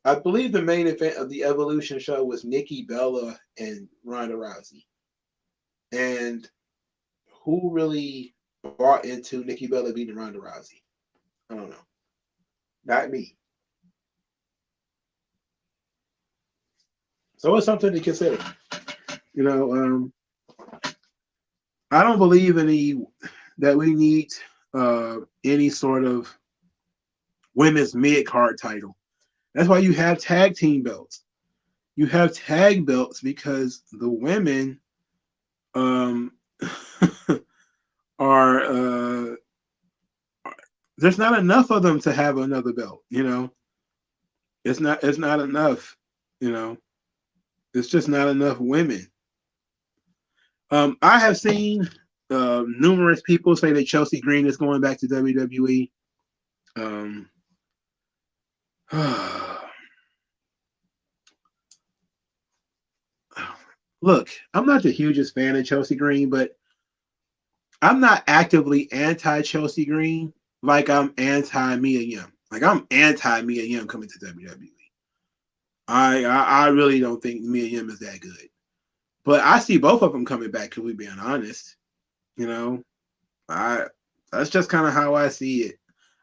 S1: I believe the main event of the Evolution show was Nikki Bella and Ronda Rousey. And who really bought into Nikki Bella beating Ronda Rousey? I don't know. Not me. So it's something to consider. I don't believe that we need any sort of women's mid-card title. That's why you have tag team belts. You have tag belts because the women are there's not enough of them to have another belt. It's not enough. It's just not enough women. I have seen Numerous people say that Chelsea Green is going back to WWE. Look, I'm not the hugest fan of Chelsea Green, but I'm not actively anti-Chelsea Green like I'm anti-Mia Yim. Like I'm anti-Mia Yim coming to WWE. I really don't think Mia Yim is that good. But I see both of them coming back, if we're being honest. You know, that's just kind of how I see it.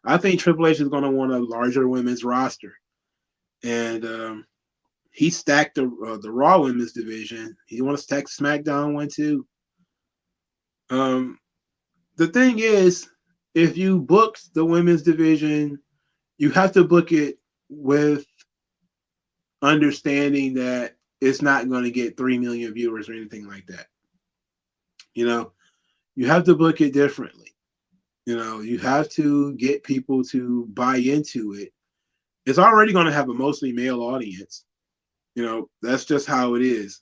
S1: I think Triple H is going to want a larger women's roster. And he stacked the Raw women's division. He wants to stack SmackDown one too. The thing is, if you book the women's division, you have to book it with understanding that it's not going to get 3 million viewers or anything like that. You know, you have to book it differently. You know, you have to get people to buy into it. It's already going to have a mostly male audience. You know, that's just how it is.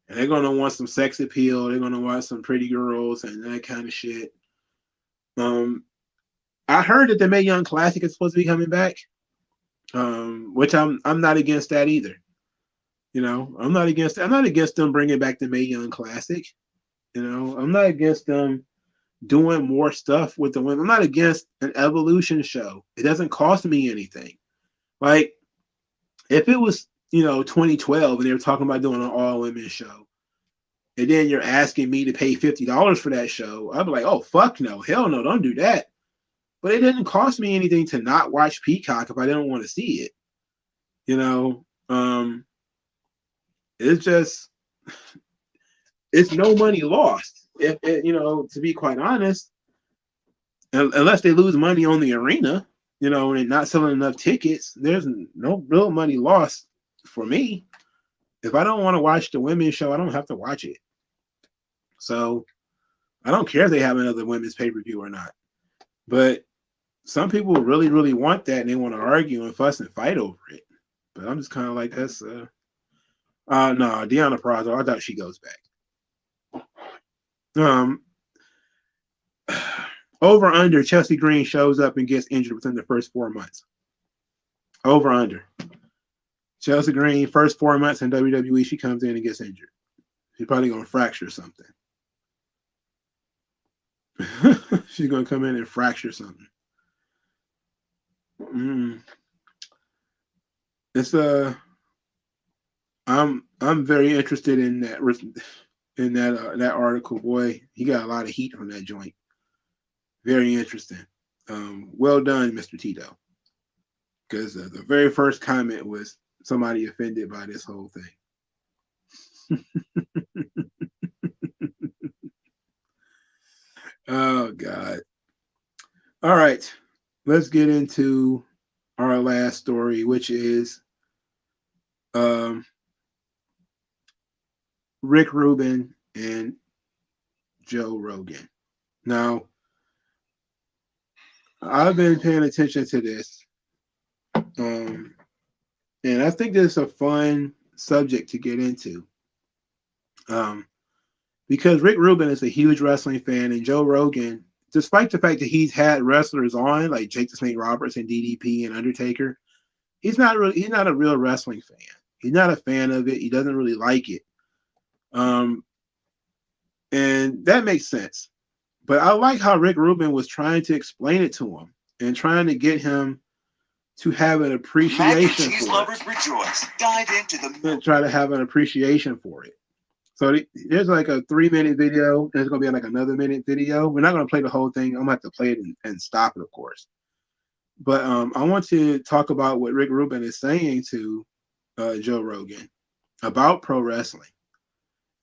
S1: And they're going to want some sex appeal. They're going to want some pretty girls and that kind of shit. I heard that the Mae Young Classic is supposed to be coming back, which I'm not against that either. You know, I'm not against them bringing back the Mae Young Classic. You know, I'm not against them doing more stuff with the women. I'm not against an Evolution show. It doesn't cost me anything. Like, if it was, 2012 and they were talking about doing an all-women show, and then you're asking me to pay $50 for that show, I'd be like, oh, fuck no. Hell no, don't do that. But it didn't cost me anything to not watch Peacock if I didn't want to see it. It's just, it's no money lost. To be quite honest, unless they lose money on the arena, and not selling enough tickets, there's no real money lost for me. If I don't want to watch the women's show, I don't have to watch it. So I don't care if they have another women's pay-per-view or not. But some people really, really want that, and they want to argue and fuss and fight over it. But I'm just kind of like, that's no, Deonna Purrazzo, I thought she goes back. Over under, Chelsea Green shows up and gets injured within the first 4 months. Over under. Chelsea Green, first 4 months in WWE, she comes in and gets injured. She's probably going to fracture something. She's going to come in and fracture something. It's I'm very interested in that article. Boy, he got a lot of heat from that joint. Very interesting. Well done, Mr. Tito. Because the very first comment was somebody offended by this whole thing. Oh, God. All right. Let's get into our last story, which is Rick Rubin and Joe Rogan. Now, I've been paying attention to this, and I think this is a fun subject to get into, because Rick Rubin is a huge wrestling fan, and Joe Rogan, despite the fact that he's had wrestlers on like Jake the Snake Roberts and DDP and Undertaker, he's not a real wrestling fan. He's not a fan of it. He doesn't really like it, and that makes sense. But I like how Rick Rubin was trying to explain it to him and trying to get him to have an appreciation for lovers it. Rejoice. Dive into the try to have an appreciation for it. So there's like a 3-minute video. There's going to be like another minute video. We're not going to play the whole thing. I'm going to have to play it and stop it, of course. But I want to talk about what Rick Rubin is saying to Joe Rogan about pro wrestling.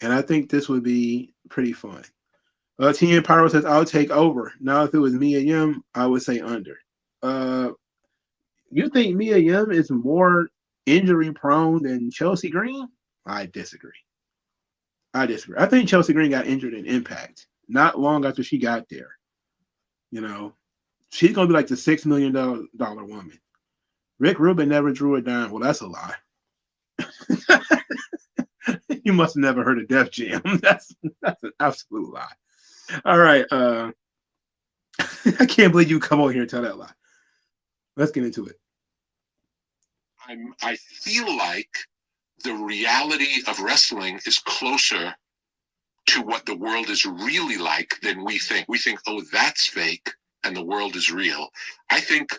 S1: And I think this would be pretty fun. TN Pyro says, I'll take over. Now, if it was Mia Yim, I would say under. You think Mia Yim is more injury prone than Chelsea Green? I disagree. I think Chelsea Green got injured in Impact not long after she got there. She's going to be like the $6 million woman. Rick Rubin never drew a dime. Well, that's a lie. You must have never heard of Def Jam. That's an absolute lie. All right. I can't believe you come over here and tell that lie. Let's get into it.
S2: I feel like the reality of wrestling is closer to what the world is really like than we think. We think, oh, that's fake and the world is real. I think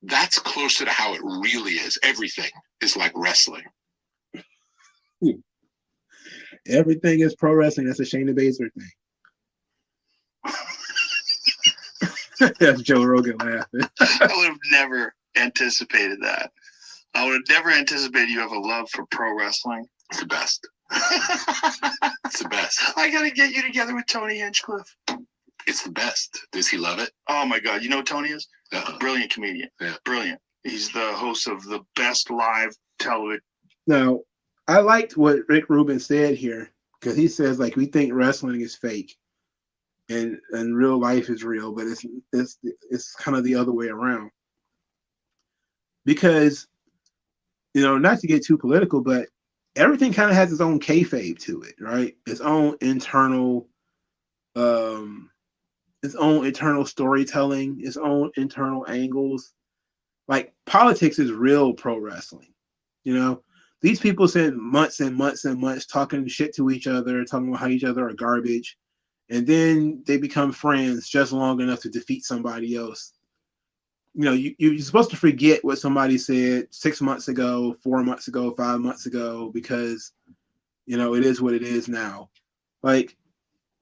S2: that's closer to how it really is. Everything is like wrestling.
S1: Everything is pro wrestling. That's a Shayna Baszler thing. That's Joe Rogan laughing.
S3: I would have never anticipated that. I would have never anticipated you have a love for pro wrestling.
S2: It's the best. It's the best.
S3: I gotta get you together with Tony Hinchcliffe.
S2: It's the best. Does he love it?
S3: Oh my God. You know what Tony is?
S2: Uh-huh.
S3: Brilliant comedian.
S2: Yeah.
S3: Brilliant. He's the host of the best live television.
S1: Now, I liked what Rick Rubin said here because he says like we think wrestling is fake and real life is real, but it's kind of the other way around. Because, you know, not to get too political, but everything kind of has its own kayfabe to it, right? Its own internal storytelling, its own internal angles. Like politics is real pro wrestling. You know, these people spend months and months and months talking shit to each other, talking about how each other are garbage, and then they become friends just long enough to defeat somebody else. You know, you're supposed to forget what somebody said 6 months ago, 4 months ago, 5 months ago, because, you know, it is what it is now. Like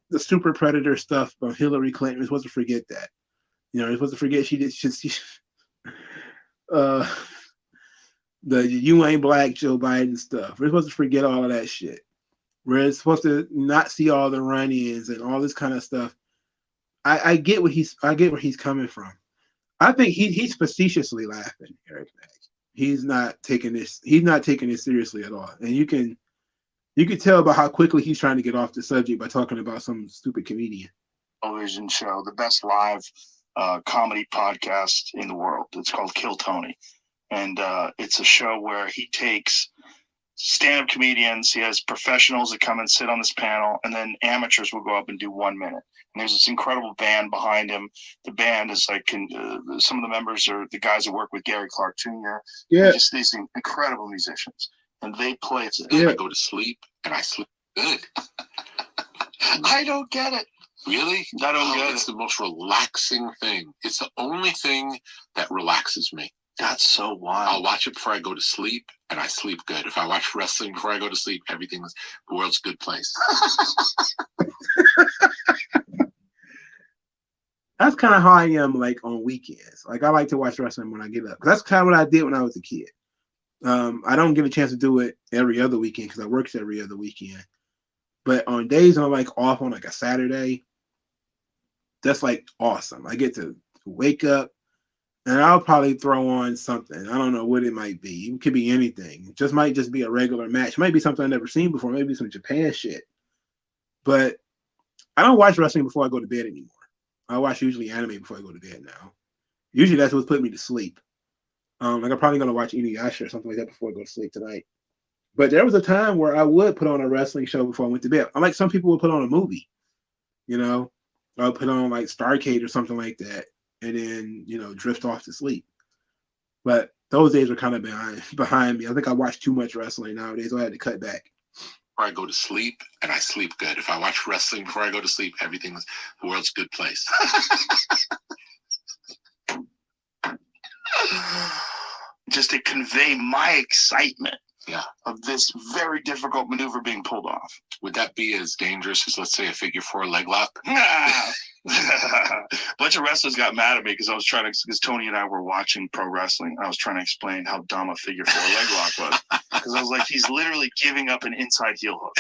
S1: the super predator stuff from Hillary Clinton, you're supposed to forget that. You know, you're supposed to forget the you ain't black Joe Biden stuff. We're supposed to forget all of that shit. We're supposed to not see all the run-ins and all this kind of stuff. I get where he's coming from. I think he's facetiously laughing, Eric Mack. He's not taking this seriously at all. And you can tell by how quickly he's trying to get off the subject by talking about some stupid comedian.
S3: Television show, the best live comedy podcast in the world. It's called Kill Tony. And it's a show where he takes stand-up comedians, he has professionals that come and sit on this panel, and then amateurs will go up and do 1 minute. And there's this incredible band behind him. The band is like some of the members are the guys that work with Gary Clark Jr.
S1: Yeah,
S3: just these incredible musicians, and they play.
S2: Yeah. I go to sleep and I sleep good.
S3: I don't get it.
S2: Really?
S3: I don't get it.
S2: It's the most relaxing thing. It's the only thing that relaxes me.
S3: That's so wild.
S2: I'll watch it before I go to sleep, and I sleep good. If I watch wrestling before I go to sleep, the world's a good place.
S1: That's kind of how I am, like on weekends. Like I like to watch wrestling when I get up. That's kind of what I did when I was a kid. I don't get a chance to do it every other weekend because I work every other weekend. But on days I'm like off on like a Saturday, that's like awesome. I get to wake up. And I'll probably throw on something. I don't know what it might be. It could be anything. It just might be a regular match. It might be something I've never seen before. Maybe some Japan shit. But I don't watch wrestling before I go to bed anymore. I watch usually anime before I go to bed now. Usually that's what's putting me to sleep. Like I'm probably gonna watch Inuyasha or something like that before I go to sleep tonight. But there was a time where I would put on a wrestling show before I went to bed. Unlike some people would put on a movie. You know, I would put on like Starcade or something like that. And then, you know, drift off to sleep. But those days were kind of behind me. I think I watch too much wrestling nowadays, so I had to cut back.
S2: Before I go to sleep, and I sleep good. If I watch wrestling before I go to sleep, the world's a good place.
S3: Just to convey my excitement
S2: of
S3: this very difficult maneuver being pulled off.
S2: Would that be as dangerous as, let's say, a figure 4 leg lock?
S3: A bunch of wrestlers got mad at me because Tony and I were watching pro wrestling. I was trying to explain how dumb a figure 4 leg lock was. Because I was like, he's literally giving up an inside heel hook.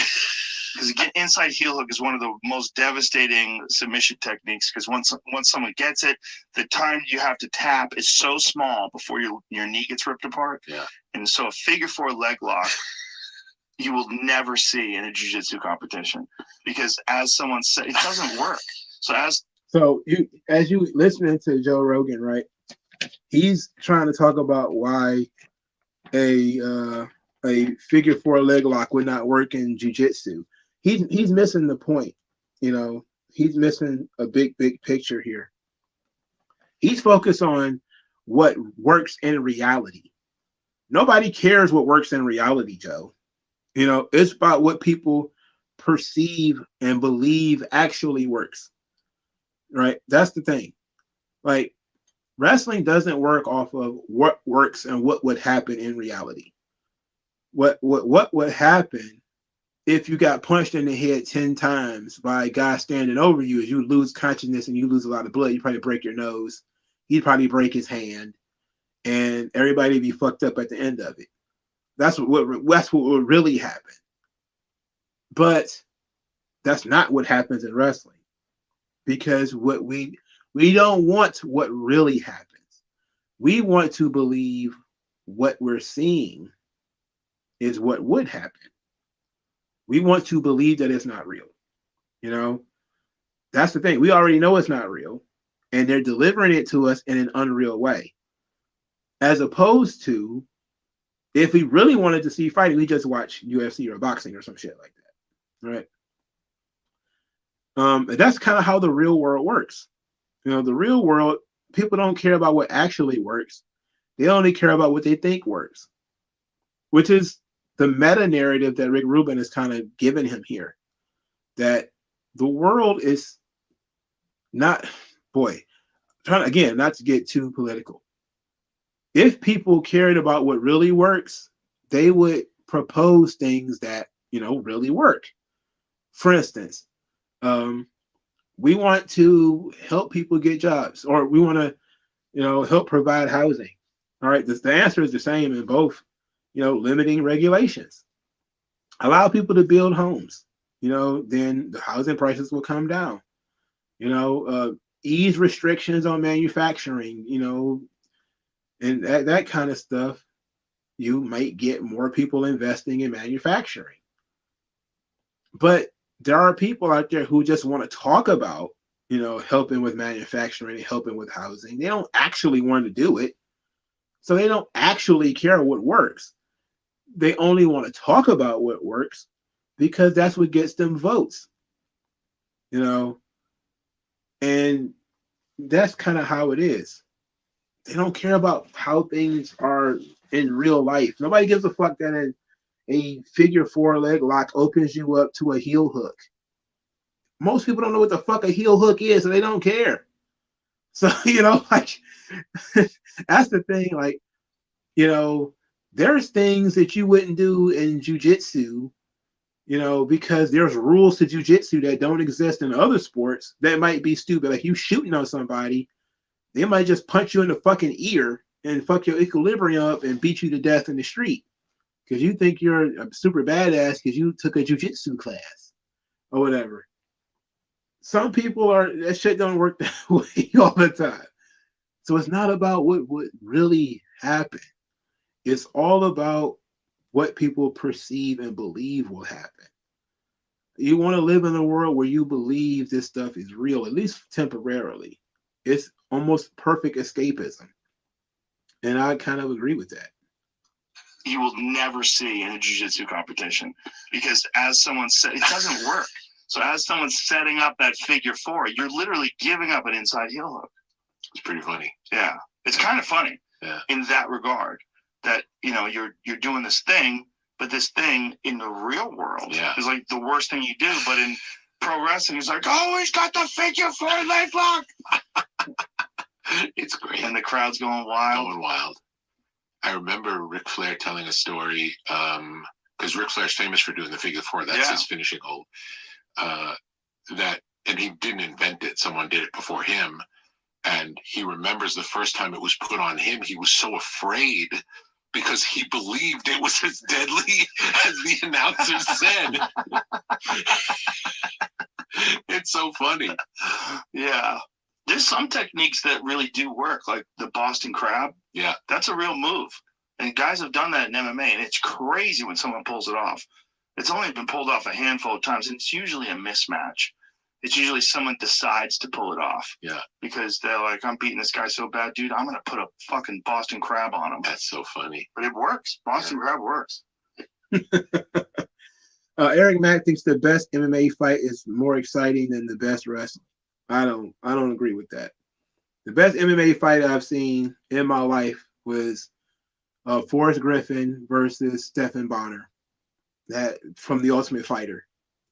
S3: Because inside heel hook is one of the most devastating submission techniques. Because once someone gets it, the time you have to tap is so small before your knee gets ripped apart.
S2: Yeah.
S3: And so a figure 4 leg lock you will never see in a jiu-jitsu competition. Because as someone said, it doesn't work. So
S1: as you listening to Joe Rogan, right? He's trying to talk about why a figure 4 leg lock would not work in jiu-jitsu. He's missing the point. You know, he's missing a big picture here. He's focused on what works in reality. Nobody cares what works in reality, Joe. You know, it's about what people perceive and believe actually works. Right? That's the thing. Like, wrestling doesn't work off of what works and what would happen in reality. What would happen if you got punched in the head 10 times by a guy standing over you is you lose consciousness and you lose a lot of blood. You probably break your nose. He'd probably break his hand, and everybody be fucked up at the end of it. That's what would really happen. But that's not what happens in wrestling, because what we don't want what really happens. We want to believe what we're seeing is what would happen. We want to believe that it's not real. You know, that's the thing. We already know it's not real, and they're delivering it to us in an unreal way. As opposed to, if we really wanted to see fighting, we just watch UFC or boxing or some shit like that, right? And that's kind of how the real world works. You know, the real world, people don't care about what actually works. They only care about what they think works, which is the meta narrative that Rick Rubin has kind of given him here. That the world is not, boy, trying again, not to get too political. If people cared about what really works, they would propose things that, you know, really work. For instance, we want to help people get jobs, or we want to, you know, help provide housing. All right, the answer is the same in both. You know, limiting regulations, allow people to build homes. You know, then the housing prices will come down. You know, ease restrictions on manufacturing. You know, and that kind of stuff. You might get more people investing in manufacturing. But there are people out there who just want to talk about, you know, helping with manufacturing and helping with housing. They don't actually want to do it. So they don't actually care what works. They only want to talk about what works because that's what gets them votes. You know, and that's kind of how it is. They don't care about how things are in real life. Nobody gives a fuck that a figure four leg lock opens you up to a heel hook. Most people don't know what the fuck a heel hook is, so they don't care. So, you know, like, that's the thing. Like, you know, there's things that you wouldn't do in jujitsu, you know, because there's rules to jujitsu that don't exist in other sports that might be stupid. Like, you shooting on somebody, they might just punch you in the fucking ear and fuck your equilibrium up and beat you to death in the street because you think you're a super badass because you took a jujitsu class or whatever. Some people that shit don't work that way all the time. So it's not about what really happened. It's all about what people perceive and believe will happen. You want to live in a world where you believe this stuff is real, at least temporarily. It's almost perfect escapism. And I kind of agree with that.
S3: You will never see in a jiu-jitsu competition because as someone said, it doesn't work. So as someone's setting up that figure four, you're literally giving up an inside heel hook.
S2: It's pretty funny.
S3: Yeah. It's kind of funny
S2: in
S3: that regard that, you know, you're doing this thing, but this thing in the real world is like the worst thing you do. But in pro wrestling, it's like, oh, he's got the figure four leg lock.
S2: It's great.
S3: And the crowd's going wild.
S2: Going wild. I remember Ric Flair telling a story because Ric Flair's famous for doing the figure four. That's his finishing hold. And he didn't invent it. Someone did it before him. And he remembers the first time it was put on him, he was so afraid because he believed it was as deadly as the announcer said. It's so funny.
S3: Yeah. There's some techniques that really do work, like the Boston Crab.
S2: Yeah.
S3: That's a real move. And guys have done that in MMA, and it's crazy when someone pulls it off. It's only been pulled off a handful of times, and it's usually a mismatch. It's usually someone decides to pull it off.
S2: Yeah. Because
S3: they're like, I'm beating this guy so bad, dude, I'm going to put a fucking Boston Crab on him.
S2: That's so funny.
S3: But it works. Boston Crab works.
S1: Eric Mack thinks the best MMA fight is more exciting than the best wrestling. I don't agree with that. The best MMA fight I've seen in my life was Forrest Griffin versus Stephen Bonner, that from the Ultimate Fighter,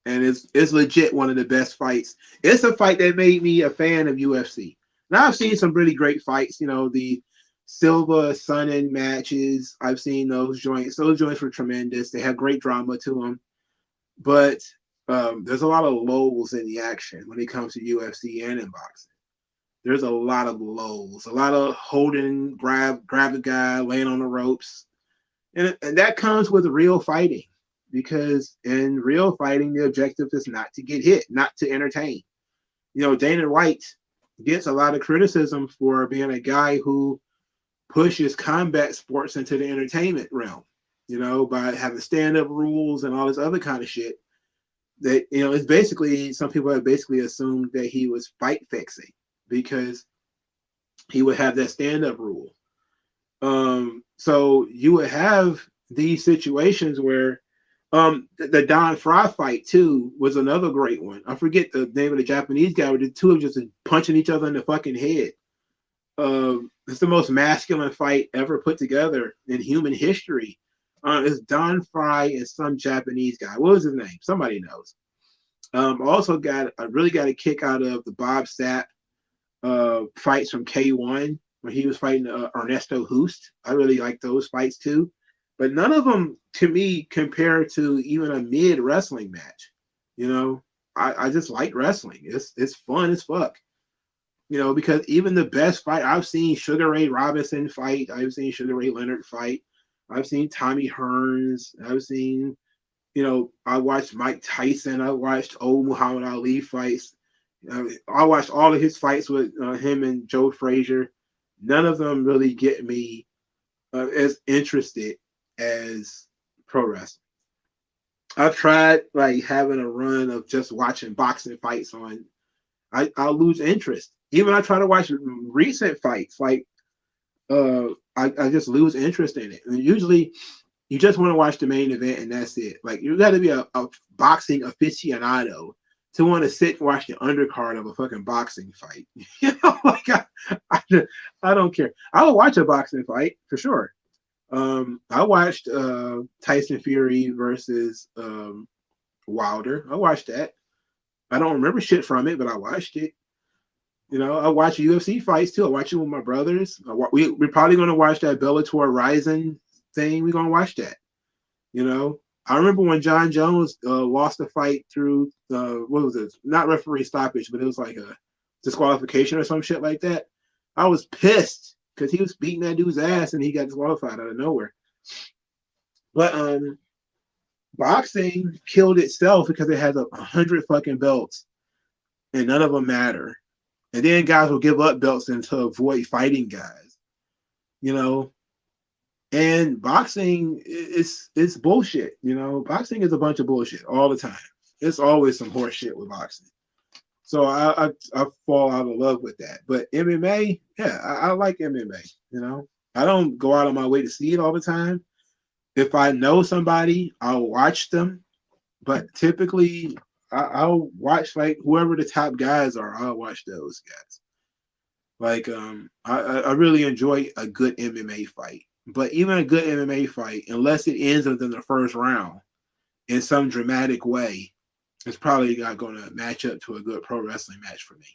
S1: and it's legit one of the best fights. It's a fight that made me a fan of UFC. Now I've seen some really great fights. You know, the Silva Sonnen matches. I've seen those joints. Those joints were tremendous. They have great drama to them, but there's a lot of lows in the action when it comes to UFC and in boxing. There's a lot of lows, a lot of holding, grab the guy, laying on the ropes, and that comes with real fighting, because in real fighting the objective is not to get hit, not to entertain. You know, Dana White gets a lot of criticism for being a guy who pushes combat sports into the entertainment realm, you know, by having stand-up rules and all this other kind of shit. That, you know, it's basically, some people have basically assumed that he was fight fixing because he would have that stand-up rule. So you would have these situations where the Don Fry fight too was another great one. I forget the name of the Japanese guy, where the two of them just punching each other in the fucking head. It's the most masculine fight ever put together in human history. It's Don Fry and some Japanese guy. What was his name? Somebody knows. I really got a kick out of the Bob Sapp fights from K1 when he was fighting Ernesto Hoost. I really like those fights too, but none of them to me compare to even a mid wrestling match. You know, I just like wrestling. It's fun as fuck. You know, because even the best fight, I've seen Sugar Ray Robinson fight, I've seen Sugar Ray Leonard fight, I've seen Tommy Hearns, I've seen, you know, I watched Mike Tyson, I watched old Muhammad Ali fights. I watched all of his fights with him and Joe Frazier. None of them really get me as interested as pro wrestling. I've tried like having a run of just watching boxing fights on. I'll lose interest. Even I try to watch recent fights, like I just lose interest in it. And usually, you just want to watch the main event and that's it. Like you got to be a boxing aficionado to want to sit and watch the undercard of a fucking boxing fight. You know, like I, I don't care. I'll watch a boxing fight for sure. I watched Tyson Fury versus Wilder. I watched that. I don't remember shit from it, but I watched it. You know, I watch UFC fights too. I watch it with my brothers. We're probably going to watch that Bellator Rising thing. We're going to watch that. You know, I remember when John Jones lost a fight through what was it? Not referee stoppage, but it was like a disqualification or some shit like that. I was pissed because he was beating that dude's ass and he got disqualified out of nowhere. But boxing killed itself because it has 100 fucking belts and none of them matter. And then guys will give up belts and to avoid fighting guys, you know. And boxing is bullshit, you know. Boxing is a bunch of bullshit all the time. It's always some horse shit with boxing. So I fall out of love with that. But MMA, yeah, I like MMA. You know, I don't go out of my way to see it all the time. If I know somebody, I'll watch them. But typically, I'll watch like whoever the top guys are. I'll watch those guys. Like I really enjoy a good MMA fight. But even a good MMA fight, unless it ends within the first round in some dramatic way, it's probably not going to match up to a good pro wrestling match for me.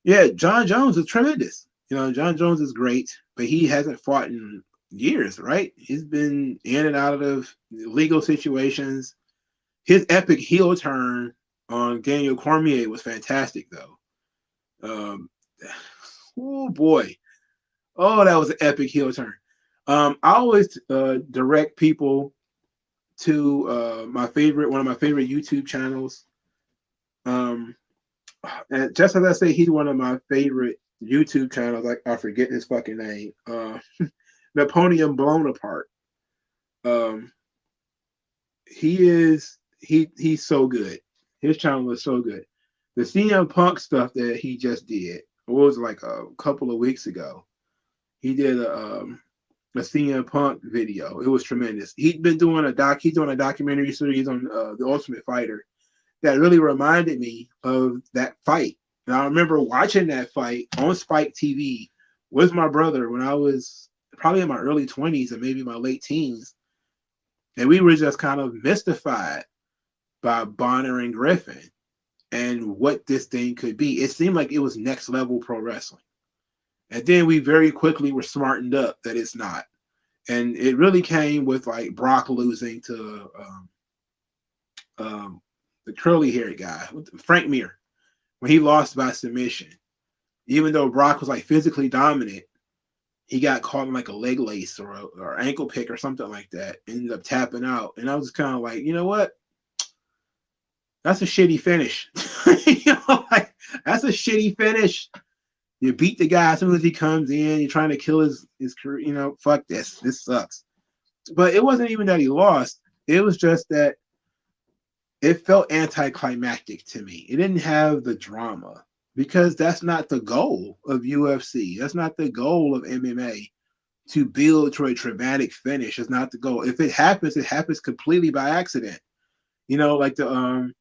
S1: Yeah, John Jones is tremendous. You know, John Jones is great, but he hasn't fought in years, right? He's been in and out of legal situations. His epic heel turn on Daniel Cormier was fantastic, though. Oh boy, oh that was an epic heel turn. I always direct people to one of my favorite YouTube channels. And just as I say, he's one of my favorite YouTube channels. Like I forget his fucking name. Napoleon Blown Apart. He's so good. His channel is so good. The CM Punk stuff that he just did, it was like a couple of weeks ago. He did a CM Punk video. It was tremendous. He's doing a documentary series on the Ultimate Fighter that really reminded me of that fight. And I remember watching that fight on Spike TV with my brother when I was probably in my early 20s and maybe my late teens. And we were just kind of mystified by Bonner and Griffin and what this thing could be. It seemed like it was next level pro wrestling. And then we very quickly were smartened up that it's not. And it really came with like Brock losing to the curly haired guy, Frank Mir, when he lost by submission. Even though Brock was like physically dominant, he got caught in like a leg lace or ankle pick or something like that. Ended up tapping out. And I was kind of like, you know what? That's a shitty finish. You know, like, that's a shitty finish. You beat the guy as soon as he comes in. You're trying to kill his career. You know, fuck this. This sucks. But it wasn't even that he lost. It was just that it felt anticlimactic to me. It didn't have the drama because that's not the goal of UFC. That's not the goal of MMA. To build to a dramatic finish is not the goal. If it happens completely by accident. You know, like the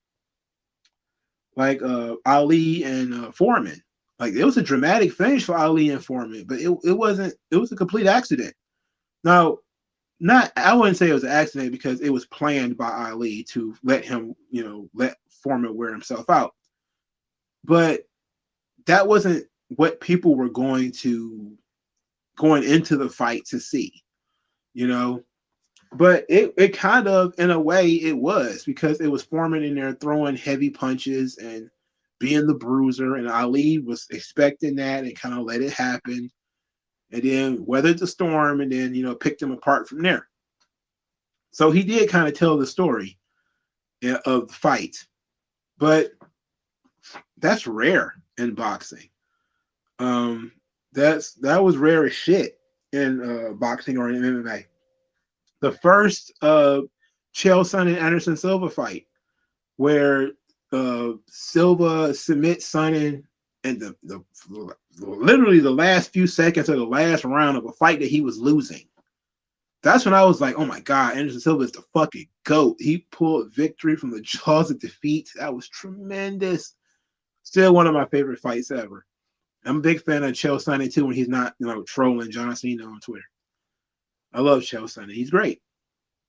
S1: Ali and Foreman. Like it was a dramatic finish for Ali and Foreman, but it wasn't. It was a complete accident. Now, I wouldn't say it was an accident because it was planned by Ali to let him, let Foreman wear himself out. But that wasn't what people were going into the fight to see, But it kind of, in a way, it was because it was Foreman in there throwing heavy punches and being the bruiser, and Ali was expecting that and kind of let it happen, and then weathered the storm, and then picked him apart from there. So he did kind of tell the story of the fight, but that's rare in boxing. That was rare as shit in boxing or in MMA. The first Chael Sonnen and Anderson Silva fight, where Silva submits Sonnen in the literally the last few seconds of the last round of a fight that he was losing. That's when I was like, oh my God, Anderson Silva is the fucking GOAT. He pulled victory from the jaws of defeat. That was tremendous. Still one of my favorite fights ever. I'm a big fan of Chael Sonnen too when he's not, trolling John Cena on Twitter. I love Chael Sonnen. He's great.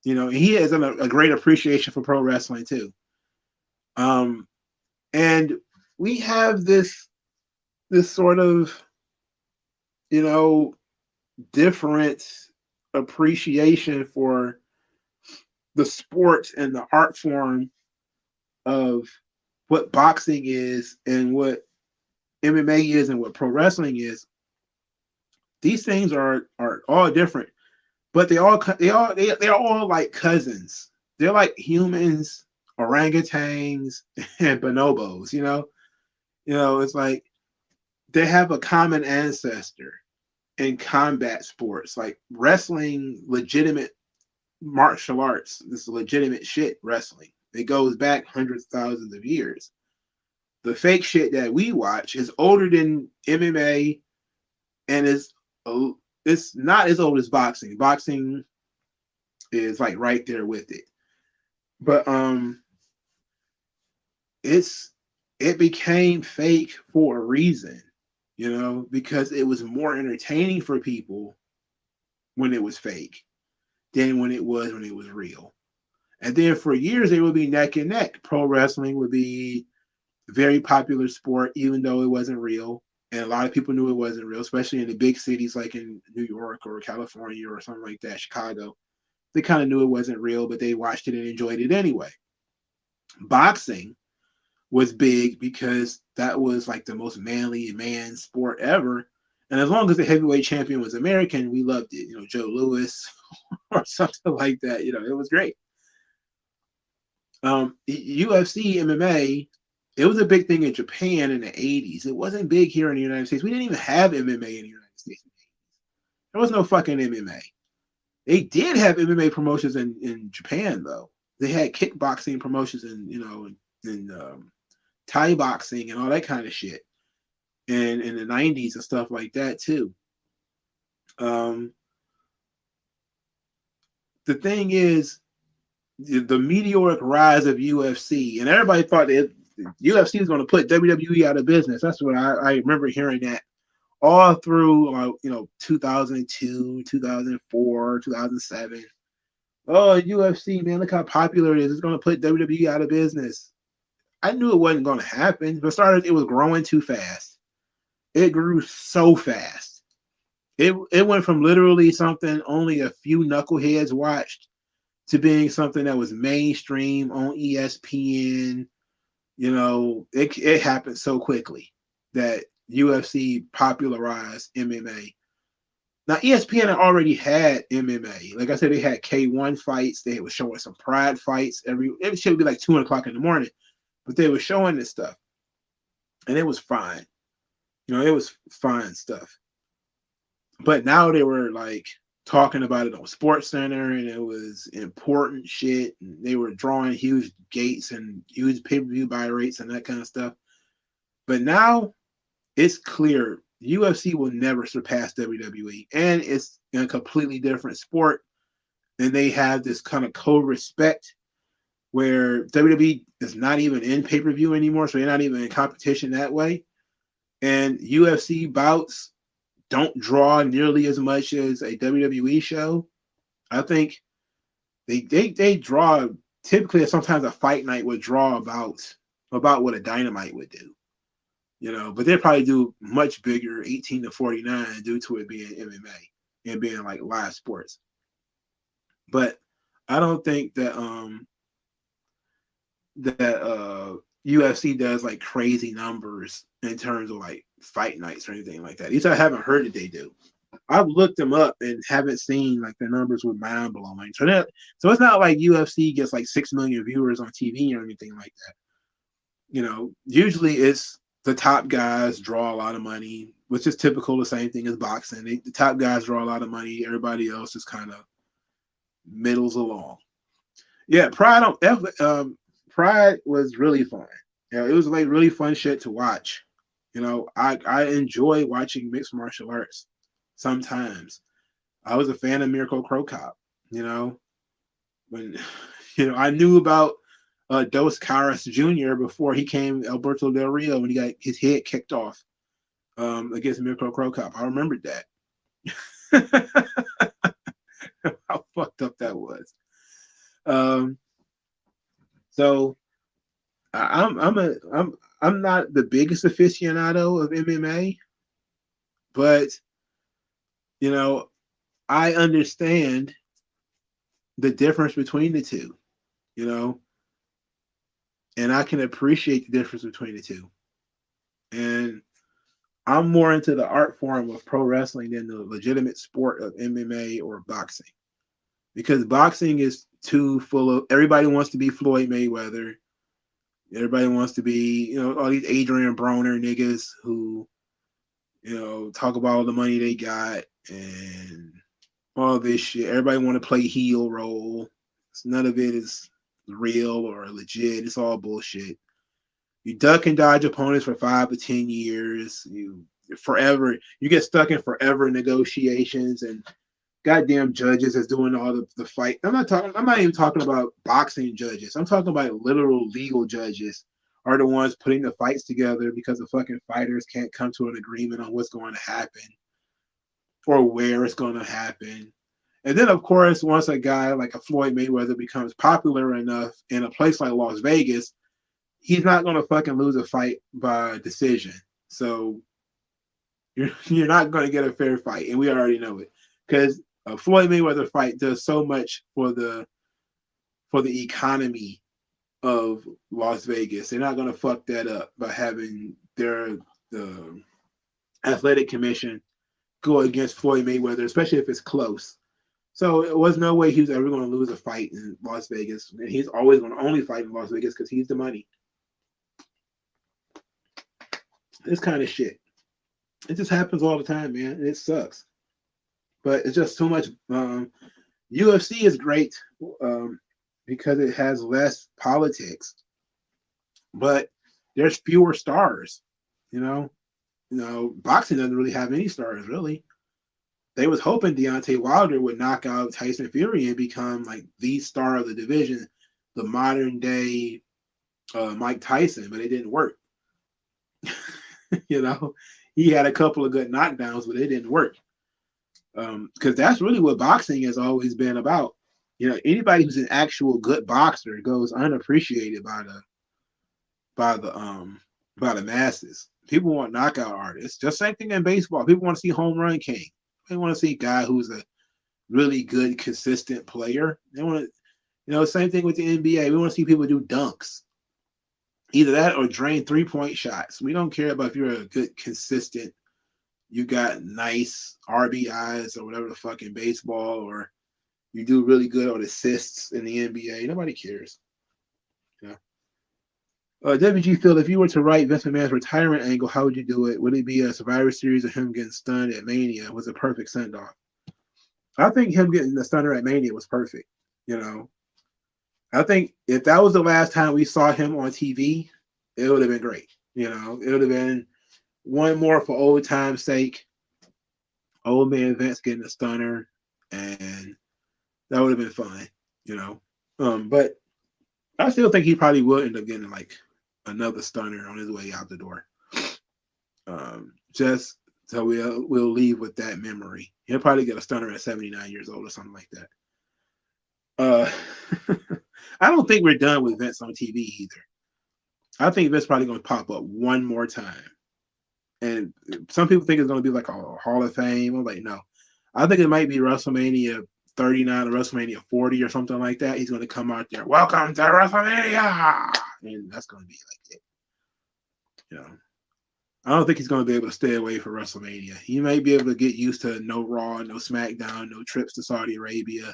S1: He has a great appreciation for pro wrestling too. And we have this sort of, different appreciation for the sport and the art form of what boxing is and what MMA is and what pro wrestling is. These things are all different, but they're all like cousins. They're like humans, orangutans, and bonobos. It's like they have a common ancestor in combat sports, like wrestling, legitimate martial arts. This is legitimate shit, wrestling. It goes back hundreds of thousands of years. The fake shit that we watch is older than MMA, and it's not as old as boxing. Boxing is like right there with it. But it became fake for a reason, because it was more entertaining for people when it was fake than when it was real. And then for years they would be neck and neck. Pro wrestling would be a very popular sport, even though it wasn't real. And a lot of people knew it wasn't real, especially in the big cities like in New York or California or something like that, Chicago. They kind of knew it wasn't real, but they watched it and enjoyed it anyway. Boxing was big because that was like the most manly man sport ever. And as long as the heavyweight champion was American, we loved it. Joe Louis or something like that. It was great. UFC, MMA, it was a big thing in Japan in the 80s. It wasn't big here in the United States. We didn't even have MMA in the United States. There was no fucking MMA. They did have MMA promotions in Japan, though. They had kickboxing promotions and Thai boxing and all that kind of shit. And in the 90s and stuff like that, too. the thing is, the meteoric rise of UFC, and everybody thought that UFC was going to put WWE out of business. That's what I remember hearing that all through, 2002, 2004, 2007. Oh, UFC, man, look how popular it is. It's going to put WWE out of business. I knew it wasn't going to happen, but it was growing too fast. It grew so fast. It went from literally something only a few knuckleheads watched to being something that was mainstream on ESPN. It happened so quickly that UFC popularized MMA. Now, ESPN had already had MMA. Like I said, they had K1 fights. They were showing some Pride fights. It should be like 2 o'clock in the morning, but they were showing this stuff, and it was fine. It was fine stuff. But now they were like talking about it on Sports Center, and it was important shit. And they were drawing huge gates and huge pay-per-view buy rates and that kind of stuff. But now it's clear UFC will never surpass WWE, and it's in a completely different sport. And they have this kind of co-respect where WWE is not even in pay-per-view anymore, so they're not even in competition that way. And UFC bouts don't draw nearly as much as a WWE show. I think they draw typically. Sometimes a fight night would draw about what a Dynamite would do, but they probably do much bigger 18 to 49 due to it being MMA and being like live sports. But I don't think that UFC does like crazy numbers in terms of like fight nights or anything like that. At least I haven't heard that they do. I've looked them up and haven't seen like the numbers were mind blowing. So it's not like UFC gets like 6 million viewers on TV or anything like that. Usually it's the top guys draw a lot of money, which is typical, the same thing as boxing. The top guys draw a lot of money. Everybody else is kind of middles along. Yeah, Pride was really fun. It was like really fun shit to watch. I enjoy watching mixed martial arts sometimes. I was a fan of Mirko Cro Cop, when I knew about Dos Caras Jr. before he came Alberto Del Rio when he got his head kicked off against Mirko Cro Cop. I remembered that. How fucked up that was. So I'm not the biggest aficionado of MMA, but I understand the difference between the two, and I can appreciate the difference between the two. And I'm more into the art form of pro wrestling than the legitimate sport of MMA or boxing, because boxing is too full of, everybody wants to be Floyd Mayweather. Everybody wants to be, all these Adrian Broner niggas who, talk about all the money they got and all this shit. Everybody want to play heel role. None of it is real or legit. It's all bullshit. You duck and dodge opponents for 5 to 10 years. You get stuck in forever negotiations and goddamn judges that's doing all the fight. I'm not even talking about boxing judges. I'm talking about literal legal judges are the ones putting the fights together because the fucking fighters can't come to an agreement on what's going to happen or where it's going to happen. And then, of course, once a guy like a Floyd Mayweather becomes popular enough in a place like Las Vegas, he's not going to fucking lose a fight by decision. So you're not going to get a fair fight, and we already know it, because a Floyd Mayweather fight does so much for the economy of Las Vegas. They're not going to fuck that up by having the athletic commission go against Floyd Mayweather, especially if it's close. So it was no way he was ever going to lose a fight in Las Vegas, and he's always going to only fight in Las Vegas because he's the money. This kind of shit. It just happens all the time, man. It sucks. But it's just so much. UFC is great because it has less politics, but there's fewer stars. Boxing doesn't really have any stars, really. they was hoping Deontay Wilder would knock out Tyson Fury and become like the star of the division, the modern day Mike Tyson, but it didn't work. You know, he had a couple of good knockdowns, but it didn't work. Because that's really what boxing has always been about. You know, anybody who's an actual good boxer goes unappreciated by the masses. People want knockout artists. Just same thing in baseball. People want to see home run king. They want to see a guy who's a really good, consistent player. They want to, you know, same thing with the NBA. We want to see people do dunks. Either that or drain 3-point shots. We don't care about if you're a good, consistent, you got nice RBIs or whatever the fuck in baseball, or you do really good on assists in the NBA. Nobody cares. Yeah. WG Phil, if you were to write Vince McMahon's retirement angle, how would you do it? Would it be a Survivor Series of him getting stunned at Mania? Was a perfect send-off. I think him getting the stunner at Mania was perfect. You know, I think if that was the last time we saw him on TV, it would have been great. You know, it would have been one more for old time's sake. Old man Vince getting a stunner, and that would have been fun. You know, but I still think he probably will end up getting like another stunner on his way out the door. Just so we'll leave with that memory. He'll probably get a stunner at 79 years old or something like that. I don't think we're done with Vince on TV either. I think Vince probably going to pop up one more time. And some people think it's going to be like a Hall of Fame. I'm like, no. I think it might be WrestleMania 39 or WrestleMania 40 or something like that. He's going to come out there, welcome to WrestleMania! And that's going to be like it. You know, I don't think he's going to be able to stay away from WrestleMania. He may be able to get used to no Raw, no SmackDown, no trips to Saudi Arabia,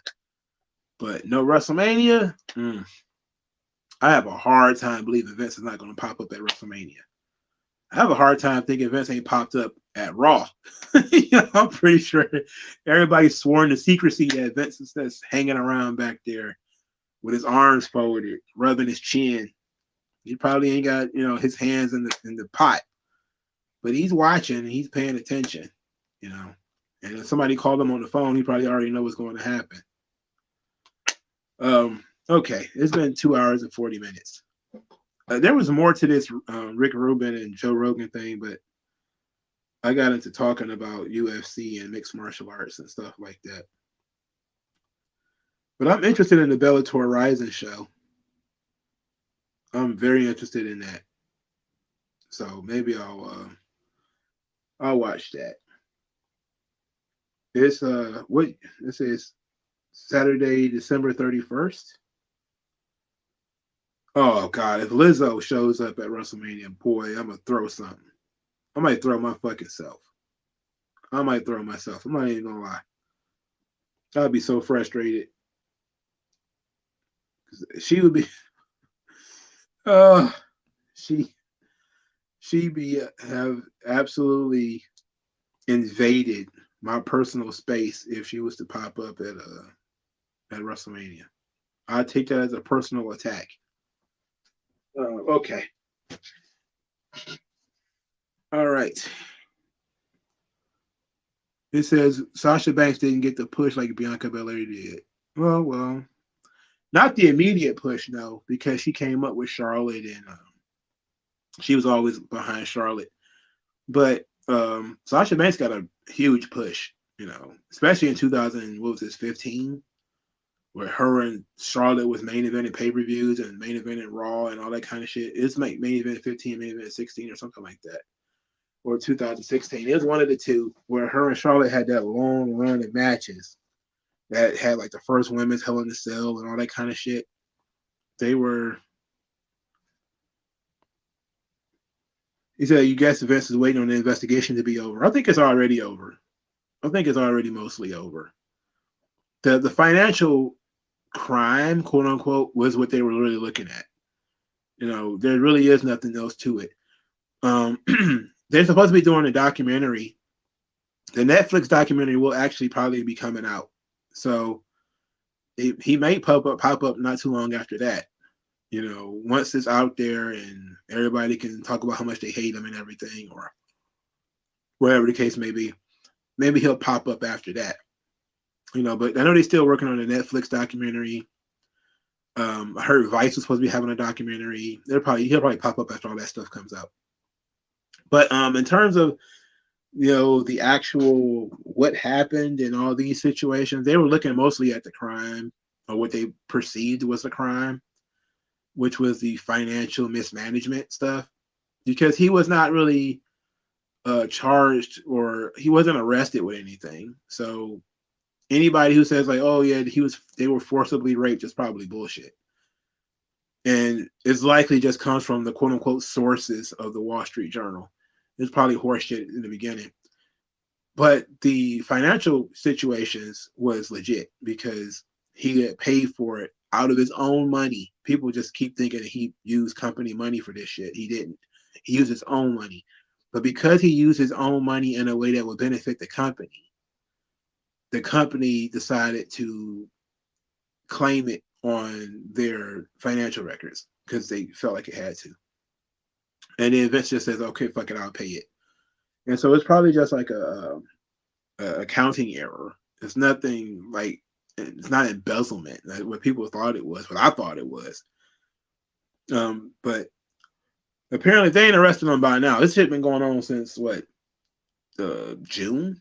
S1: but no WrestleMania. I have a hard time believing Vince is not going to pop up at WrestleMania. I have a hard time thinking Vince ain't popped up at Raw. You know, I'm pretty sure everybody's sworn to secrecy that Vince is just hanging around back there with his arms folded, rubbing his chin. He probably ain't got, you know, his hands in the pot, but he's watching and he's paying attention, you know. And if somebody called him on the phone, he probably already knows what's going to happen. Okay, it's been 2 hours and 40 minutes. There was more to this Rick Rubin and Joe Rogan thing, but I got into talking about UFC and mixed martial arts and stuff like that. But I'm interested in the Bellator Rising show. I'm very interested in that. So maybe I'll watch that. It's what this is Saturday, December 31st. Oh God, if Lizzo shows up at WrestleMania, boy, I'm gonna throw something. I might throw my fucking self. I might throw myself. I'm not even gonna lie. I'd be so frustrated. She would be she'd be have absolutely invaded my personal space if she was to pop up at WrestleMania. I'd take that as a personal attack. Okay. All right. It says Sasha Banks didn't get the push like Bianca Belair did. Well, not the immediate push, no, because she came up with Charlotte and she was always behind Charlotte. But Sasha Banks got a huge push, you know, especially in 2015, where her and Charlotte was main eventing pay-per-views and main eventing Raw and all that kind of shit. It's main event 15, main event 16 or something like that. Or 2016. It was one of the two where her and Charlotte had that long run of matches that had like the first women's Hell in a Cell and all that kind of shit. They were. He said, you guess Vince is waiting on the investigation to be over. I think it's already over. I think it's already mostly over. The financial crime, quote unquote, was what they were really looking at. You know, there really is nothing else to it. They're supposed to be doing a documentary. The Netflix documentary will actually probably be coming out. So he may pop up not too long after that. You know, once it's out there and everybody can talk about how much they hate him and everything, or whatever the case may be. maybe he'll pop up after that. But I know they're still working on a Netflix documentary. I heard Vice was supposed to be having a documentary. He'll probably pop up after all that stuff comes out. But in terms of the actual what happened in all these situations, they were looking mostly at the crime, or what they perceived was a crime, which was the financial mismanagement stuff, because he was not really charged, or he wasn't arrested with anything. So anybody who says like, oh yeah, they were forcibly raped is probably bullshit. And it's likely just comes from the quote unquote sources of the Wall Street Journal. It's probably horseshit in the beginning. But the financial situations was legit because he had paid for it out of his own money. People just keep thinking that he used company money for this shit. He didn't. He used his own money. But because he used his own money in a way that would benefit the company decided to claim it on their financial records because they felt like it had to. And then Vince just says, okay, fuck it, I'll pay it. And so it's probably just like a accounting error. It's nothing like, it's not embezzlement, like what people thought it was, what I thought it was. But apparently they ain't arrested him by now. This shit been going on since what? June?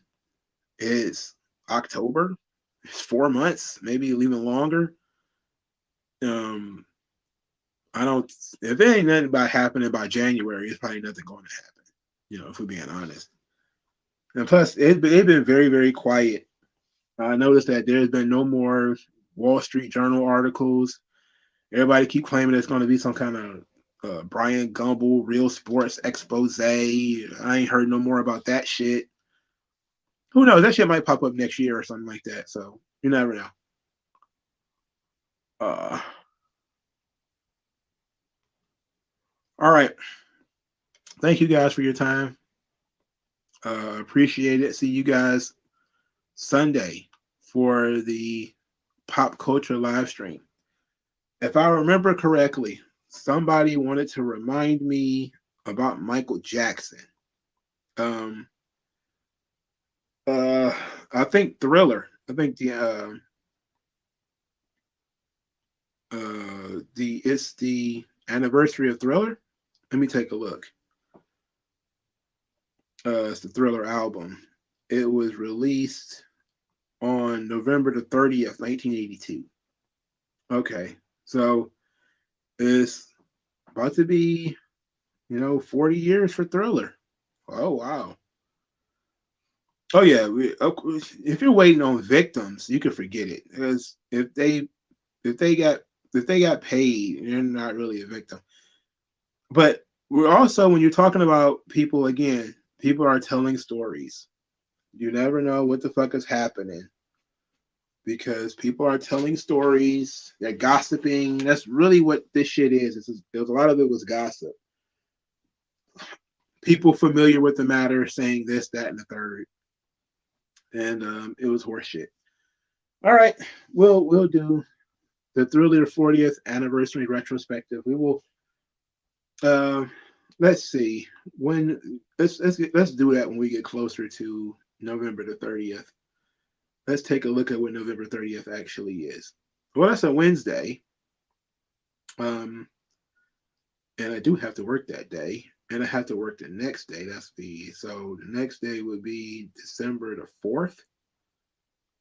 S1: It's October. It's 4 months, maybe even longer. I don't. If it ain't nothing about happening by January, it's probably nothing going to happen. If we're being honest. And plus, it's been very, very quiet. I noticed that there's been no more Wall Street Journal articles. Everybody keep claiming it's going to be some kind of Brian Gumbel Real Sports expose. I ain't heard no more about that shit. Who knows? That shit might pop up next year or something like that. So you never know. All right. Thank you guys for your time. Appreciate it. See you guys Sunday for the pop culture live stream. If I remember correctly, somebody wanted to remind me about Michael Jackson. I think Thriller. I think it's the anniversary of Thriller. Let me take a look. It's the Thriller album. It was released on November the 30th, 1982. Okay, so it's about to be, 40 years for Thriller. Oh wow. Oh yeah. If you're waiting on Victims, you can forget it, because if they got paid, you're not really a victim. But we're also, when you're talking about people, again, people are telling stories. You never know what the fuck is happening, because people are telling stories. They're gossiping. That's really what this shit is. There's a lot of it was gossip. People familiar with the matter saying this, that, and the third, and it was horseshit. All right, we'll do the Thriller 40th anniversary retrospective. We will. Let's see when. Let's do that when we get closer to November the 30th. Let's take a look at what November 30th actually is. Well, that's a Wednesday. And I do have to work that day, and I have to work the next day. So the next day would be December the 4th.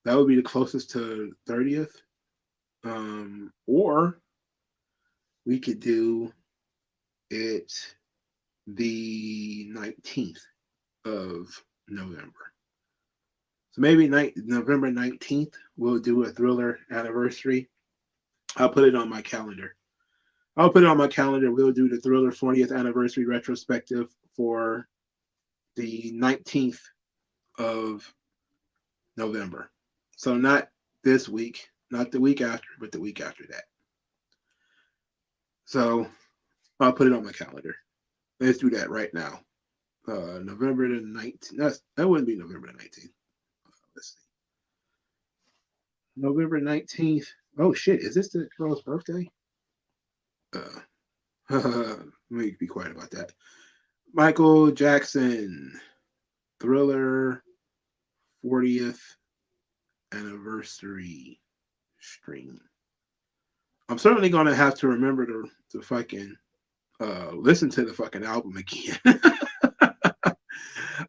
S1: That would be the closest to 30th. Or we could do it the 19th of November. So maybe November 19th, we'll do a Thriller anniversary. I'll put it on my calendar. We'll do the Thriller 40th anniversary retrospective for the 19th of November. So not this week, not the week after, but the week after that. So I'll put it on my calendar. Let's do that right now. November the 19th. That wouldn't be November the 19th. Let's see. November 19th. Oh shit, is this the girl's birthday? Let me be quiet about that. Michael Jackson, Thriller 40th anniversary stream. I'm certainly gonna have to remember to fucking listen to the fucking album again. I'm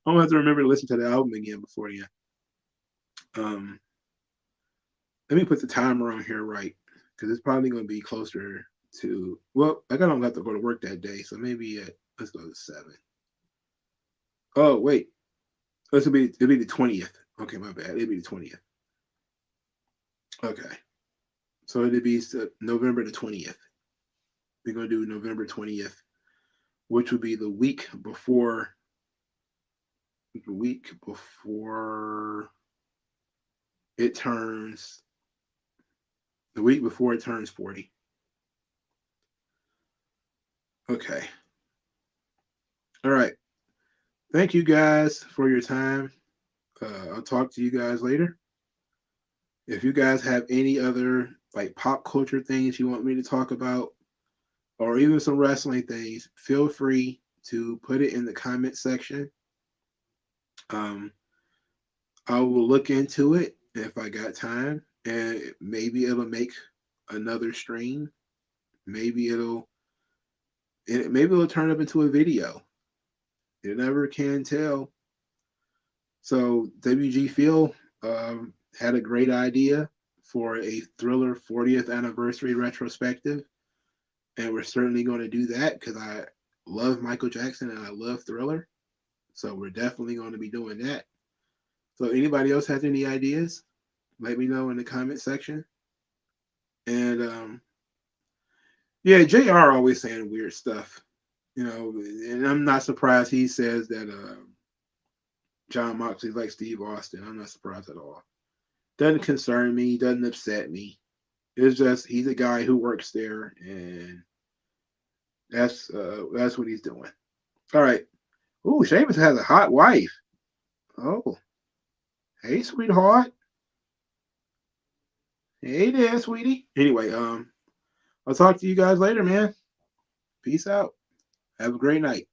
S1: gonna have to remember to listen to the album again before then. Let me put the timer on here right, because it's probably gonna be closer to, well, I don't have to go to work that day, so maybe let's go to 7. Oh wait, it'll be the 20th. Okay, my bad. It'll be the 20th. Okay, so it'll be November the 20th. We're gonna do November 20th, which would be the week before it turns, the week before it turns 40. Okay. All right. Thank you guys for your time. I'll talk to you guys later. If you guys have any other like pop culture things you want me to talk about, or even some wrestling things, feel free to put it in the comment section. I will look into it if I got time, and maybe it'll make another stream. Maybe it'll turn up into a video. You never can tell. So WG Phil had a great idea for a Thriller 40th anniversary retrospective, and we're certainly going to do that because I love Michael Jackson and I love Thriller. So we're definitely going to be doing that. So anybody else has any ideas, let me know in the comment section. And yeah, JR always saying weird stuff, you know, and I'm not surprised he says that John Moxley likes Steve Austin. I'm not surprised at all. Doesn't concern me, doesn't upset me. It's just he's a guy who works there, and that's what he's doing. All right. Ooh, Sheamus has a hot wife. Oh, hey, sweetheart. Hey there, sweetie. Anyway, I'll talk to you guys later, man. Peace out. Have a great night.